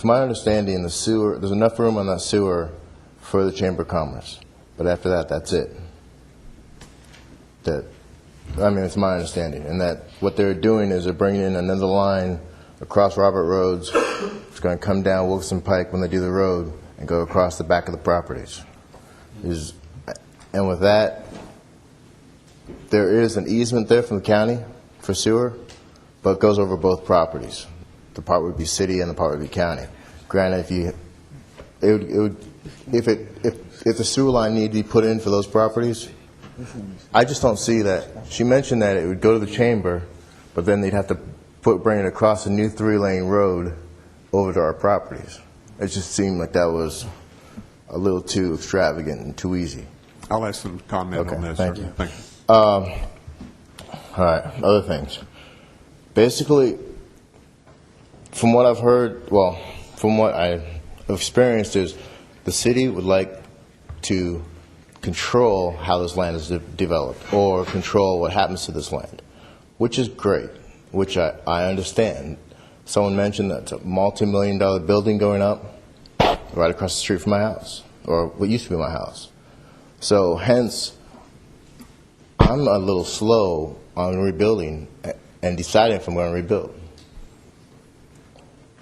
[SPEAKER 8] to my understanding, the sewer, there's enough room on that sewer for the Chamber of Commerce. But after that, that's it. It's my understanding. And that what they're doing is they're bringing in another line across Robert Roads. It's going to come down Wilkinson Pike when they do the road and go across the back of the properties. And with that, there is an easement there from the county for sewer, but it goes over both properties. The part would be city and the part would be county. Granted, if the sewer line needed to be put in for those properties, I just don't see that. She mentioned that it would go to the chamber, but then they'd have to bring it across a new 3-lane road over to our properties. It just seemed like that was a little too extravagant and too easy.
[SPEAKER 1] I'll ask them to comment on that,
[SPEAKER 8] thank
[SPEAKER 1] sir.
[SPEAKER 8] you.
[SPEAKER 1] Thank you.
[SPEAKER 8] All right, other things. Basically, from what I've heard, from what I've experienced is the city would like to control how this land is developed or control what happens to this land, which is great, which I understand. Someone mentioned that it's a multi-million-dollar building going up right across the street from my house, or what used to be my house. So hence, I'm a little slow on rebuilding and deciding if I'm going to rebuild.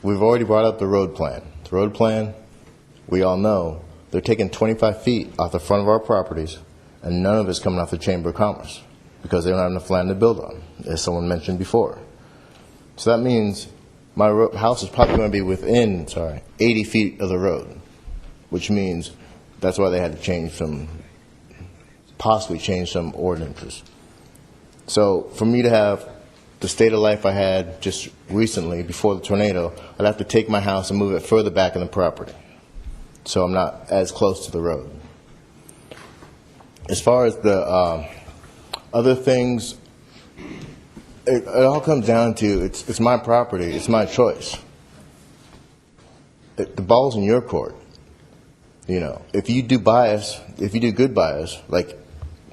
[SPEAKER 8] We've already brought up the road plan. The road plan, we all know, they're taking 25 feet off the front of our properties, and none of it's coming off the Chamber of Commerce because they don't have enough land to build on, as someone mentioned before. So that means my house is probably going to be within, 80 feet of the road, which means that's why they had to possibly change some ordinances. So for me to have the state of life I had just recently before the tornado, I'd have to take my house and move it further back in the property, so I'm not as close to the road. As far as the other things, it all comes down to it's my property, it's my choice. The ball's in your court. You know, if you do good bias, like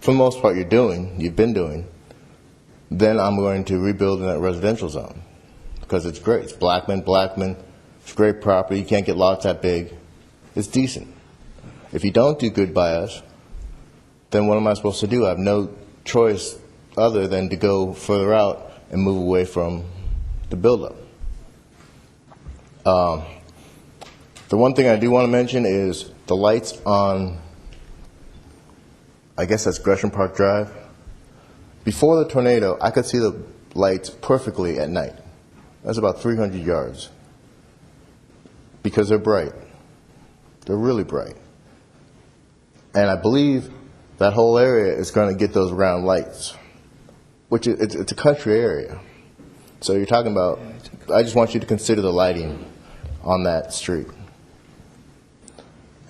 [SPEAKER 8] for the most part you've been doing, then I'm going to rebuild in that residential zone because it's great. It's Blackman. It's great property. You can't get lots that big. It's decent. If you don't do good bias, then what am I supposed to do? I have no choice other than to go further out and move away from the buildup. The one thing I do want to mention is the lights on, I guess that's Gresham Park Drive. Before the tornado, I could see the lights perfectly at night. That's about 300 yards because they're bright. They're really bright. And I believe that whole area is going to get those round lights, which it's a country area. So you're talking about, I just want you to consider the lighting on that street.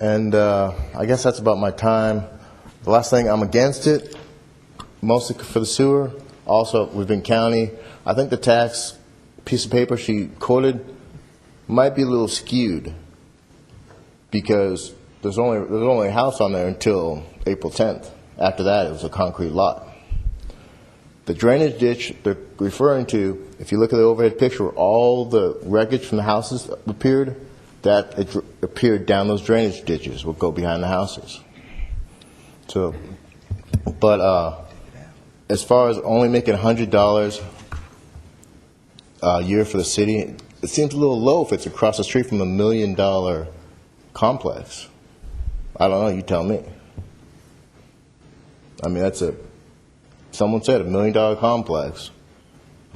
[SPEAKER 8] And I guess that's about my time. The last thing, I'm against it, mostly for the sewer. Also, we've been county. I think the tax piece of paper she quoted might be a little skewed because there's only a house on there until April 10th. After that, it was a concrete lot. The drainage ditch they're referring to, if you look at the overhead picture where all the wreckage from the houses appeared, that it appeared down those drainage ditches will go behind the houses. So, but as far as only making $100 a year for the city, it seems a little low if it's across the street from $1 million complex. I don't know, you tell me. I mean, someone said $1 million complex.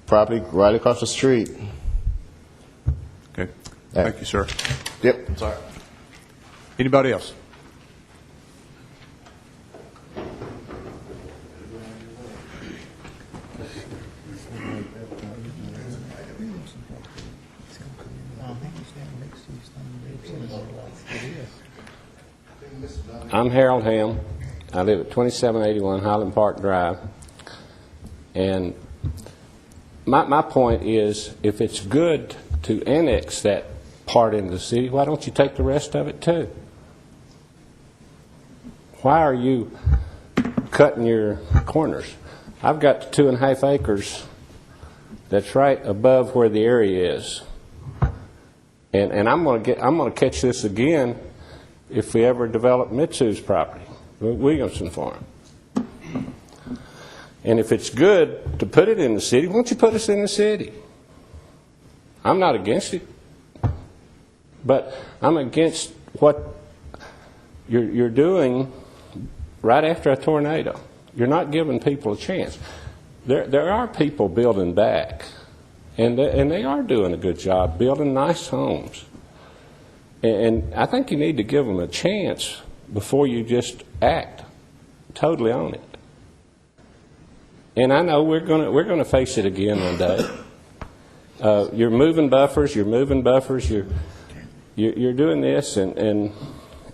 [SPEAKER 8] Property right across the street.
[SPEAKER 1] Okay. Thank you, sir.
[SPEAKER 8] Yep. Sorry.
[SPEAKER 1] Anybody else?
[SPEAKER 9] I'm Harold Hale. I live at 2781 Highland Park Drive. And my point is, if it's good to annex that part into the city, why don't you take the rest of it too? Why are you cutting your corners? I've got 2.5 acres that's right above where the area is. And I'm going to catch this again if we ever develop Mitsu's property, Wilkinson Farm. And if it's good to put it in the city, why don't you put us in the city? I'm not against it, but I'm against what you're doing right after a tornado. You're not giving people a chance. There are people building back, and they are doing a good job building nice homes. And I think you need to give them a chance before you just act totally on it. And I know we're going to face it again one day. You're moving buffers. You're doing this, and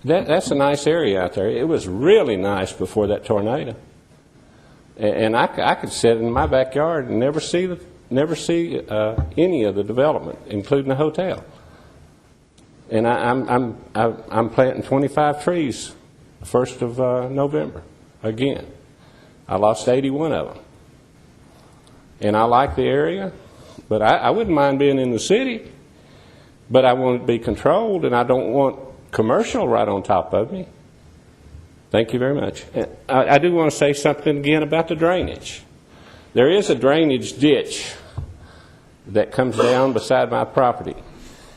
[SPEAKER 9] that's a nice area out there. It was really nice before that tornado. And I could sit in my backyard and never see any of the development, including the hotel. And I'm planting 25 trees 1st of November again. I lost 81 of them. And I like the area, but I wouldn't mind being in the city, but I want it to be controlled, and I don't want commercial right on top of me. Thank you very much. I do want to say something again about the drainage. There is a drainage ditch that comes down beside my property.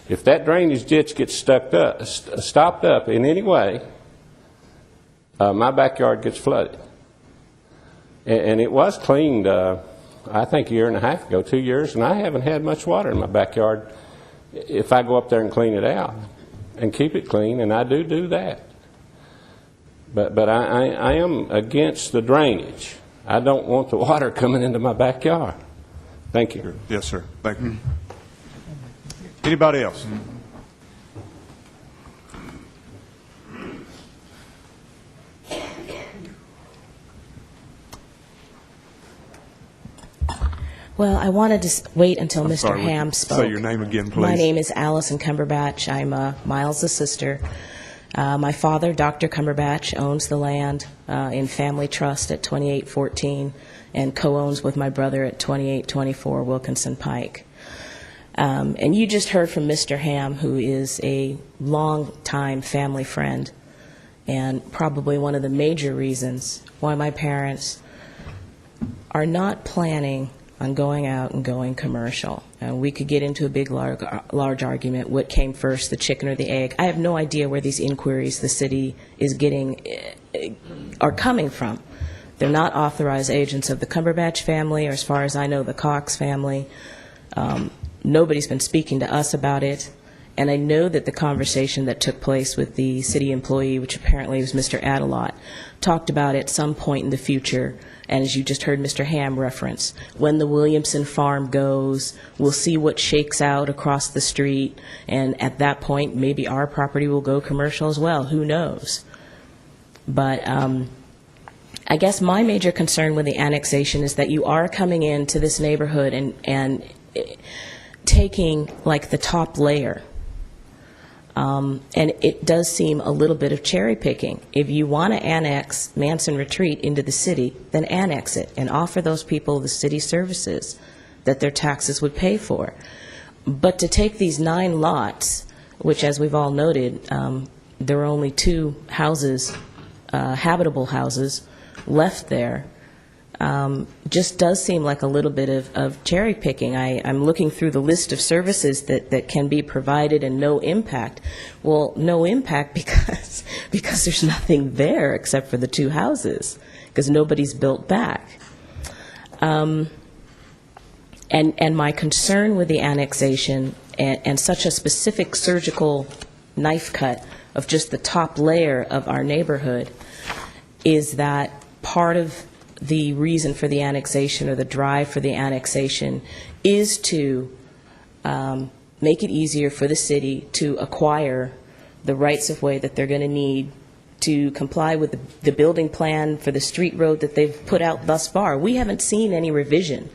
[SPEAKER 9] If that drainage ditch gets stopped up in any way, my backyard gets flooded. And it was cleaned, I think, a year and a half ago, 2 years, and I haven't had much water in my backyard if I go up there and clean it out and keep it clean, and I do that. But I am against the drainage. I don't want the water coming into my backyard. Thank you.
[SPEAKER 1] Yes, sir. Thank you. Anybody else?
[SPEAKER 16] Well, I wanted to wait until
[SPEAKER 1] I'm
[SPEAKER 16] Mr.
[SPEAKER 1] sorry, would
[SPEAKER 16] Ham
[SPEAKER 1] you
[SPEAKER 16] spoke.
[SPEAKER 1] say your name again, please?
[SPEAKER 16] My name is Allison Cumberbatch. I'm Miles' sister. My father, Dr. Cumberbatch, owns the land in family trust at 2814 and co-owns with my brother at 2824 Wilkinson Pike. And you just heard from Mr. Ham, who is a long-time family friend and probably one of the major reasons why my parents are not planning on going out and going commercial. And we could get into a big, large argument, what came first, the chicken or the egg. I have no idea where these inquiries the city is getting are coming from. They're not authorized agents of the Cumberbatch family, or as far as I know, the Cox family. Nobody's been speaking to us about it. And I know that the conversation that took place with the city employee, which apparently was Mr. Adelot, talked about at some point in the future, and as you just heard Mr. Ham reference, when the Williamson farm goes, we'll see what shakes out across the street, and at that point, maybe our property will go commercial as well. Who knows? But I guess my major concern with the annexation is that you are coming into this neighborhood and taking like the top layer. And it does seem a little bit of cherry picking. If you want to annex Manson Retreat into the city, then annex it and offer those people the city services that their taxes would pay for. But to take these 9 lots, which as we've all noted, there are only 2 houses, habitable houses, left there, just does seem like a little bit of cherry picking. I'm looking through the list of services that can be provided and no impact. Well, no impact because there's nothing there except for the 2 houses, because nobody's built back. And my concern with the annexation and such a specific surgical knife cut of just the top layer of our neighborhood is that part of the reason for the annexation or the drive for the annexation is to make it easier for the city to acquire the rights of way that they're going to need to comply with the building plan for the street road that they've put out thus far. We haven't seen any revision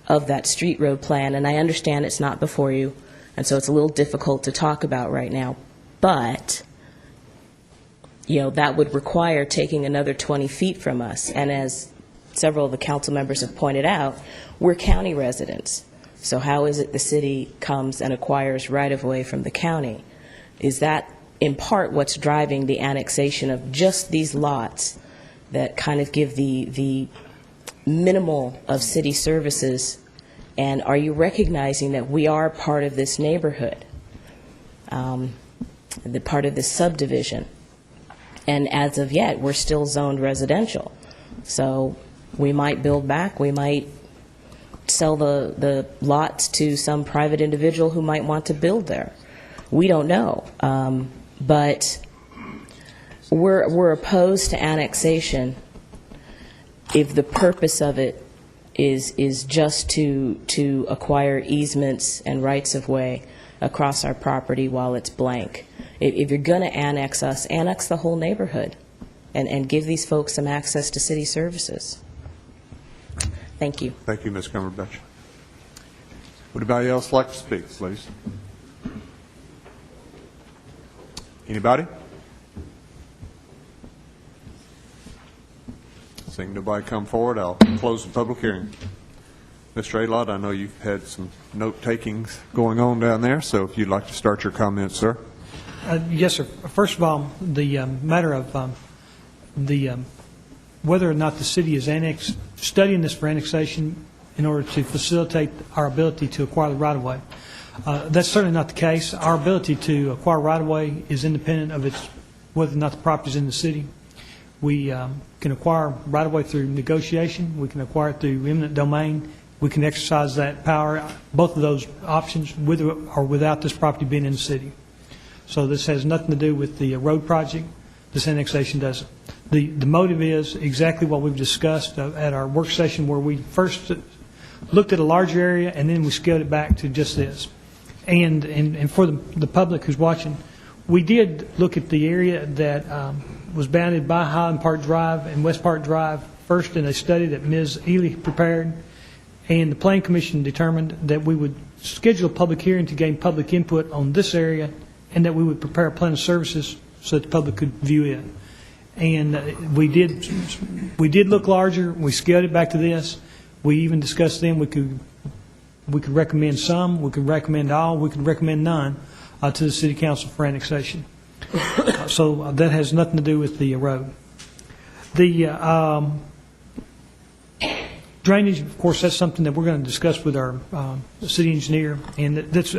[SPEAKER 16] of that street road plan, and I understand it's not before you, and so it's a little difficult to talk about right now. But that would require taking another 20 feet from us, and as several of the council members have pointed out, we're county residents. So how is it the city comes and acquires right-of-way from the county? Is that in part what's driving the annexation of just these lots that kind of give the minimal of city services? And are you recognizing that we are part of this neighborhood, the part of this subdivision? And as of yet, we're still zoned residential. So we might build back, we might sell the lots to some private individual who might want to build there. We don't know. But we're opposed to annexation if the purpose of it is just to acquire easements and rights of way across our property while it's blank. If you're going to annex us, annex the whole neighborhood and give these folks some access to city services. Thank you.
[SPEAKER 1] Thank you, Ms. Cumberbatch. Would anybody else like to speak, please? Anybody? Seeing nobody come forward, I'll close the public hearing. Mr. Alott, I know you've had some note-takings going on down there, so if you'd like to start your comments, sir.
[SPEAKER 11] Yes, sir. First of all, the matter of whether or not the city is studying this for annexation in order to facilitate our ability to acquire the right-of-way. That's certainly not the case. Our ability to acquire right-of-way is independent of whether or not the property is in the city. We can acquire right-of-way through negotiation. We can acquire it through eminent domain. We can exercise that power, both of those options, with or without this property being in the city. So this has nothing to do with the road project. This annexation doesn't. The motive is exactly what we've discussed at our work session, where we first looked at a larger area and then we scaled it back to just this. And for the public who's watching, we did look at the area that was bounded by Highland Park Drive and West Park Drive first in a study that Ms. Ely prepared, and the Planning Commission determined that we would schedule a public hearing to gain public input on this area, and that we would prepare a plan of services so that the public could view it. And we did look larger. We scaled it back to this. We even discussed then we could recommend some, we could recommend all, we could recommend none to the City Council for annexation. So that has nothing to do with the road. The drainage, of course, that's something that we're going to discuss with our city engineer, and that's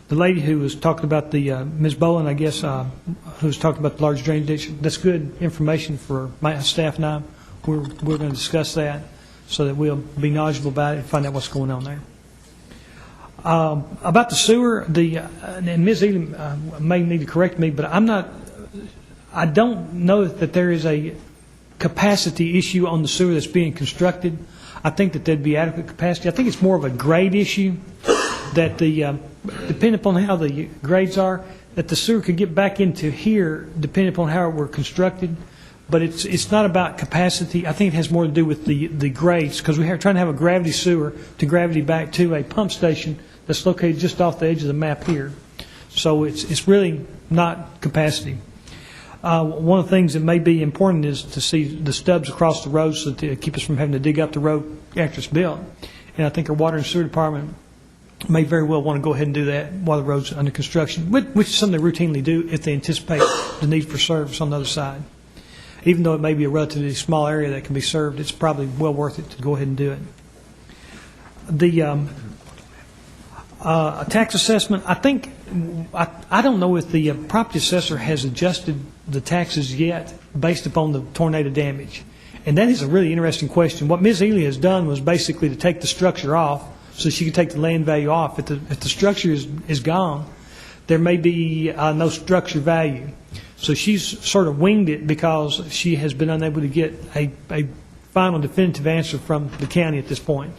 [SPEAKER 11] the lady who was talking about Ms. Bowen, I guess, who was talking about the large drainage ditch. That's good information for my staff and I. We're going to discuss that so that we'll be knowledgeable about it and find out what's going on there. About the sewer, and Ms. Ely may need to correct me, but I don't know that there is a capacity issue on the sewer that's being constructed. I think that there'd be adequate capacity. I think it's more of a grade issue, that depending upon how the grades are, that the sewer could get back into here depending upon how it were constructed. But it's not about capacity. I think it has more to do with the grades, because we're trying to have a gravity sewer to gravity back to a pump station that's located just off the edge of the map here. So it's really not capacity. One of the things that may be important is to see the stubs across the road so to keep us from having to dig up the road after it's built. And I think our water and sewer department may very well want to go ahead and do that while the road's under construction, which is something they routinely do if they anticipate the need for service on the other side. Even though it may be a relatively small area that can be served, it's probably well worth it to go ahead and do it. The tax assessment, I think, I don't know if the property assessor has adjusted the taxes yet based upon the tornado damage. And that is a really interesting question. What Ms. Ely has done was basically to take the structure off so she could take the land value off. If the structure is gone, there may be no structure value. So she's sort of winged it because she has been unable to get a final definitive answer from the county at this point.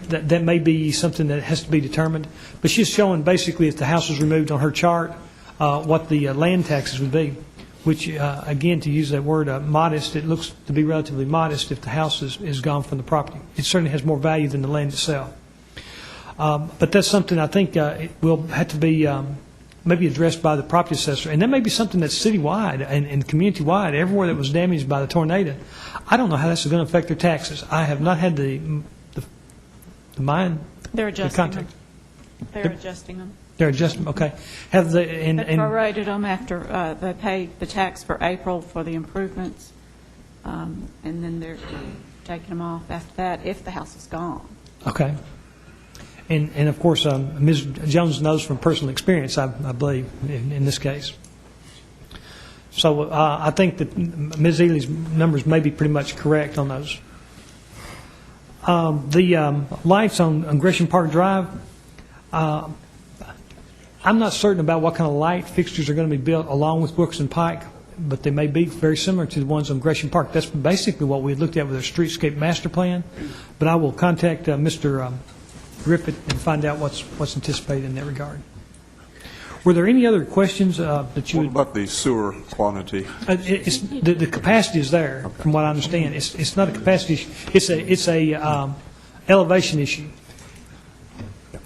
[SPEAKER 11] That may be something that has to be determined. But she's showing basically if the house was removed on her chart, what the land taxes would be, which, again, to use that word modest, it looks to be relatively modest if the house is gone from the property. It certainly has more value than the land itself. But that's something I think it will have to be maybe addressed by the property assessor. And that may be something that's citywide and community-wide, everywhere that was damaged by the tornado. I don't know how that's going to affect their taxes. I have not had the mind
[SPEAKER 15] They're
[SPEAKER 11] the
[SPEAKER 15] adjusting them.
[SPEAKER 11] contract?
[SPEAKER 15] They're adjusting them.
[SPEAKER 11] They're adjusting, okay. Have the,
[SPEAKER 15] They prorated them after they paid the tax for April for the improvements, and then they're taking them off after that if the house is gone.
[SPEAKER 11] okay. And of course, Ms. Jones knows from personal experience, I believe, in this case. So I think that Ms. Ely's numbers may be pretty much correct on those. The lights on Gresham Park Drive, I'm not certain about what kind of light fixtures are going to be built along with Wilkinson Pike, but they may be very similar to the ones on Gresham Park. That's basically what we had looked at with our streetscape master plan. But I will contact Mr. Griffith and find out what's anticipated in that regard. Were there any other questions that you
[SPEAKER 1] What about the sewer quantity?
[SPEAKER 11] the capacity is there, from what I understand. It's not a capacity issue. It's a elevation issue.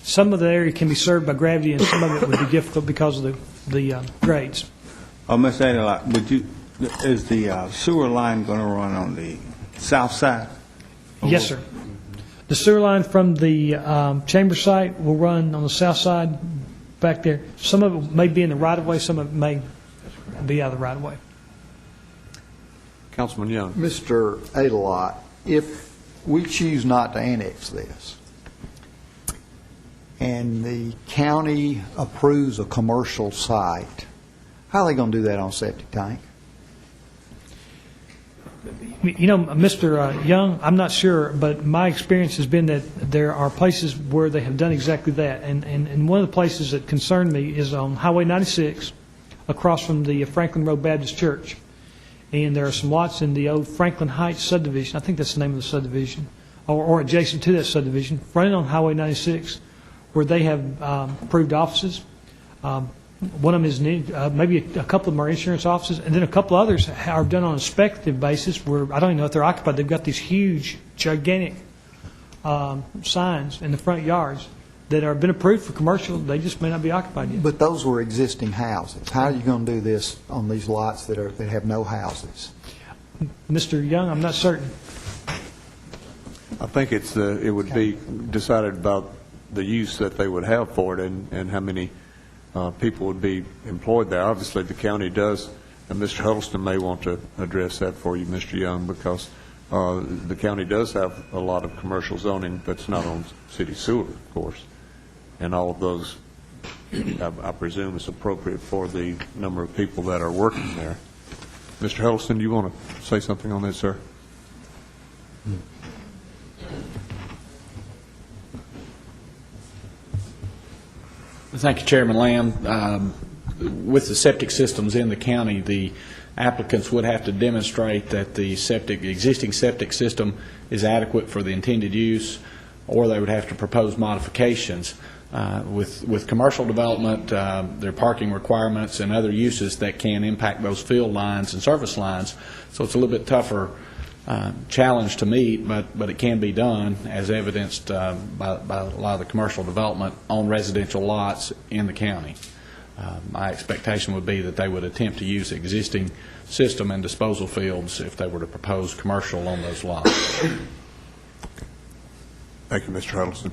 [SPEAKER 11] Some of the area can be served by gravity, and some of it would be difficult because of the grades.
[SPEAKER 18] Ms. Adela, is the sewer line going to run on the south side?
[SPEAKER 11] Yes, sir. The sewer line from the chamber site will run on the south side back there. Some of it may be in the right-of-way, some of it may be out of the right-of-way.
[SPEAKER 1] Councilman Young.
[SPEAKER 12] Mr. Adelot, if we choose not to annex this, and the county approves a commercial site, how are they going to do that on septic tank?
[SPEAKER 11] You know, Mr. Young, I'm not sure, but my experience has been that there are places where they have done exactly that. And one of the places that concerned me is on Highway 96, across from the Franklin Road Baptist Church. And there are some lots in the old Franklin Heights subdivision, I think that's the name of the subdivision, or adjacent to that subdivision, running on Highway 96, where they have approved offices. One of them is maybe a couple of them are insurance offices, and then a couple others are done on a speculative basis where I don't even know if they're occupied. They've got these huge, gigantic signs in the front yards that have been approved for commercial. They just may not be occupied yet.
[SPEAKER 12] But those were existing houses. How are you going to do this on these lots that have no houses?
[SPEAKER 11] Mr. Young, I'm not certain.
[SPEAKER 1] I think it would be decided about the use that they would have for it and how many people would be employed there. Obviously, the county does, and Mr. Huddleston may want to address that for you, Mr. Young, because the county does have a lot of commercial zoning that's not on city sewer, of course, and all of those, I presume, is appropriate for the number of people that are working there. Mr. Huddleston, do you want to say something on this, sir?
[SPEAKER 14] Thank you, Chairman Lamb. With the septic systems in the county, the applicants would have to demonstrate that the existing septic system is adequate for the intended use, or they would have to propose modifications. With commercial development, there are parking requirements and other uses that can impact those field lines and service lines, so it's a little bit tougher challenge to meet, but it can be done, as evidenced by a lot of the commercial development on residential lots in the county. My expectation would be that they would attempt to use the existing system and disposal fields if they were to propose commercial on those lots.
[SPEAKER 1] Thank you, Mr. Huddleston.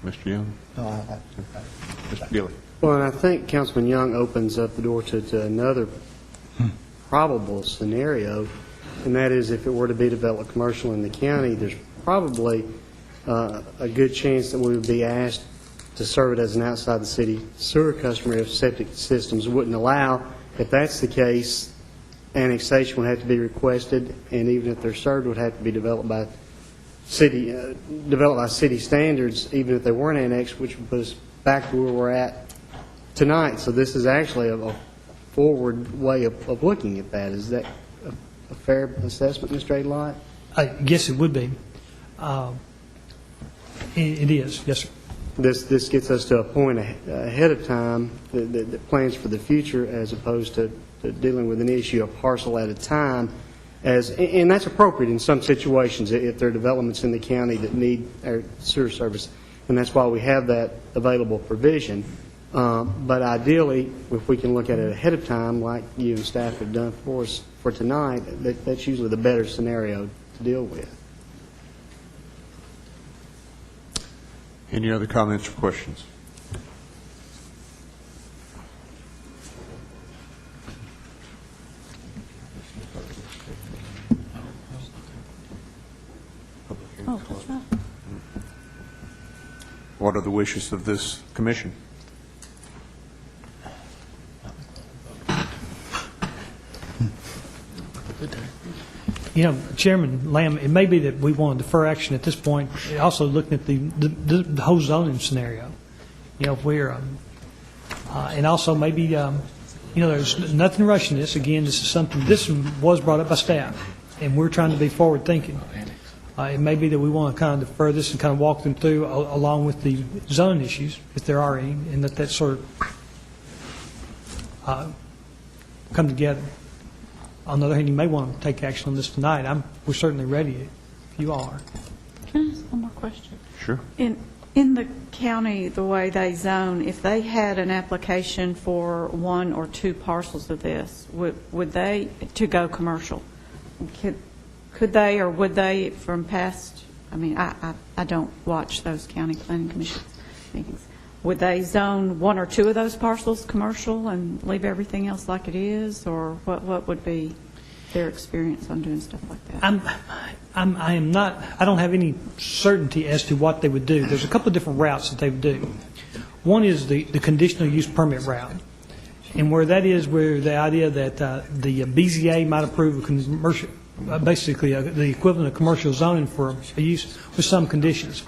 [SPEAKER 1] Mr. Young? Mr. Gilley?
[SPEAKER 13] Well, and I think Councilman Young opens up the door to another probable scenario, and that is if it were to be developed commercial in the county, there's probably a good chance that we would be asked to serve it as an outside the city sewer customer if septic systems wouldn't allow. If that's the case, annexation would have to be requested, and even if they're served, would have to be developed by city standards, even if they weren't annexed, which would put us back to where we're at tonight. So this is actually a forward way of looking at that. Is that a fair assessment, Mr. Adelot?
[SPEAKER 11] Yes, it would be. It is, yes, sir.
[SPEAKER 13] This gets us to a point ahead of time that plans for the future, as opposed to dealing with an issue a parcel at a time. And that's appropriate in some situations if there are developments in the county that need our sewer service, and that's why we have that available provision. But ideally, if we can look at it ahead of time, like you and staff have done for us for tonight, that's usually the better scenario to deal with.
[SPEAKER 1] Any other comments or questions?
[SPEAKER 15] Oh, that's right.
[SPEAKER 1] What are the wishes of this commission?
[SPEAKER 11] You know, Chairman Lamb, it may be that we want to defer action at this point, also looking at the whole zoning scenario. You know, if we're, and also maybe, you know, there's nothing rushing this. Again, this is something, this was brought up by staff, and we're trying to be forward-thinking. It may be that we want to kind of defer this and kind of walk them through along with the zoning issues, if there are any, and that sort of come together. On the other hand, you may want to take action on this tonight. We're certainly ready if you are.
[SPEAKER 15] Can I ask one more question?
[SPEAKER 1] Sure.
[SPEAKER 15] In the county, the way they zone, if they had an application for 1 or 2 parcels of this, would they, to go commercial, could they or would they from past, I mean, I don't watch those county planning commission meetings. Would they zone 1 or 2 of those parcels commercial and leave everything else like it is, or what would be their experience on doing stuff like that?
[SPEAKER 11] I am not, I don't have any certainty as to what they would do. There's a couple of different routes that they would do. One is the conditional use permit route, and where that is where the idea that the BZA might approve a commercial, basically the equivalent of commercial zoning for a use with some conditions.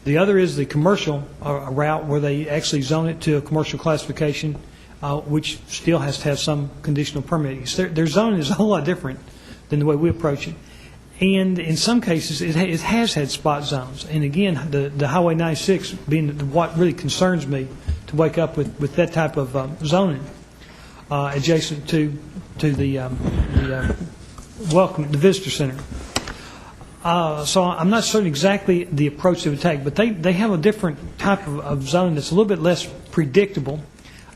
[SPEAKER 11] The other is the commercial route where they actually zone it to a commercial classification, which still has to have some conditional permitting. Their zoning is a whole lot different than the way we approach it. And in some cases, it has had spot zones. And again, the Highway 96 being what really concerns me to wake up with that type of zoning adjacent to the visitor center. So I'm not certain exactly the approach they would take, but they have a different type of zoning that's a little bit less predictable,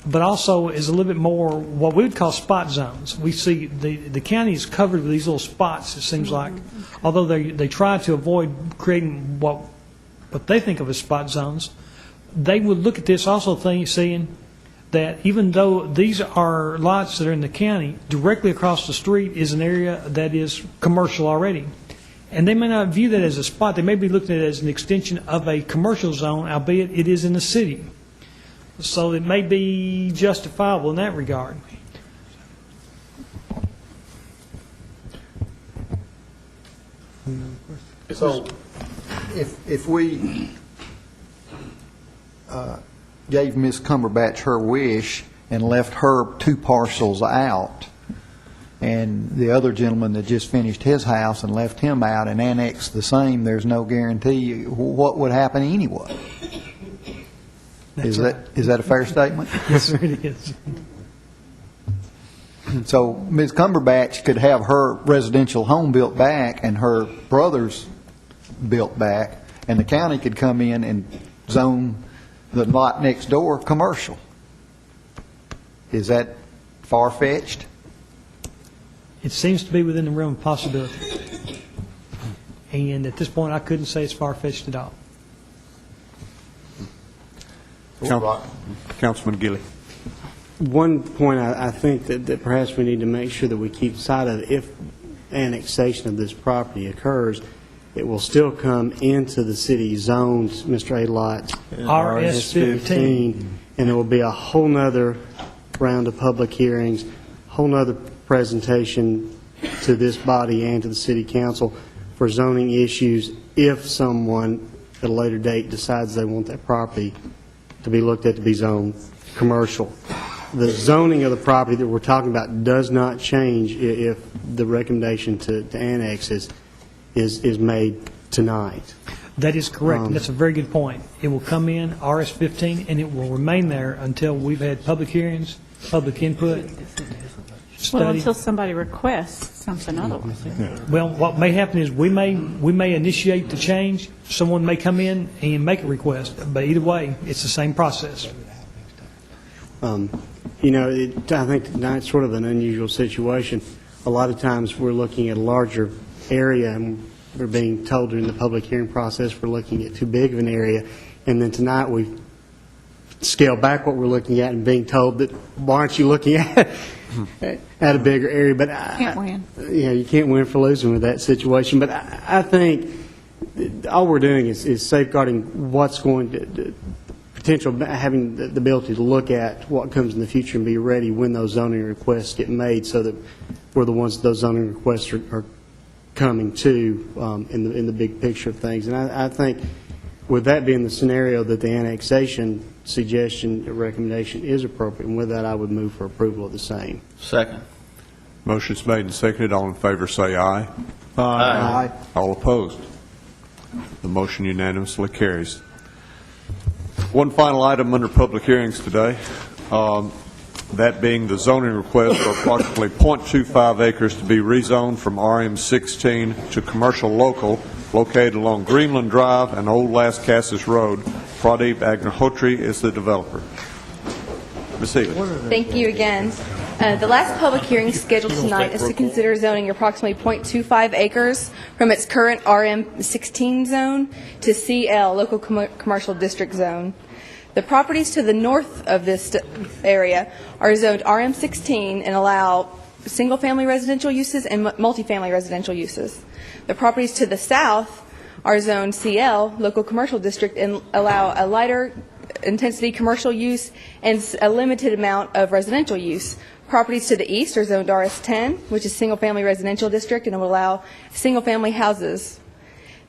[SPEAKER 11] but also is a little bit more what we would call spot zones. We see the county is covered with these little spots, it seems like, although they try to avoid creating what they think of as spot zones. They would look at this also seeing that even though these are lots that are in the county, directly across the street is an area that is commercial already. And they may not view that as a spot. They may be looking at it as an extension of a commercial zone, albeit it is in the city. So it may be justifiable in that regard.
[SPEAKER 12] So if we gave Ms. Cumberbatch her wish and left her 2 parcels out, and the other gentleman that just finished his house and left him out and annexed the same, there's no guarantee what would happen anyway. Is that a fair statement?
[SPEAKER 11] Yes, sir, it is.
[SPEAKER 12] So Ms. Cumberbatch could have her residential home built back and her brother's built back, and the county could come in and zone the lot next door commercial. Is that far-fetched?
[SPEAKER 11] It seems to be within the realm of possibility. And at this point, I couldn't say it's far-fetched at all.
[SPEAKER 1] Councilman Gilley.
[SPEAKER 13] One point I think that perhaps we need to make sure that we keep sight of, if annexation of this property occurs, it will still come into the city zones, Mr. A-Lot,
[SPEAKER 11] RS-15,
[SPEAKER 13] and there will be a whole nother round of public hearings, whole nother presentation to this body and to the city council for zoning issues if someone at a later date decides they want that property to be looked at to be zoned commercial. The zoning of the property that we're talking about does not change if the recommendation to annex is made tonight.
[SPEAKER 11] That is correct. That's a very good point. It will come in RS-15, and it will remain there until we've had public hearings, public input, study.
[SPEAKER 15] Well, until somebody requests something otherwise.
[SPEAKER 11] Well, what may happen is we may initiate the change. Someone may come in and make a request, but either way, it's the same process.
[SPEAKER 13] You know, I think tonight's sort of an unusual situation. A lot of times we're looking at a larger area and we're being told during the public hearing process we're looking at too big of an area. And then tonight, we scaled back what we're looking at and being told that, why aren't you looking at a bigger area? But
[SPEAKER 15] Can't win.
[SPEAKER 13] You can't win for losing with that situation. But I think all we're doing is safeguarding what's going to potential, having the ability to look at what comes in the future and be ready when those zoning requests get made, so that we're the ones that those zoning requests are coming to in the big picture of things. And I think with that being the scenario, that the annexation suggestion or recommendation is appropriate, and with that, I would move for approval of the same.
[SPEAKER 14] Second.
[SPEAKER 1] Motion's made and seconded. All in favor say aye.
[SPEAKER 14] Aye.
[SPEAKER 1] All opposed? The motion unanimously carries. One final item under public hearings today, that being the zoning request for approximately .25 acres to be rezoned from RM16 to commercial local, located along Greenland Drive and Old Las Casas Road. Pradeep Agnihotri is the developer. Ms. Healy.
[SPEAKER 2] Thank you again. The last public hearing scheduled tonight is to consider zoning approximately .25 acres from its current RM16 zone to CL, Local Commercial District Zone. The properties to the north of this area are zoned RM16 and allow single-family residential uses and multifamily residential uses. The properties to the south are zoned CL, Local Commercial District, and allow a lighter intensity commercial use and a limited amount of residential use. Properties to the east are zoned RS10, which is single-family residential district, and it will allow single-family houses.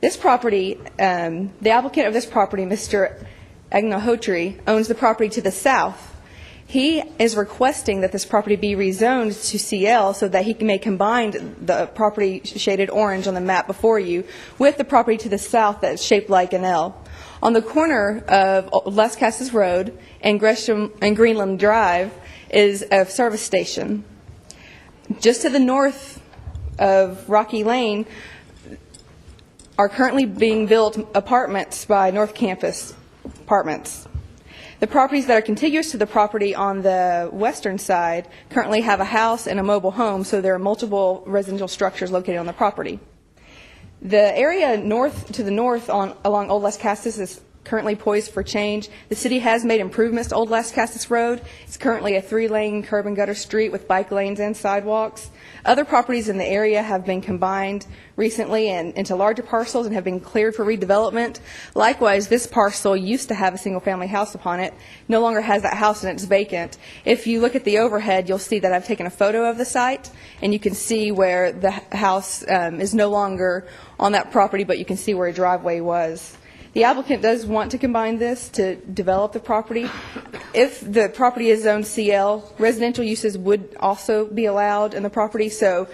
[SPEAKER 2] This property, the applicant of this property, Mr. Agnihotri, owns the property to the south. He is requesting that this property be rezoned to CL so that he may combine the property shaded orange on the map before you with the property to the south that's shaped like an L. On the corner of Las Casas Road and Gresham and Greenland Drive is a service station. Just to the north of Rocky Lane are currently being built apartments by North Campus Apartments. The properties that are contiguous to the property on the western side currently have a house and a mobile home, so there are multiple residential structures located on the property. The area to the north along Old Las Casas is currently poised for change. The city has made improvements to Old Las Casas Road. It's currently a 3-lane curb and gutter street with bike lanes and sidewalks. Other properties in the area have been combined recently into larger parcels and have been cleared for redevelopment. Likewise, this parcel used to have a single-family house upon it, no longer has that house and it's vacant. If you look at the overhead, you'll see that I've taken a photo of the site, and you can see where the house is no longer on that property, but you can see where a driveway was. The applicant does want to combine this to develop the property. If the property is zoned CL, residential uses would also be allowed in the property, so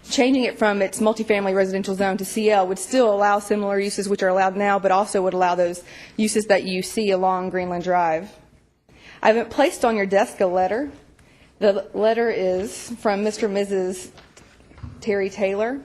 [SPEAKER 2] changing it from its multifamily residential zone to CL would still allow similar uses which are allowed now, but also would allow those uses that you see along Greenland Drive. I've placed on your desk a letter. The letter is from Mr. and Mrs. Terry Taylor.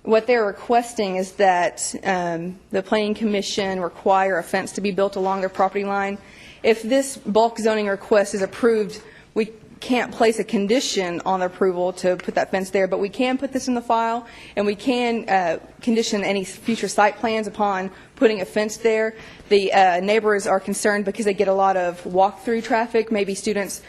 [SPEAKER 2] What they're requesting is that the Planning Commission require a fence to be built along their property line. If this bulk zoning request is approved, we can't place a condition on the approval to put that fence there, but we can put this in the file, and we can condition any future site plans upon putting a fence there. The neighbors are concerned because they get a lot of walk-through traffic, maybe students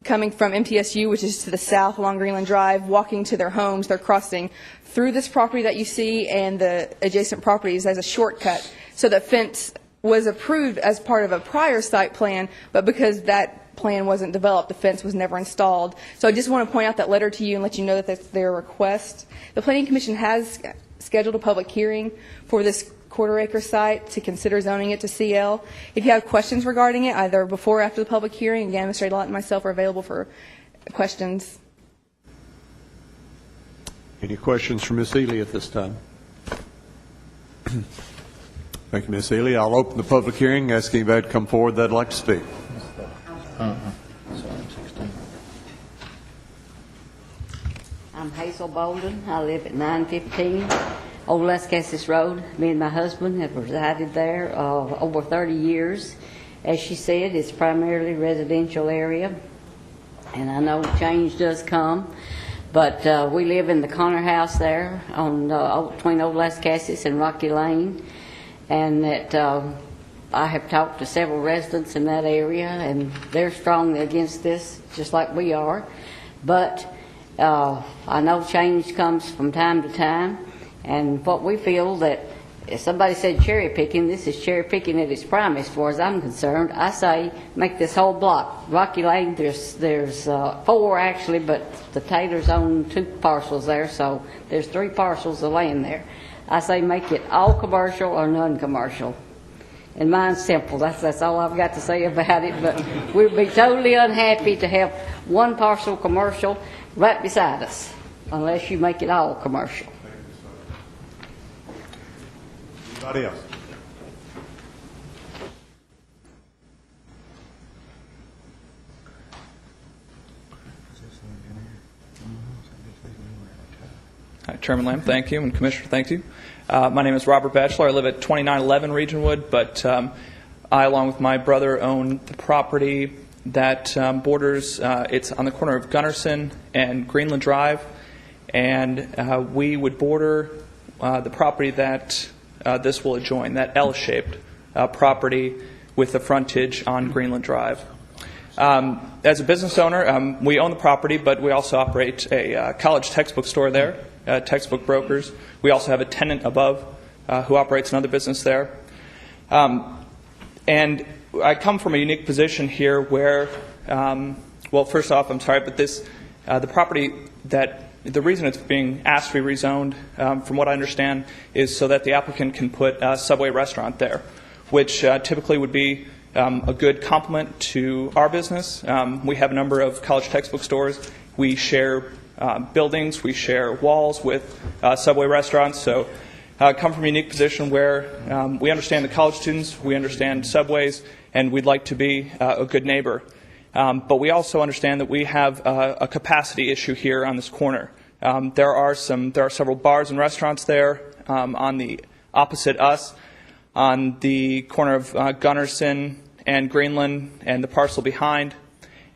[SPEAKER 2] coming from MTSU, which is to the south along Greenland Drive, walking to their homes. They're crossing through this property that you see and the adjacent properties as a shortcut. So the fence was approved as part of a prior site plan, but because that plan wasn't developed, the fence was never installed. So I just want to point out that letter to you and let you know that that's their request. The Planning Commission has scheduled a public hearing for this quarter-acre site to consider zoning it to CL. If you have questions regarding it, either before or after the public hearing, again, Mr. Adlott and myself are available for questions.
[SPEAKER 1] Any questions for Ms. Ely at this time? Thank you, Ms. Ely. I'll open the public hearing, ask anybody to come forward that'd like to speak.
[SPEAKER 4] I'm Hazel Bolden. I live at 915 Old Las Casas Road. Me and my husband have resided there over 30 years. As she said, it's primarily residential area, and I know change does come, but we live in the Connor house there on between Old Las Casas and Rocky Lane, and that I have talked to several residents in that area, and they're strongly against this, just like we are. But I know change comes from time to time, and what we feel that if somebody said cherry picking, this is cherry picking at its prime as far as I'm concerned. I say make this whole block. Rocky Lane, there's 4 actually, but the Taylors own 2 parcels there, so there's 3 parcels of land there. I say make it all commercial or non-commercial. And mine's simple. That's all I've got to say about it. But we'd be totally unhappy to have 1 parcel commercial right beside us, unless you make it all commercial.
[SPEAKER 1] Anybody else?
[SPEAKER 6] Chairman Lamb, thank you, and Commissioner, thank you. My name is Robert Batchelor. I live at 2911 Regionwood, but I, along with my brother, own the property that borders, it's on the corner of Gunnerson and Greenland Drive, and we would border the property that this will adjoin, that L-shaped property with the frontage on Greenland Drive. As a business owner, we own the property, but we also operate a college textbook store there, textbook brokers. We also have a tenant above who operates another business there. And I come from a unique position here where, well, first off, I'm sorry, but this, the property that, the reason it's being asked to be rezoned, from what I understand, is so that the applicant can put a Subway restaurant there, which typically would be a good complement to our business. We have a number of college textbook stores. We share buildings, we share walls with Subway restaurants. So I come from a unique position where we understand the college students, we understand Subways, and we'd like to be a good neighbor. But we also understand that we have a capacity issue here on this corner. There are several bars and restaurants there on the opposite us, on the corner of Gunnerson and Greenland and the parcel behind.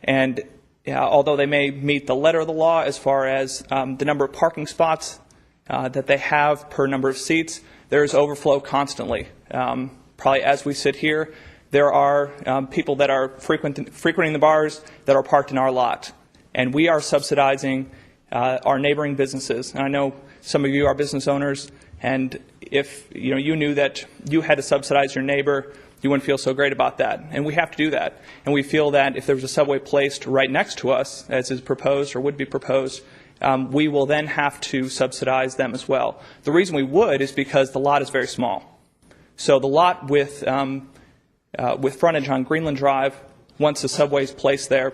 [SPEAKER 6] And although they may meet the letter of the law as far as the number of parking spots that they have per number of seats, there is overflow constantly. Probably as we sit here, there are people that are frequenting the bars that are parked in our lot. And we are subsidizing our neighboring businesses. And I know some of you are business owners, and if you knew that you had to subsidize your neighbor, you wouldn't feel so great about that. And we have to do that. And we feel that if there was a Subway placed right next to us, as is proposed or would be proposed, we will then have to subsidize them as well. The reason we would is because the lot is very small. So the lot with frontage on Greenland Drive, once the Subway is placed there,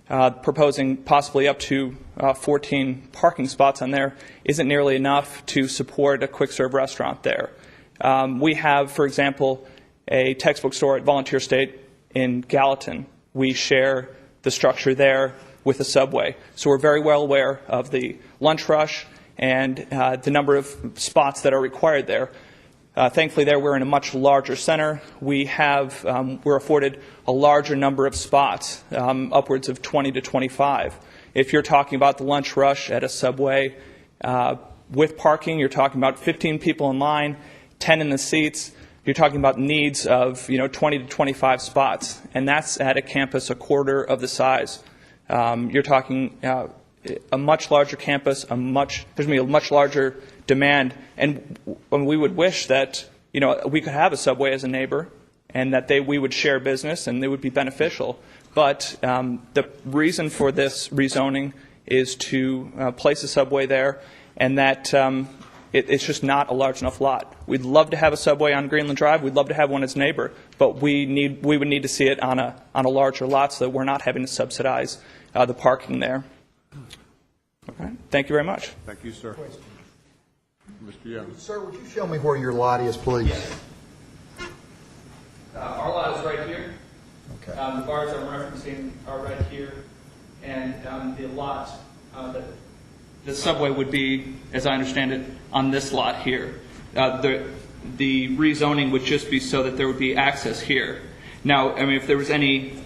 [SPEAKER 6] proposing possibly up to 14 parking spots on there, isn't nearly enough to support a quick-serve restaurant there. We have, for example, a textbook store at Volunteer State in Gallatin. We share the structure there with a Subway. So we're very well aware of the lunch rush and the number of spots that are required there. Thankfully there we're in a much larger center. We're afforded a larger number of spots, upwards of 20 to 25. If you're talking about the lunch rush at a Subway with parking, you're talking about 15 people in line, 10 in the seats. You're talking about needs of 20 to 25 spots, and that's at a campus a quarter of the size. You're talking a much larger campus, there's going to be a much larger demand, and we would wish that we could have a Subway as a neighbor, and that we would share business and they would be beneficial. But the reason for this rezoning is to place a Subway there, and that it's just not a large enough lot. We'd love to have a Subway on Greenland Drive. We'd love to have one as neighbor, but we would need to see it on a larger lot so that we're not having to subsidize the parking there. Okay. Thank you very much.
[SPEAKER 1] Thank you, sir. Mr. Young.
[SPEAKER 12] Sir, would you show me where your lot is, please?
[SPEAKER 6] Our lot is right here. Okay. The bars I'm referencing are right here, and the lot the Subway would be, as I understand it, on this lot here. The rezoning would just be so that there would be access here. Now, I mean, if there was any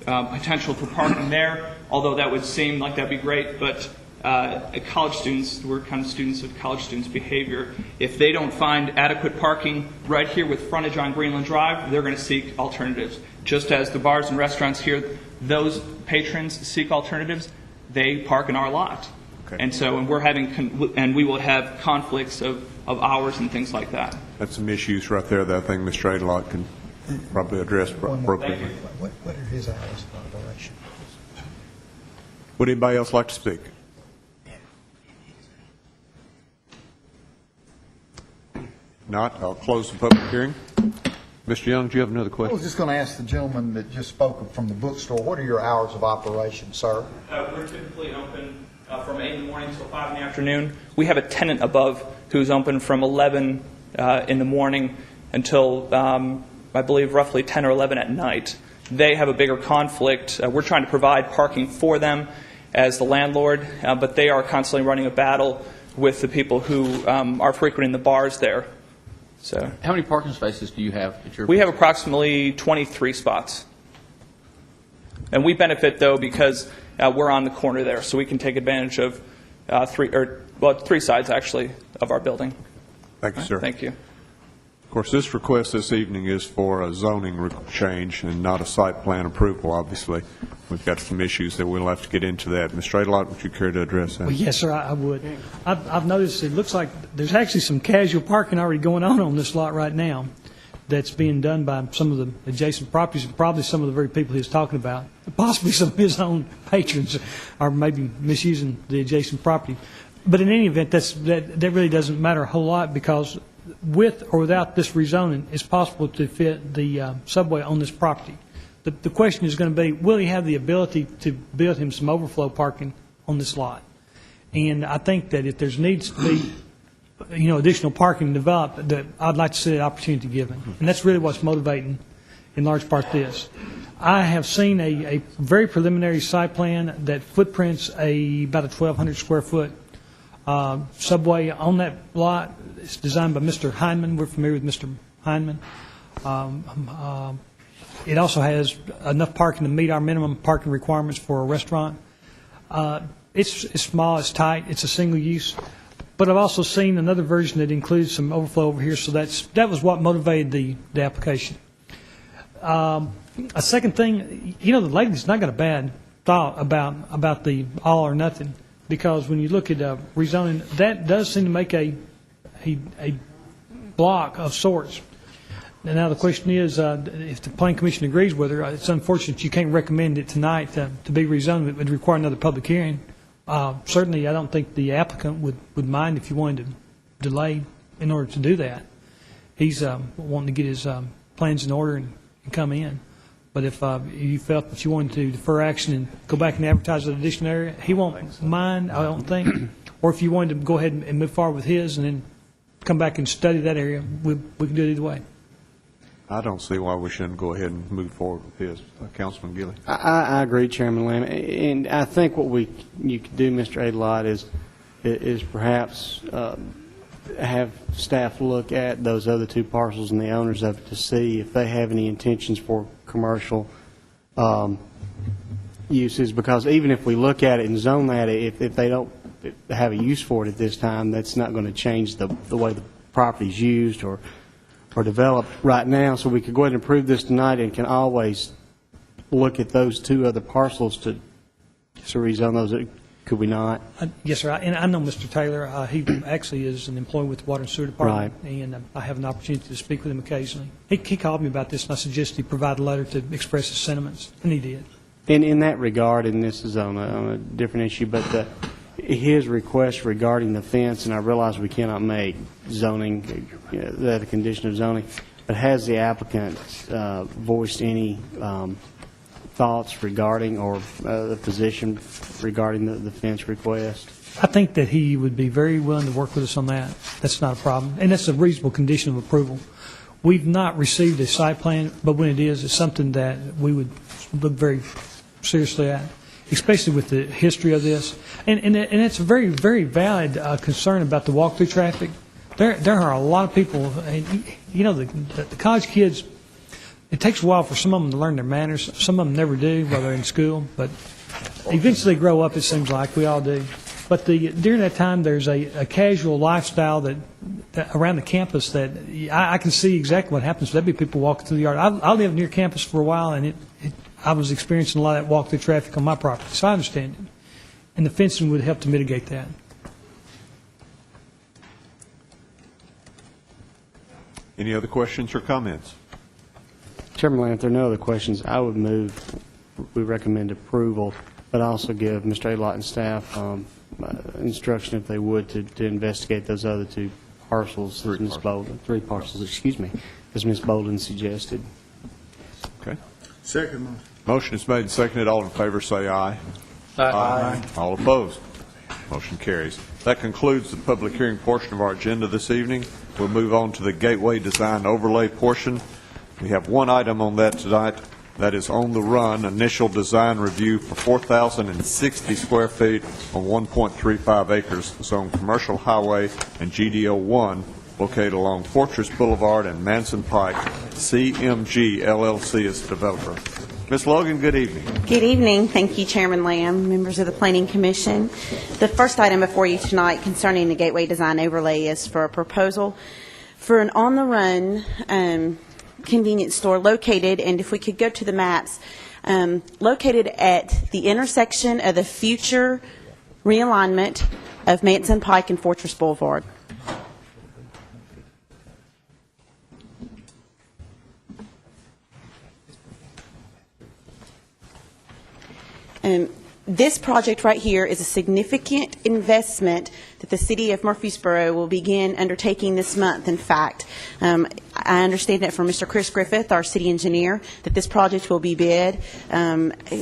[SPEAKER 6] potential for parking there, although that would seem like that'd be great, but college students, we're kind of students of college students' behavior. If they don't find adequate parking right here with frontage on Greenland Drive, they're going to seek alternatives. Just as the bars and restaurants here, those patrons seek alternatives, they park in our lot.
[SPEAKER 1] Okay.
[SPEAKER 6] And so, and we're having, and we will have conflicts of hours and things like that.
[SPEAKER 1] That's some issues right there that I think Mr. Adelot can probably address appropriately.
[SPEAKER 12] What are his hours of operation?
[SPEAKER 1] Would anybody else like to speak? Not, I'll close the public hearing. Mr. Young, do you have another
[SPEAKER 12] I
[SPEAKER 1] question?
[SPEAKER 12] was just going to ask the gentleman that just spoke from the bookstore, what are your hours of operation, sir?
[SPEAKER 6] We're typically open from 8 in the morning till 5 in the afternoon. We have a tenant above who's open from 11 in the morning until, I believe, roughly 10 or 11 at night. They have a bigger conflict. We're trying to provide parking for them as the landlord, but they are constantly running a battle with the people who are frequenting the bars there. So,
[SPEAKER 14] How many parking spaces do you have at your?
[SPEAKER 6] we have approximately 23 spots. And we benefit, though, because we're on the corner there, so we can take advantage of three sides, actually, of our building.
[SPEAKER 1] Thank you, sir.
[SPEAKER 6] Thank you.
[SPEAKER 1] Of course, this request this evening is for a zoning change and not a site plan approval, obviously. We've got some issues that we'll have to get into that. Mr. Adelot, would you care to address that?
[SPEAKER 11] Well, yes, sir, I would. I've noticed it looks like there's actually some casual parking already going on this lot right now that's being done by some of the adjacent properties, and probably some of the very people he was talking about. Possibly some of his own patrons are maybe misusing the adjacent property. But in any event, that really doesn't matter a whole lot, because with or without this rezoning, it's possible to fit the subway on this property. The question is going to be, will he have the ability to build him some overflow parking on this lot? And I think that if there's needs to be, additional parking developed, that I'd like to see that opportunity given. And that's really what's motivating, in large part, this. I have seen a very preliminary site plan that footprints about a 1,200 square foot subway on that lot. It's designed by Mr. Heineman. We're familiar with Mr. Heineman. It also has enough parking to meet our minimum parking requirements for a restaurant. It's small, it's tight, it's a single use. But I've also seen another version that includes some overflow over here, so that was what motivated the application. A second thing, the lady's not got a bad thought about the all or nothing, because when you look at rezoning, that does seem to make a block of sorts. And now the question is, if the Planning Commission agrees with her, it's unfortunate you can't recommend it tonight to be rezoned. It would require another public hearing. Certainly, I don't think the applicant would mind if you wanted to delay in order to do that. He's wanting to get his plans in order and come in. But if you felt that you wanted to defer action and go back and advertise an additional area, he won't mind, I don't think. Or if you wanted to go ahead and move forward with his and then come back and study that area, we can do it either way.
[SPEAKER 1] I don't see why we shouldn't go ahead and move forward with this. Councilman Gilley.
[SPEAKER 13] I agree, Chairman Lamb, and I think what you could do, Mr. Adelot, is perhaps have staff look at those other two parcels and the owners of it to see if they have any intentions for commercial uses, because even if we look at it and zone that, if they don't have a use for it at this time, that's not going to change the way the property is used or developed right now. So we could go ahead and approve this tonight and can always look at those two other parcels to rezone those. Could we not?
[SPEAKER 11] Yes, sir. And I know Mr. Taylor. He actually is an employee with the Water and Sewer Department. Right. And I have an opportunity to speak with him occasionally. He called me about this, and I suggested he provide a letter to express his sentiments, and he did.
[SPEAKER 13] In that regard, and this is on a different issue, but his request regarding the fence, and I realize we cannot make zoning, that a condition of zoning, but has the applicant voiced any thoughts regarding or the position regarding the fence request?
[SPEAKER 11] I think that he would be very willing to work with us on that. That's not a problem, and that's a reasonable condition of approval. We've not received a site plan, but when it is, it's something that we would look very seriously at, especially with the history of this. And it's a very, very valid concern about the walk-through traffic. There are a lot of people, the college kids, it takes a while for some of them to learn their manners. Some of them never do while they're in school, but eventually grow up, it seems like. We all do. But during that time, there's a casual lifestyle that around the campus that I can see exactly what happens. There'd be people walking through the yard. I lived near campus for a while, and I was experiencing a lot of that walk-through traffic on my property, so I understand it. And the fencing would help to mitigate that.
[SPEAKER 1] Any other questions or comments?
[SPEAKER 13] Chairman Lamb, if there are no other questions, I would move, we recommend approval, but also give Mr. Alott and staff instruction, if they would, to investigate those other two parcels, as Ms. Bolden, three parcels, excuse me, as Ms. Bolden suggested.
[SPEAKER 1] Okay.
[SPEAKER 18] Second motion.
[SPEAKER 1] Motion is made and seconded. All in favor say aye.
[SPEAKER 14] Aye.
[SPEAKER 1] All opposed? Motion carries. That concludes the public hearing portion of our agenda this evening. We'll move on to the Gateway Design Overlay portion. We have one item on that tonight. That is On the Run, initial design review for 4,060 square feet on 1.35 acres, zoned commercial highway and GDO 1, located along Fortress Boulevard and Manson Pike. CMG LLC is the developer. Ms. Logan, good evening.
[SPEAKER 7] Good evening. Thank you, Chairman Lamb, members of the Planning Commission. The first item before you tonight concerning the Gateway Design Overlay is for a proposal for an on-the-run convenience store located, and if we could go to the maps, located at the intersection of the future realignment of Manson Pike and Fortress Boulevard. This project right here is a significant investment that the City of Murfreesboro will begin undertaking this month. In fact, I understand that from Mr. Chris Griffith, our city engineer, that this project will be bid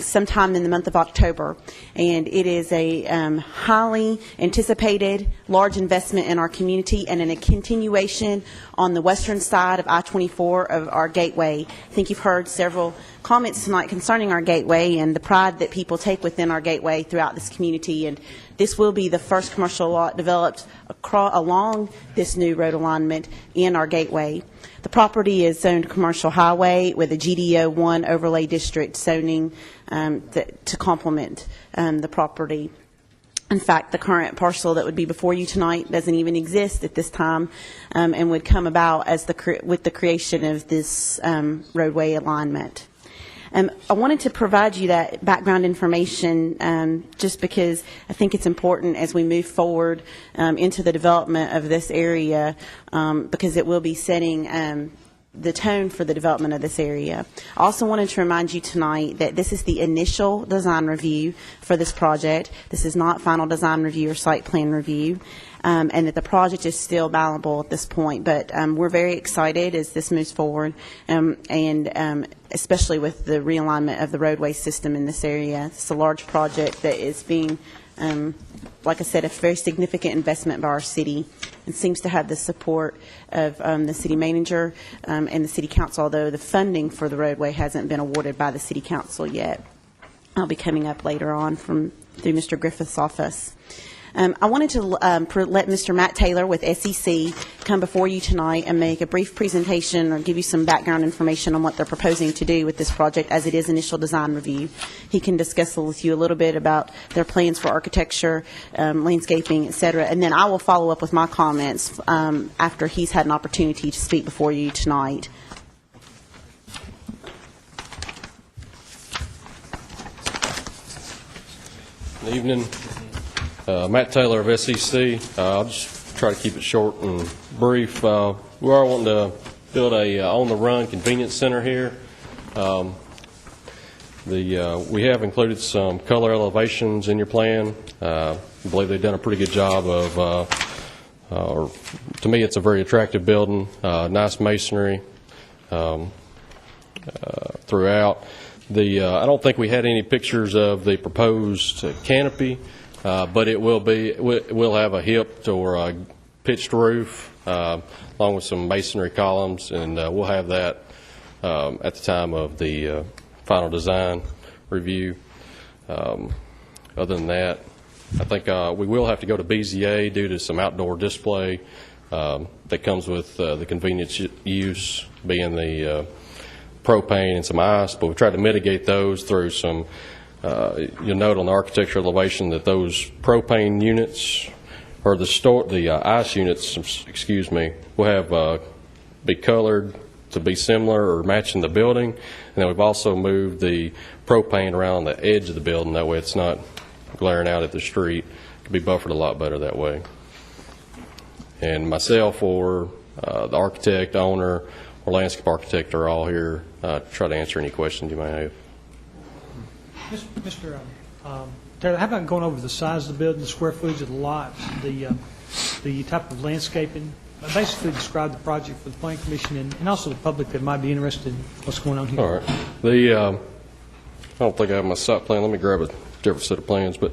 [SPEAKER 7] sometime in the month of October. And it is a highly anticipated large investment in our community and in a continuation on the western side of I-24 of our gateway. I think you've heard several comments tonight concerning our gateway and the pride that people take within our gateway throughout this community. And this will be the first commercial lot developed along this new road alignment in our gateway. The property is zoned commercial highway with a GDO 1 overlay district zoning to complement the property. In fact, the current parcel that would be before you tonight doesn't even exist at this time and would come about as with the creation of this roadway alignment. I wanted to provide you that background information just because I think it's important as we move forward into the development of this area because it will be setting the tone for the development of this area. I also wanted to remind you tonight that this is the initial design review for this project. This is not final design review or site plan review. And that the project is still valuable at this point. But we're very excited as this moves forward, and especially with the realignment of the roadway system in this area. It's a large project that is being, like I said, a very significant investment by our city and seems to have the support of the city manager and the city council, although the funding for the roadway hasn't been awarded by the city council yet. I'll be coming up later on through Mr. Griffith's office. I wanted to let Mr. Matt Taylor with SEC come before you tonight and make a brief presentation or give you some background information on what they're proposing to do with this project as it is initial design review. He can discuss with you a little bit about their plans for architecture, landscaping, et cetera, and then I will follow up with my comments after he's had an opportunity to speak before you tonight.
[SPEAKER 17] Good evening. Matt Taylor of SEC. I'll just try to keep it short and brief. We are wanting to build a on-the-run convenience center here. We have included some color elevations in your plan. I believe they've done a pretty good job of, to me, it's a very attractive building, nice masonry throughout. I don't think we had any pictures of the proposed canopy. But we'll have a hipped or a pitched roof along with some masonry columns, and we'll have that at the time of the final design review. Other than that, I think we will have to go to BZA due to some outdoor display that comes with the convenience use being the propane and some ice, but we tried to mitigate those through some you'll note on the architectural elevation that those propane units, or the ice units, excuse me, will have be colored to be similar or matching the building. And then we've also moved the propane around the edge of the building. That way it's not glaring out at the street. It can be buffered a lot better that way. And myself or the architect, owner, or landscape architect are all here to try to answer any questions you may have.
[SPEAKER 11] Mr. Taylor, how about going over the size of the building, the square footage of the lots, the type of landscaping? Basically describe the project for the Planning Commission and also the public that might be interested in what's going on here.
[SPEAKER 17] All right. I don't think I have my site plan. Let me grab a different set of plans. But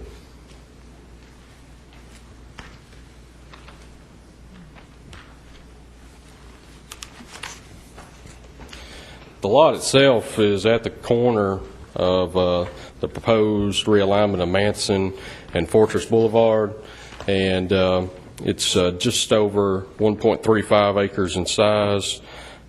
[SPEAKER 17] the lot itself is at the corner of the proposed realignment of Manson and Fortress Boulevard, and it's just over 1.35 acres in size.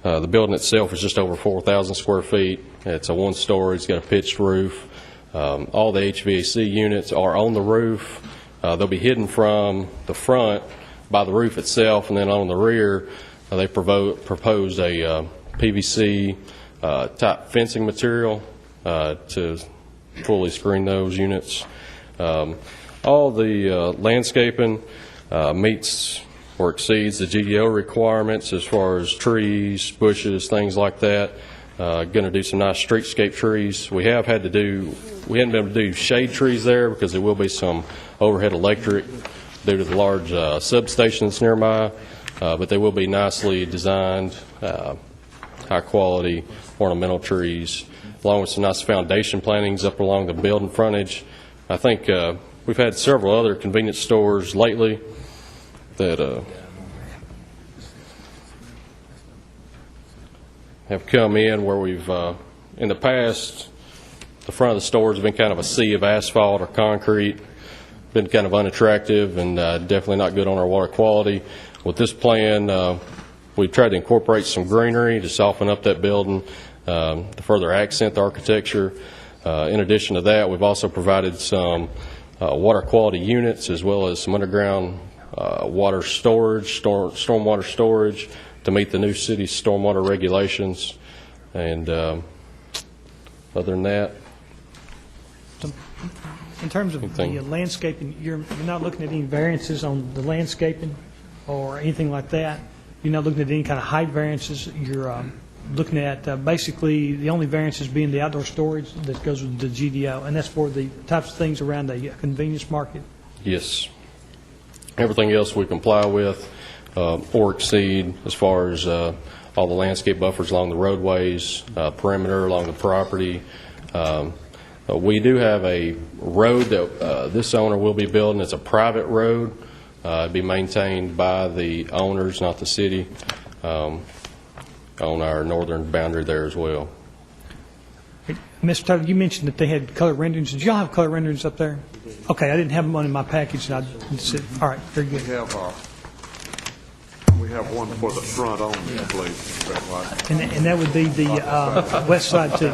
[SPEAKER 17] The building itself is just over 4,000 square feet. It's a one-story. It's got a pitched roof. All the HVAC units are on the roof. They'll be hidden from the front by the roof itself, and then on the rear, they proposed a PVC type fencing material to fully screen those units. All the landscaping meets or exceeds the GDO requirements as far as trees, bushes, things like that. Going to do some nice streetscape trees. We hadn't been able to do shade trees there because there will be some overhead electric due to the large substation that's nearby, but they will be nicely designed, high quality ornamental trees, along with some nice foundation plantings up along the building frontage. I think we've had several other convenience stores lately that have come in where we've, in the past, the front of the stores have been kind of a sea of asphalt or concrete, been kind of unattractive and definitely not good on our water quality. With this plan, we've tried to incorporate some greenery to soften up that building, to further accent the architecture. In addition to that, we've also provided some water quality units as well as some underground water storage, stormwater storage to meet the new city's stormwater regulations. And other than that,
[SPEAKER 11] in terms of the landscaping, you're not looking at any variances on the landscaping or anything like that? You're not looking at any kind of height variances? You're looking at basically the only variances being the outdoor storage that goes with the GDO, and that's for the types of things around the convenience market?
[SPEAKER 17] Yes. Everything else we comply with or exceed as far as all the landscape buffers along the roadways, perimeter along the property. We do have a road that this owner will be building. It's a private road. It'll be maintained by the owners, not the city, on our northern boundary there as well.
[SPEAKER 11] Mr. Taylor, you mentioned that they had color renderings. Did y'all have color renderings up there? Okay, I didn't have them on in my package. And I said, all right, very good.
[SPEAKER 1] We have one for the front only, I believe. Is that right?
[SPEAKER 11] And that would be the west side too.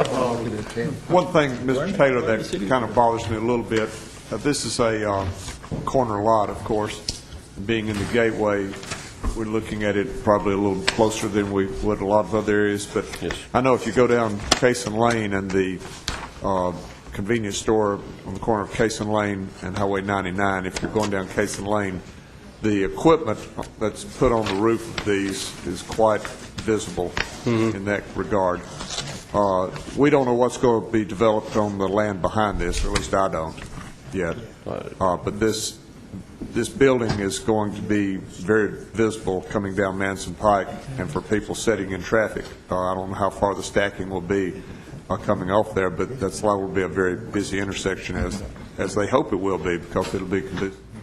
[SPEAKER 1] One thing, Mr. Taylor, that kind of bothers me a little bit, this is a corner lot, of course. Being in the gateway, we're looking at it probably a little closer than we would a lot of other areas. But yes. I know if you go down Cason Lane and the convenience store on the corner of Cason Lane and Highway 99, if you're going down Cason Lane, the equipment that's put on the roof of these is quite visible in that regard. We don't know what's going to be developed on the land behind this, or at least I don't yet. But this building is going to be very visible coming down Manson Pike, and for people sitting in traffic. I don't know how far the stacking will be coming off there, but that's likely to be a very busy intersection, as they hope it will be, because it'll be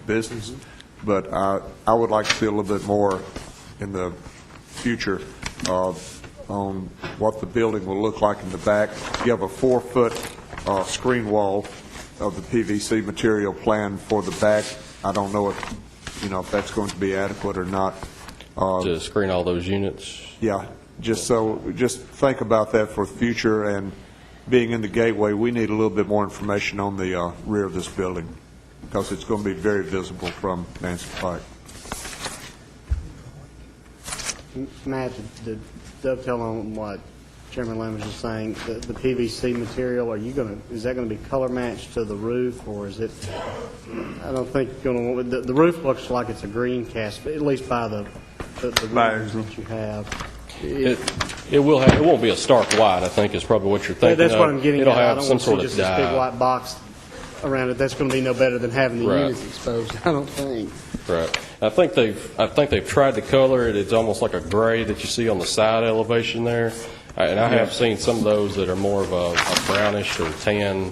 [SPEAKER 1] business. But I would like to see a little bit more in the future on what the building will look like in the back. You have a 4-foot screen wall of the PVC material planned for the back. I don't know if that's going to be adequate or not.
[SPEAKER 17] To screen all those units?
[SPEAKER 1] Yeah, just think about that for the future, and being in the gateway, we need a little bit more information on the rear of this building, because it's going to be very visible from Manson Pike.
[SPEAKER 13] Matt, to dovetail on what Chairman Lamb was just saying, the PVC material, is that going to be color matched to the roof, or is it, I don't think the roof looks like it's a green cast, at least by the renders that you have.
[SPEAKER 17] It won't be a stark white, I think is probably what you're thinking
[SPEAKER 13] That's
[SPEAKER 17] of.
[SPEAKER 13] what I'm getting
[SPEAKER 17] It'll
[SPEAKER 13] at. I
[SPEAKER 17] have
[SPEAKER 13] don't
[SPEAKER 17] some
[SPEAKER 13] want to
[SPEAKER 17] sort
[SPEAKER 13] see
[SPEAKER 17] of
[SPEAKER 13] just this big
[SPEAKER 17] dye.
[SPEAKER 13] white box around it. That's going to be no better than having the
[SPEAKER 17] Right.
[SPEAKER 13] units exposed, I don't think.
[SPEAKER 17] Right. I think they've tried to color it. It's almost like a gray that you see on the side elevation there. And I have seen some of those that are more of a brownish or tan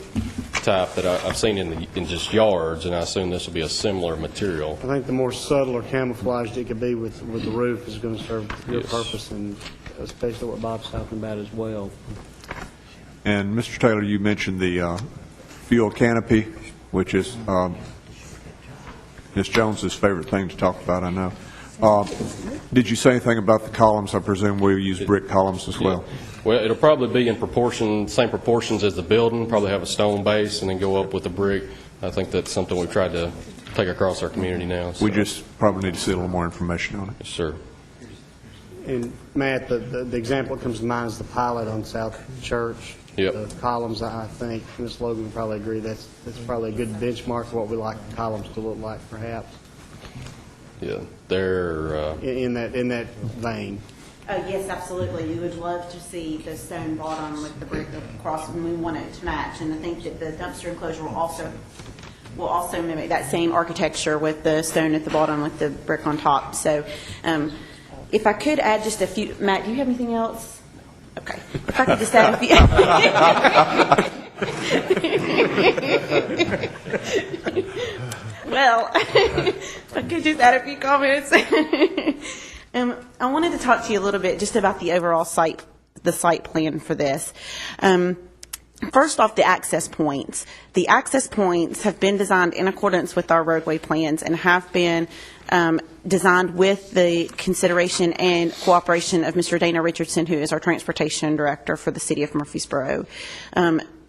[SPEAKER 17] type that I've seen in just yards, and I assume this will be a similar material.
[SPEAKER 13] I think the more subtle or camouflaged it could be with the roof is going to serve your
[SPEAKER 17] Yes.
[SPEAKER 13] purpose, and especially what Bob's talking about as well.
[SPEAKER 1] And Mr. Taylor, you mentioned the fuel canopy, which is Ms. Jones's favorite thing to talk about, I know. Did you say anything about the columns? I presume we'll use brick columns as well.
[SPEAKER 17] Well, it'll probably be in proportion, same proportions as the building, probably have a stone base and then go up with a brick. I think that's something we've tried to take across our community now. So.
[SPEAKER 1] We just probably need to see a little more information on it.
[SPEAKER 17] Yes, sir.
[SPEAKER 13] And Matt, the example that comes to mind is the pilot on South Church.
[SPEAKER 17] Yep.
[SPEAKER 13] The columns, I think, Ms. Logan would probably agree, that's probably a good benchmark for what we like the columns to look like, perhaps,
[SPEAKER 17] Yeah, they're
[SPEAKER 13] in that vein.
[SPEAKER 7] Yes, absolutely. We would love to see the stone bottom with the brick across, and we want it to match. And I think that the dumpster enclosure will also mimic that same architecture with the stone at the bottom with the brick on top. So if I could add just a few, Matt, do you have anything else? Okay. If I could just add a few. Well, if I could just add a few comments. I wanted to talk to you a little bit just about the overall site plan for this. First off, the access points. The access points have been designed in accordance with our roadway plans and have been designed with the consideration and cooperation of Mr. Dana Richardson, who is our transportation director for the city of Murfreesboro.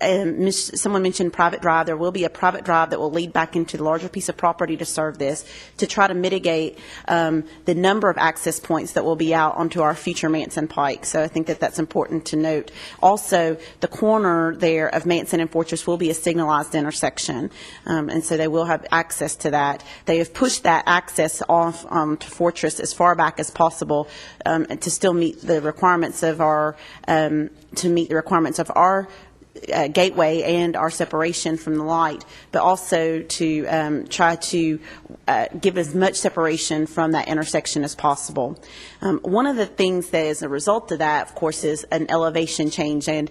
[SPEAKER 7] Someone mentioned private drive. There will be a private drive that will lead back into the larger piece of property to serve this, to try to mitigate the number of access points that will be out onto our future Manson Pike. So I think that that's important to note. Also, the corner there of Manson and Fortress will be a signalized intersection, and so they will have access to that. They have pushed that access off to Fortress as far back as possible to still meet the requirements of our gateway and our separation from the light, but also to try to give as much separation from that intersection as possible. One of the things that is a result of that, of course, is an elevation change. And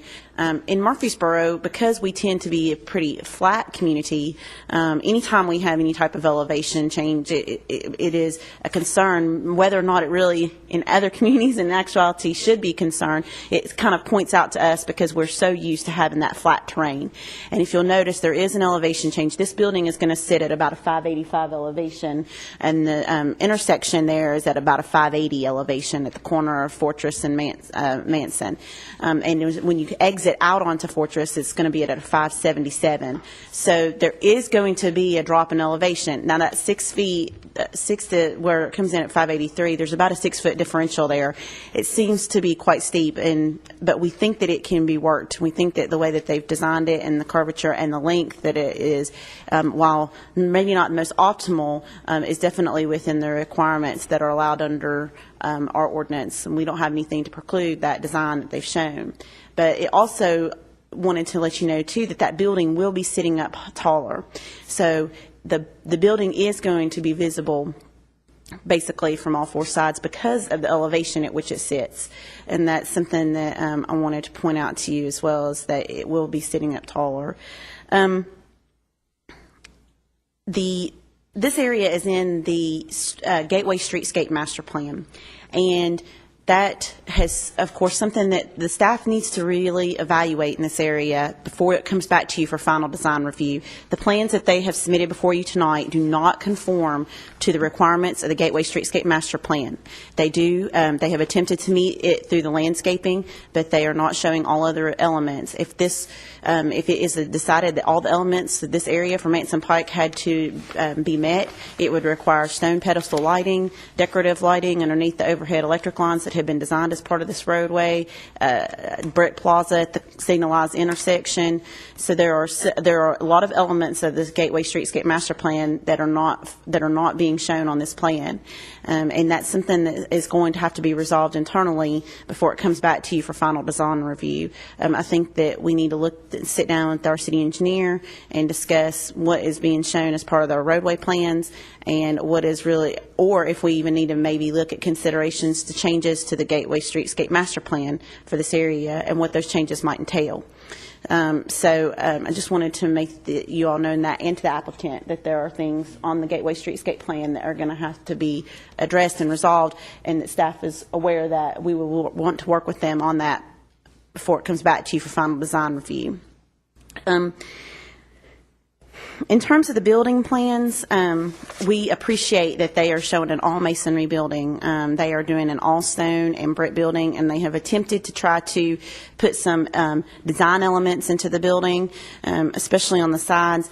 [SPEAKER 7] in Murfreesboro, because we tend to be a pretty flat community, anytime we have any type of elevation change, it is a concern. Whether or not it really, in other communities in actuality, should be concerned, it kind of points out to us because we're so used to having that flat terrain. And if you'll notice, there is an elevation change. This building is going to sit at about a 585 elevation, and the intersection there is at about a 580 elevation at the corner of Fortress and Manson. And when you exit out onto Fortress, it's going to be at a 577. So there is going to be a drop in elevation. Now that 6 feet, where it comes in at 583, there's about a 6-foot differential there. It seems to be quite steep, but we think that it can be worked. We think that the way that they've designed it and the curvature and the length that it is, while maybe not the most optimal, is definitely within the requirements that are allowed under our ordinance. And we don't have anything to preclude that design that they've shown. But it also wanted to let you know, too, that building will be sitting up taller. So the building is going to be visible basically from all four sides because of the elevation at which it sits. And that's something that I wanted to point out to you as well, is that it will be sitting up taller. This area is in the Gateway Streetscape Master Plan. And That has, of course, something that the staff needs to really evaluate in this area before it comes back to you for final design review. The plans that they have submitted before you tonight do not conform to the requirements of the Gateway Streetscape Master Plan. They do, they have attempted to meet it through the landscaping, but they are not showing all other elements. If this, if it is decided that all the elements of this area for Manson Pike had to be met, it would require stone pedestal lighting, decorative lighting underneath the overhead electric lines that have been designed as part of this roadway, brick plaza at the signalized intersection. So there are a lot of elements of this Gateway Streetscape Master Plan that are not being shown on this plan, and that's something that is going to have to be resolved internally before it comes back to you for final design review. I think that we need to sit down with our city engineer and discuss what is being shown as part of our roadway plans and what is really, or if we even need to maybe look at considerations to changes to the Gateway Streetscape Master Plan for this area and what those changes might entail. I just wanted to make you all know that, and to the applicant, that there are things on the Gateway Streetscape Plan that are going to have to be addressed and resolved, and that staff is aware that we will want to work with them on that before it comes back to you for final design review. In terms of the building plans, we appreciate that they are showing an all masonry building. They are doing an all stone and brick building, and they have attempted to try to put some design elements into the building, especially on the sides.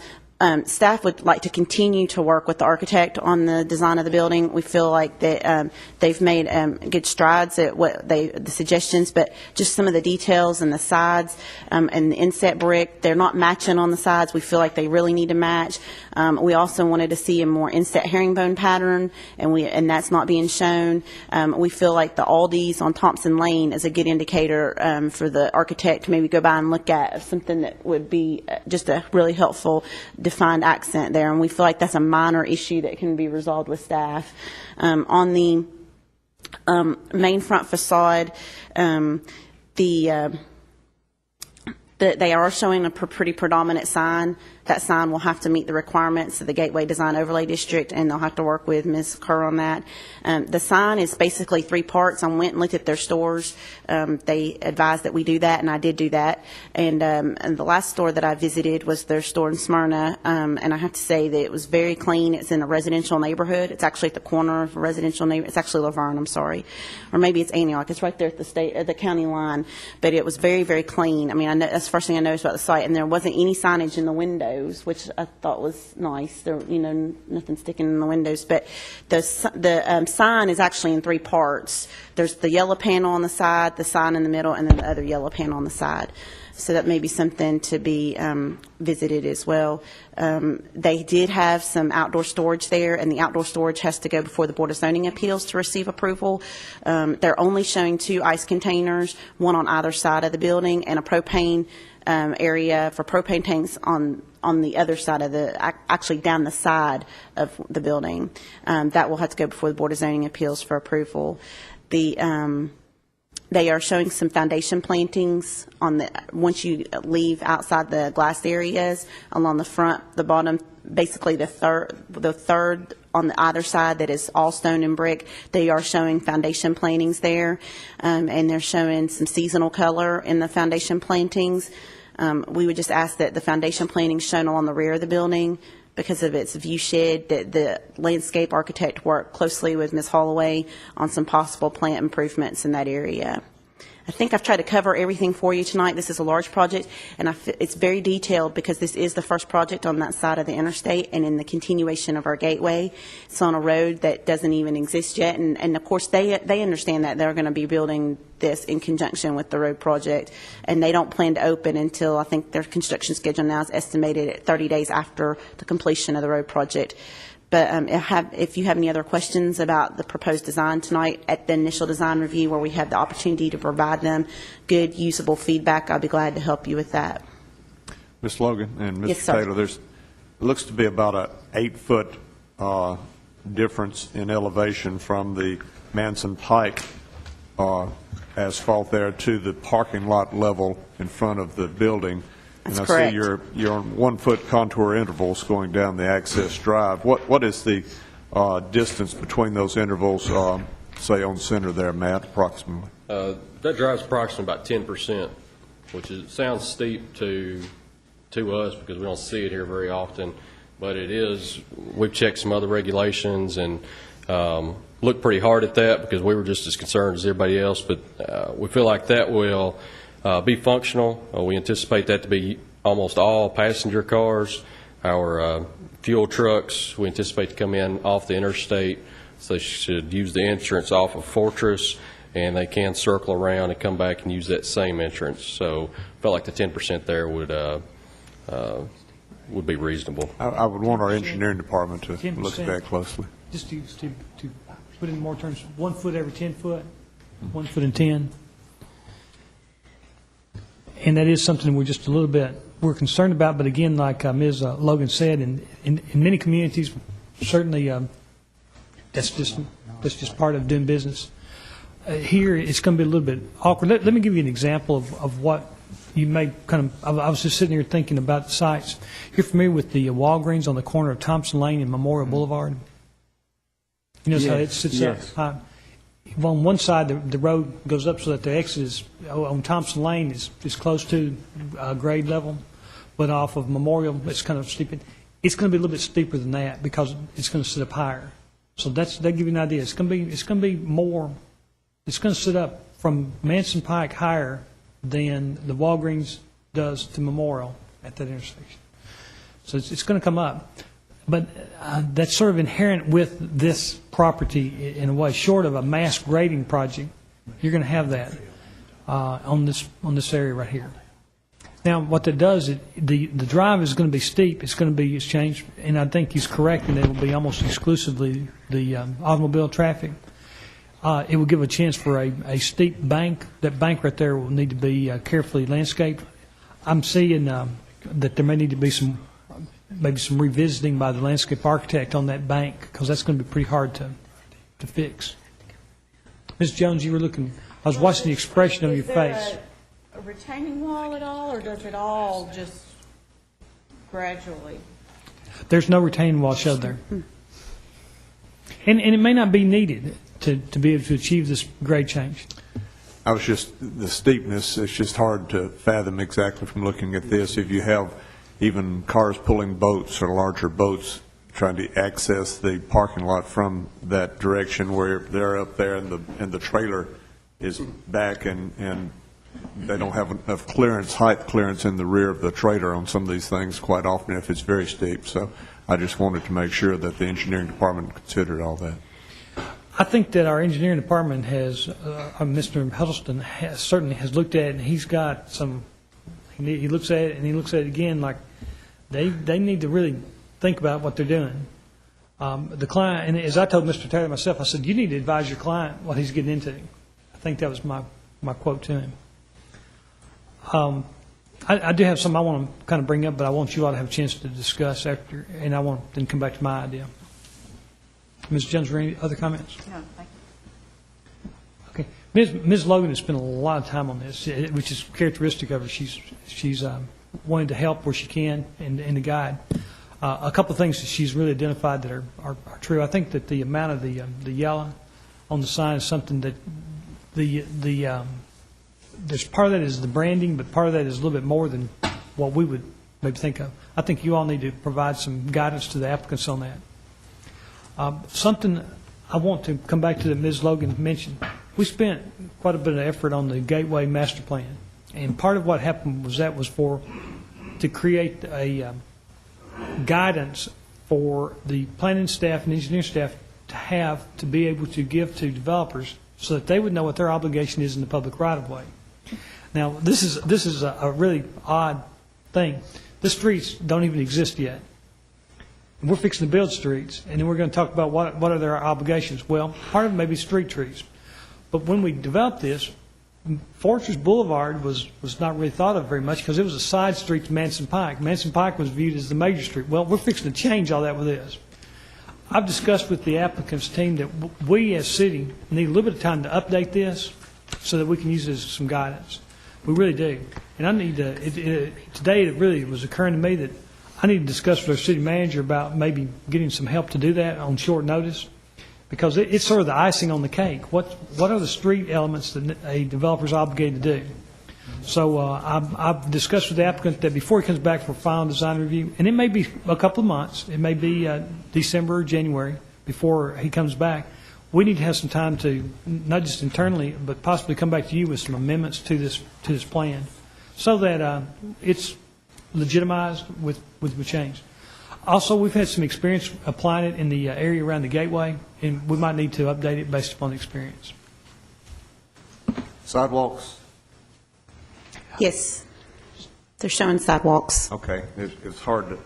[SPEAKER 7] Staff would like to continue to work with the architect on the design of the building. We feel like that they've made good strides at the suggestions, but just some of the details and the sides and the inset brick, they're not matching on the sides. We feel like they really need to match. We also wanted to see a more inset herringbone pattern, and that's not being shown. We feel like the Aldi's on Thompson Lane is a good indicator for the architect to maybe go by and look at something that would be just a really helpful defined accent there, and we feel like that's a minor issue that can be resolved with staff. On the main front facade, they are showing a pretty predominant sign. That sign will have to meet the requirements of the Gateway Design Overlay District, and they'll have to work with Ms. Kerr on that. The sign is basically 3 parts. I went and looked at their stores. They advised that we do that, and I did do that. And the last store that I visited was their store in Smyrna, and I have to say that it was very clean. It's in a residential neighborhood. It's actually at the corner of a residential neighborhood. It's actually Laverne, I'm sorry. Or maybe it's Antioch. It's right there at the county line. But it was very, very clean. I mean, that's the first thing I noticed about the site, and there wasn't any signage in the windows, which I thought was nice. There, nothing sticking in the windows. But the sign is actually in 3 parts. There's the yellow panel on the side, the sign in the middle, and then the other yellow panel on the side. So that may be something to be visited as well. They did have some outdoor storage there, and the outdoor storage has to go before the Board of Zoning Appeals to receive approval. They're only showing 2 ice containers, one on either side of the building, and a propane area for propane tanks on the other side of actually down the side of the building. That will have to go before the Board of Zoning Appeals for approval. They are showing some foundation plantings once you leave outside the glass areas along the front, the bottom, basically the third on the either side that is all stone and brick. They are showing foundation plantings there, and they're showing some seasonal color in the foundation plantings. We would just ask that the foundation plantings shown along the rear of the building, because of its view shed, that the landscape architect work closely with Ms. Holloway on some possible plant improvements in that area. I think I've tried to cover everything for you tonight. This is a large project, and it's very detailed because this is the first project on that side of the interstate and in the continuation of our gateway. It's on a road that doesn't even exist yet, and of course they understand that they're going to be building this in conjunction with the road project, and they don't plan to open until, I think their construction schedule now is estimated at 30 days after the completion of the road project. But if you have any other questions about the proposed design tonight at the initial design review, where we have the opportunity to provide them good, usable feedback, I'll be glad to help you with that.
[SPEAKER 1] Ms. Logan and Mr.
[SPEAKER 7] Yes, sir.
[SPEAKER 1] Taylor, it looks to be about a 8-foot difference in elevation from the Manson Pike asphalt there to the parking lot level in front of the building.
[SPEAKER 7] That's
[SPEAKER 1] and I
[SPEAKER 7] correct.
[SPEAKER 1] see you're on 1-foot contour intervals going down the access drive. What is the distance between those intervals say, on center there, Matt, approximately?
[SPEAKER 10] That drive's approximately about 10%, which sounds steep to us because we don't see it here very often, but it is. We've checked some other regulations and looked pretty hard at that because we were just as concerned as everybody else, but we feel like that will be functional. We anticipate that to be almost all passenger cars. Our fuel trucks, we anticipate to come in off the interstate, so they should use the entrance off of Fortress, and they can circle around and come back and use that same entrance. So I felt like the 10% there would be reasonable.
[SPEAKER 1] I would want our engineering department to
[SPEAKER 11] 10%.
[SPEAKER 1] look at that closely.
[SPEAKER 11] Just to put in more terms, 1 foot every 10 foot, 1 foot in 10. And that is something we're concerned about, but again, like Ms. Logan said, in many communities, certainly that's just part of doing business. Here, it's going to be a little bit awkward. Let me give you an example of what you may I was just sitting here thinking about the sites. You're familiar with the Walgreens on the corner of Thompson Lane and Memorial Boulevard? You know how it sits up high? Well, on one side, the road goes up so that the exit is on Thompson Lane is close to grade level, but off of Memorial, it's kind of steep. It's going to be a little bit steeper than that because it's going to sit up higher. So that give you an idea. It's going to be more. It's going to sit up from Manson Pike higher than the Walgreens does to Memorial at that intersection. So it's going to come up. But that's sort of inherent with this property in a way. Short of a mass grading project, you're going to have that on this area right here. Now, what that does, the drive is going to be steep. It's going to be changed, and I think he's correct, and it will be almost exclusively the automobile traffic. It will give a chance for a steep bank. That bank right there will need to be carefully landscaped. I'm seeing that there may need to be maybe some revisiting by the landscape architect on that bank, because that's going to be pretty hard to fix. Ms. Jones, you were looking, I was watching the expression on your face.
[SPEAKER 15] Is there a retaining wall at all, or does it all just gradually?
[SPEAKER 11] There's no retaining wall showed there. And it may not be needed to be able to achieve this grade change.
[SPEAKER 1] I was just, the steepness, it's just hard to fathom exactly from looking at this. If you have even cars pulling boats or larger boats trying to access the parking lot from that direction where they're up there and the trailer is back and they don't have enough height clearance in the rear of the trailer on some of these things quite often if it's very steep. So I just wanted to make sure that the engineering department considered all that.
[SPEAKER 11] I think that our engineering department has, Mr. Huddleston certainly has looked at it, and he's got some. He looks at it and he looks at it again. Like they need to really think about what they're doing. The client, and as I told Mr. Taylor myself, I said, you need to advise your client what he's getting into. I think that was my quote to him. I do have some I want to kind of bring up, but I want you all to have a chance to discuss after, and I want to then come back to my idea. Ms. Jones, are there any other comments?
[SPEAKER 15] No, thank you.
[SPEAKER 11] Okay. Ms. Logan has spent a lot of time on this, which is characteristic of her. She's wanting to help where she can and to guide. A couple of things that she's really identified that are true. I think that the amount of the yellow on the sign is something that there's part of that is the branding, but part of that is a little bit more than what we would maybe think of. I think you all need to provide some guidance to the applicants on that. Something I want to come back to that Ms. Logan mentioned. We spent quite a bit of effort on the Gateway Master Plan, and part of what happened was to create a guidance for the planning staff and engineering staff to be able to give to developers so that they would know what their obligation is in the public right-of-way. Now, this is a really odd thing. The streets don't even exist yet. And we're fixing to build streets, and then we're going to talk about what are their obligations. Well, part of them may be street trees. But when we developed this, Fortress Boulevard was not really thought of very much because it was a side street to Manson Pike. Manson Pike was viewed as the major street. Well, we're fixing to change all that with this. I've discussed with the applicant's team that we as city need a little bit of time to update this so that we can use it as some guidance. We really do. And I need to, today it really was occurring to me that I need to discuss with our city manager about maybe getting some help to do that on short notice. because it's sort of the icing on the cake. What are the street elements that a developer is obligated to do? So I've discussed with the applicant that before he comes back for final design review, and it may be a couple of months, it may be December or January before he comes back, we need to have some time to, not just internally, but possibly come back to you with some amendments to this plan so that it's legitimized with the change. Also, we've had some experience applying it in the area around the gateway, and we might need to update it based upon the experience.
[SPEAKER 1] Sidewalks?
[SPEAKER 7] Yes, they're showing sidewalks.
[SPEAKER 1] Okay, it's hard to...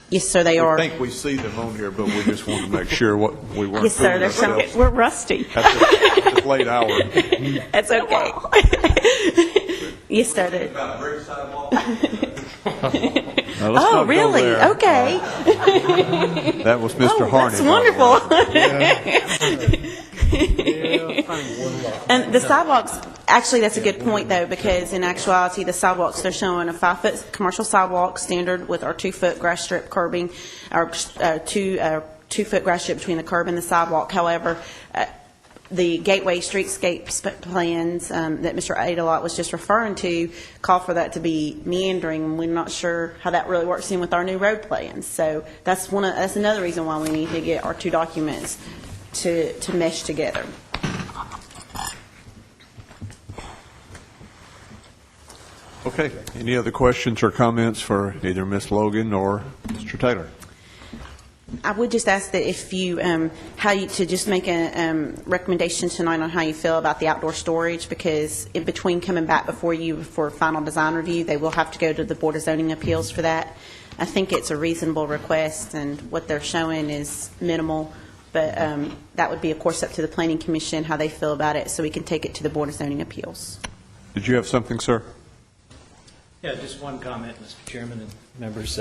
[SPEAKER 7] Yes, sir, they are.
[SPEAKER 1] I think we see them on here, but we just want to make sure what we weren't
[SPEAKER 7] Yes, sir,
[SPEAKER 1] fooling
[SPEAKER 7] they're showing.
[SPEAKER 1] ourselves.
[SPEAKER 7] We're rusty.
[SPEAKER 1] At this late hour.
[SPEAKER 7] That's okay. Yes, sir. Oh, really? Okay.
[SPEAKER 1] That was Mr. Harney.
[SPEAKER 7] That's wonderful. And the sidewalks, actually, that's a good point, though, because in actuality, the sidewalks, they're showing a 5-foot commercial sidewalk standard with our 2-foot grass strip curbing, our 2-foot grass strip between the curb and the sidewalk. However, the gateway streetscape plans that Mr. Adelot was just referring to call for that to be meandering, and we're not sure how that really works in with our new road plans. So that's another reason why we need to get our two documents to mesh together.
[SPEAKER 1] Okay. Any other questions or comments for either Ms. Logan or Mr. Taylor?
[SPEAKER 7] I would just ask that if you, to just make a recommendation tonight on how you feel about the outdoor storage, because in between coming back before you for final design review, they will have to go to the Board of Zoning Appeals for that. I think it's a reasonable request, and what they're showing is minimal, but that would be, of course, up to the Planning Commission, how they feel about it, so we can take it to the Board of Zoning Appeals.
[SPEAKER 1] Did you have something, sir?
[SPEAKER 5] Yeah, just one comment, Mr. Chairman and members.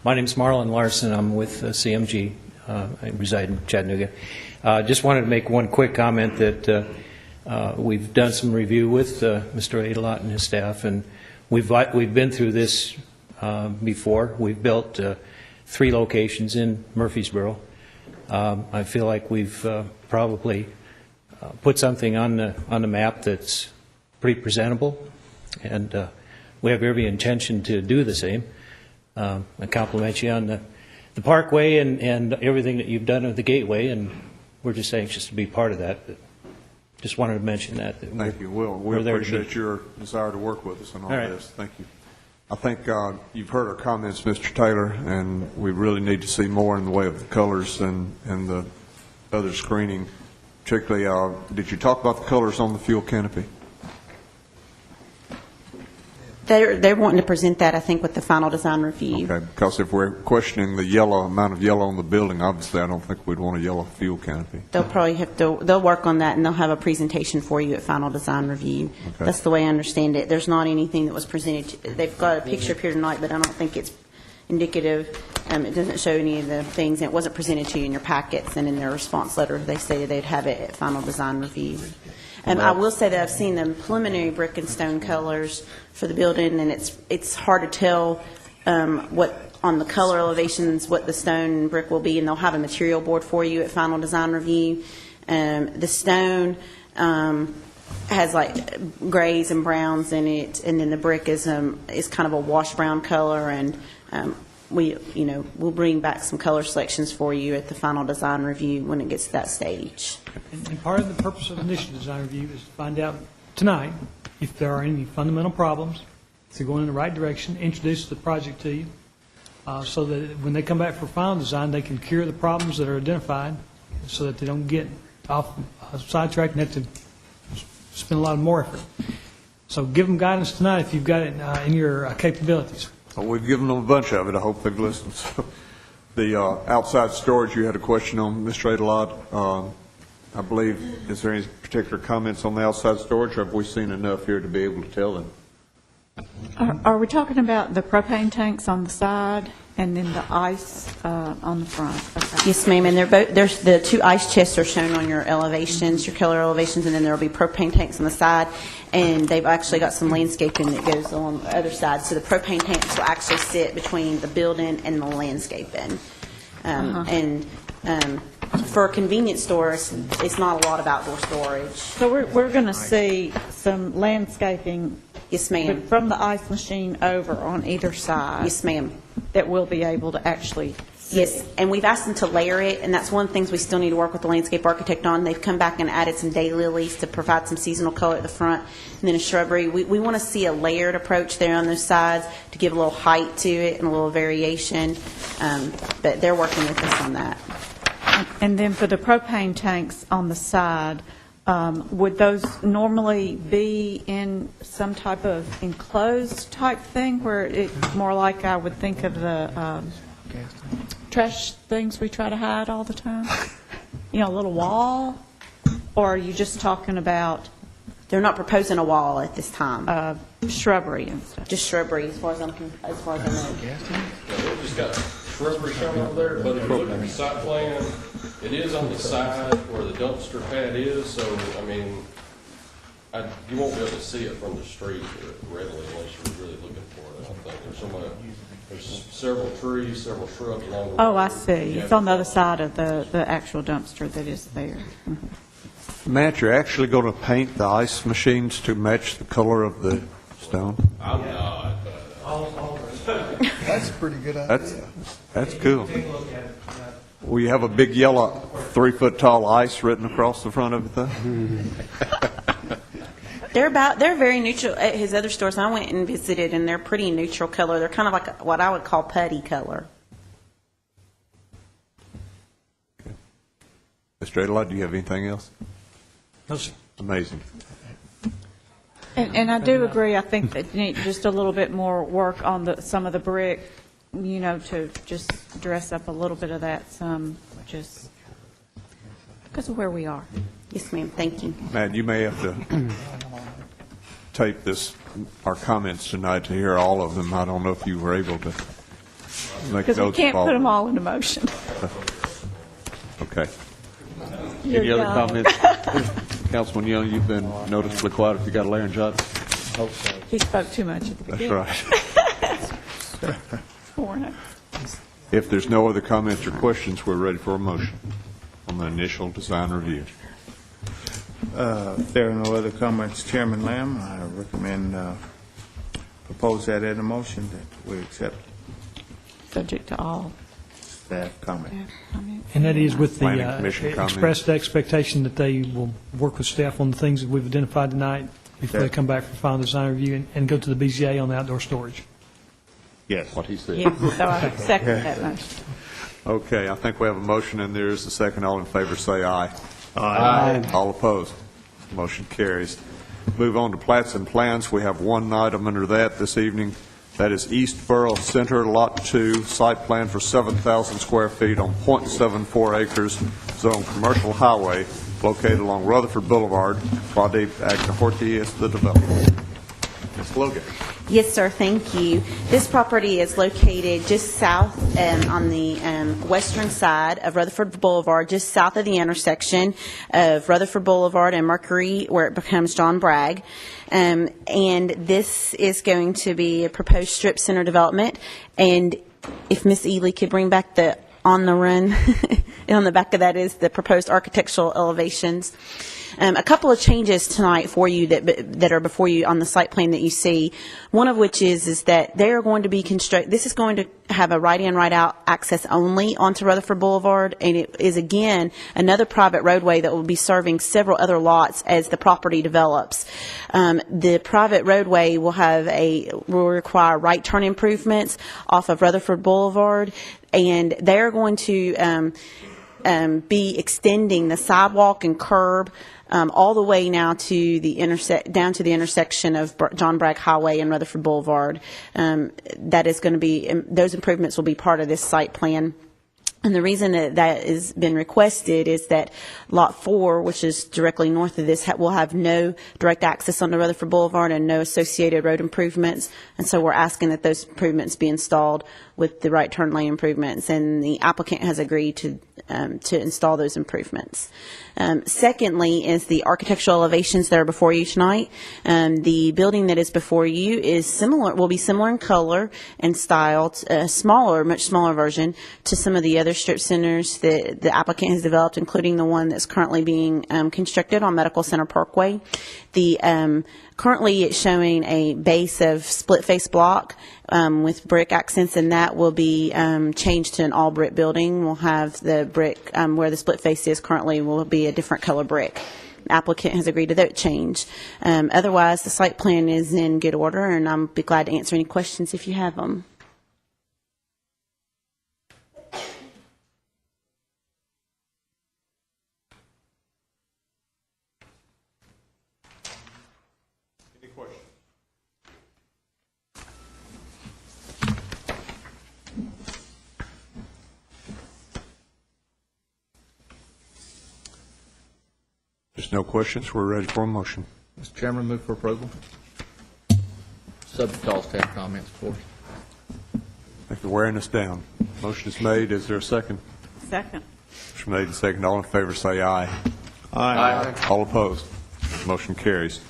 [SPEAKER 5] My name is Marlon Larson. I'm with CMG. I reside in Chattanooga. Just wanted to make one quick comment that we've done some review with Mr. Adelot and his staff, and we've been through this before. We've built 3 locations in Murfreesboro. I feel like we've probably put something on the map that's pretty presentable, and we have every intention to do the same. I compliment you on the parkway and everything that you've done with the gateway, and we're just anxious to be part of that. But just wanted to mention that.
[SPEAKER 1] Thank you, Will. We appreciate your desire to work with us on all
[SPEAKER 5] right.
[SPEAKER 1] this. Thank you. I think you've heard our comments, Mr. Taylor, and we really need to see more in the way of the colors and the other screening. Particularly, did you talk about the colors on the fuel canopy?
[SPEAKER 7] They're wanting to present that, I think, with the final design review.
[SPEAKER 1] Okay, because if we're questioning the amount of yellow on the building, obviously I don't think we'd want a yellow fuel canopy.
[SPEAKER 7] They'll probably they'll work on that, and they'll have a presentation for you at final design review.
[SPEAKER 1] Okay.
[SPEAKER 7] That's the way I understand it. There's not anything that was presented. They've got a picture up here tonight, but I don't think it's indicative. It doesn't show any of the things, and it wasn't presented to you in your packets, and in their response letter, they say they'd have it at final design review. I will say that I've seen the preliminary brick and stone colors for the building, and it's hard to tell what on the color elevations what the stone and brick will be, and they'll have a material board for you at final design review. The stone has like grays and browns in it, and then the brick is kind of a wash brown color, and we'll bring back some color selections for you at the final design review when it gets to that stage.
[SPEAKER 11] And part of the purpose of initial design review is to find out tonight if there are any fundamental problems, if they're going in the right direction, introduce the project to you, so that when they come back for final design, they can cure the problems that are identified so that they don't get off sidetracked and have to spend a lot more effort. So give them guidance tonight if you've got it in your capabilities.
[SPEAKER 1] Well, we've given them a bunch of it. I hope they've listened. So, the outside storage, you had a question on, Mr. Adelot. I believe, is there any particular comments on the outside storage, or have we seen enough here to be able to tell them?
[SPEAKER 15] Are we talking about the propane tanks on the side and then the ice on the front? Okay.
[SPEAKER 7] Yes, ma'am, and there's the 2 ice chests are shown on your elevations, your color elevations, and then there will be propane tanks on the side, and they've actually got some landscaping that goes along the other side, so the propane tanks will actually sit between the building and the landscaping. for a convenience store, it's not a lot of outdoor storage.
[SPEAKER 15] So we're going to see some landscaping.
[SPEAKER 7] Yes, ma'am.
[SPEAKER 15] From the ice machine over on either side.
[SPEAKER 7] Yes, ma'am.
[SPEAKER 15] That we'll be able to actually see.
[SPEAKER 7] Yes, and we've asked them to layer it, and that's one of the things we still need to work with the landscape architect on. They've come back and added some daylilies to provide some seasonal color at the front, and then a shrubbery. We want to see a layered approach there on those sides to give a little height to it and a little variation, but they're working with us on that.
[SPEAKER 15] And then for the propane tanks on the side, would those normally be in some type of enclosed type thing where it's more like I would think of the trash things we try to hide all the time? You know, a little wall? Or are you just talking about?
[SPEAKER 7] They're not proposing a wall at this time.
[SPEAKER 15] Shrubbery and stuff.
[SPEAKER 7] Just shrubbery, as far as I know.
[SPEAKER 10] We've just got shrubbery coming over there, but if you look at the site plan, it is on the side where the dumpster pad is, so, I mean, you won't be able to see it from the street readily unless you're really looking for it, I think. There's several trees, several shrubs along the way.
[SPEAKER 15] Oh, I see. It's on the other side of the actual dumpster that is there.
[SPEAKER 1] Matt, you're actually going to paint the ice machines to match the color of the stone?
[SPEAKER 10] I'm not,
[SPEAKER 12] That's a pretty good idea.
[SPEAKER 1] That's cool. Will you have a big yellow 3-foot-tall ice written across the front of it, though?
[SPEAKER 7] They're very neutral at his other stores. I went and visited, and they're pretty neutral color. They're kind of like what I would call putty color.
[SPEAKER 1] Mr. Adelard, do you have anything else?
[SPEAKER 11] No, sir.
[SPEAKER 1] Amazing.
[SPEAKER 15] And I do agree, I think that you need just a little bit more work on some of the brick, you know, to just dress up a little bit of that, just because of where we are.
[SPEAKER 7] Yes, ma'am. Thank you.
[SPEAKER 1] Matt, you may have to tape our comments tonight to hear all of them. I don't know if you were able to make
[SPEAKER 15] Because we
[SPEAKER 1] notes
[SPEAKER 15] can't
[SPEAKER 1] of all
[SPEAKER 15] put
[SPEAKER 1] of
[SPEAKER 15] them all into motion.
[SPEAKER 1] Okay.
[SPEAKER 15] You're
[SPEAKER 1] Any other
[SPEAKER 15] young.
[SPEAKER 1] comments? Councilman Young, you've been noticeably quiet if you got a laryngitis.
[SPEAKER 15] He spoke too much at the
[SPEAKER 1] That's
[SPEAKER 15] beginning.
[SPEAKER 1] right.
[SPEAKER 15] Right.
[SPEAKER 1] If there's no other comments or questions, we're ready for a motion on the initial design review.
[SPEAKER 18] If there are no other comments, Chairman Lamb, I recommend propose that in a motion that we accept
[SPEAKER 15] Subject to all.
[SPEAKER 18] staff comment.
[SPEAKER 11] And that is with
[SPEAKER 1] Planning
[SPEAKER 11] the
[SPEAKER 1] Commission comments.
[SPEAKER 11] expressed expectation that they will work with staff on the things that we've identified tonight before they come back for final design review and go to the BZA on the outdoor storage.
[SPEAKER 18] Yes.
[SPEAKER 1] What he said.
[SPEAKER 15] Yes, so I second that motion.
[SPEAKER 1] Okay, I think we have a motion, and there's a second. All in favor, say aye.
[SPEAKER 18] Aye.
[SPEAKER 1] All opposed? Motion carries. Move on to plats and plans. We have one item under that this evening. That is East Borough Center, Lot 2, site plan for 7,000 square feet on .74 acres, zone commercial highway, located along Rutherford Boulevard. Claudia Agna-Horty is the developer. Ms. Logan.
[SPEAKER 7] Yes, sir. Thank you. This property is located just south on the western side of Rutherford Boulevard, just south of the intersection of Rutherford Boulevard and Mercury, where it becomes John Bragg. And this is going to be a proposed strip center development. And if Ms. Ely could bring back the on the run, and on the back of that is the proposed architectural elevations. A couple of changes tonight for you that are before you on the site plan that you see. One of which is that they are going to be this is going to have a right-in, right-out access only onto Rutherford Boulevard, and it is again another private roadway that will be serving several other lots as the property develops. The private roadway will require right turn improvements off of Rutherford Boulevard, and they are going to be extending the sidewalk and curb all the way now to the down to the intersection of John Bragg Highway and Rutherford Boulevard. That is going to be those improvements will be part of this site plan. And the reason that has been requested is that Lot 4, which is directly north of this, will have no direct access onto Rutherford Boulevard and no associated road improvements. And so we're asking that those improvements be installed with the right turn lane improvements, and the applicant has agreed to install those improvements. Secondly is the architectural elevations that are before you tonight. The building that is before you is similar, will be similar in color and style, much smaller version to some of the other strip centers that the applicant has developed, including the one that's currently being constructed on Medical Center Parkway. Currently, it's showing a base of split-face block with brick accents, and that will be changed to an all-brick building. We'll have the brick where the split face is currently will be a different color brick. The applicant has agreed to that change. Otherwise, the site plan is in good order, and I'll be glad to answer any questions if you have them.
[SPEAKER 1] There's no questions. We're ready for a motion.
[SPEAKER 14] Mr. Chairman, move for approval. Subject to all staff comments, of course.
[SPEAKER 1] Thank you for wearing us down. Motion is made. Is there a second?
[SPEAKER 15] Second.
[SPEAKER 1] Motion made and second. All in favor say aye.
[SPEAKER 14] Aye.
[SPEAKER 1] All opposed? Motion carries.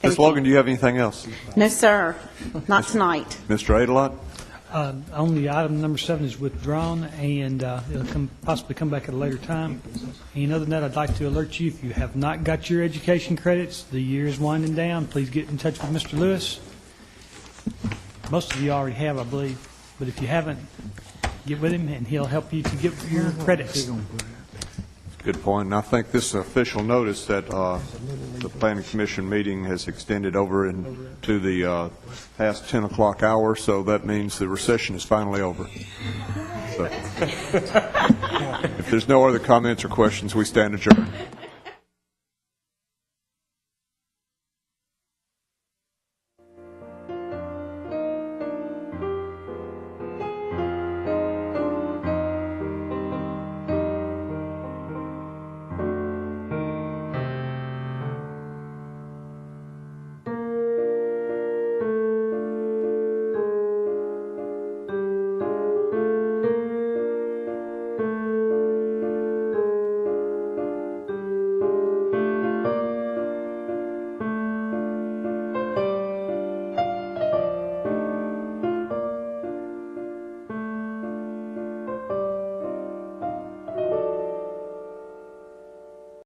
[SPEAKER 1] Ms. Logan, do you have anything else?
[SPEAKER 7] No, sir. Not tonight.
[SPEAKER 1] Mr. Adelot?
[SPEAKER 11] Only item number 7 is withdrawn, and it'll possibly come back at a later time. And other than that, I'd like to alert you, if you have not got your education credits, the year is winding down. Please get in touch with Mr. Lewis. Most of you already have, I believe, but if you haven't, get with him, and he'll help you to get your credits.
[SPEAKER 1] Good point. And I think this is official notice that the Planning Commission meeting has extended over into the past 10 o'clock hour, so that means the recession is finally over. So, if there's no other comments or questions, we stand adjourned.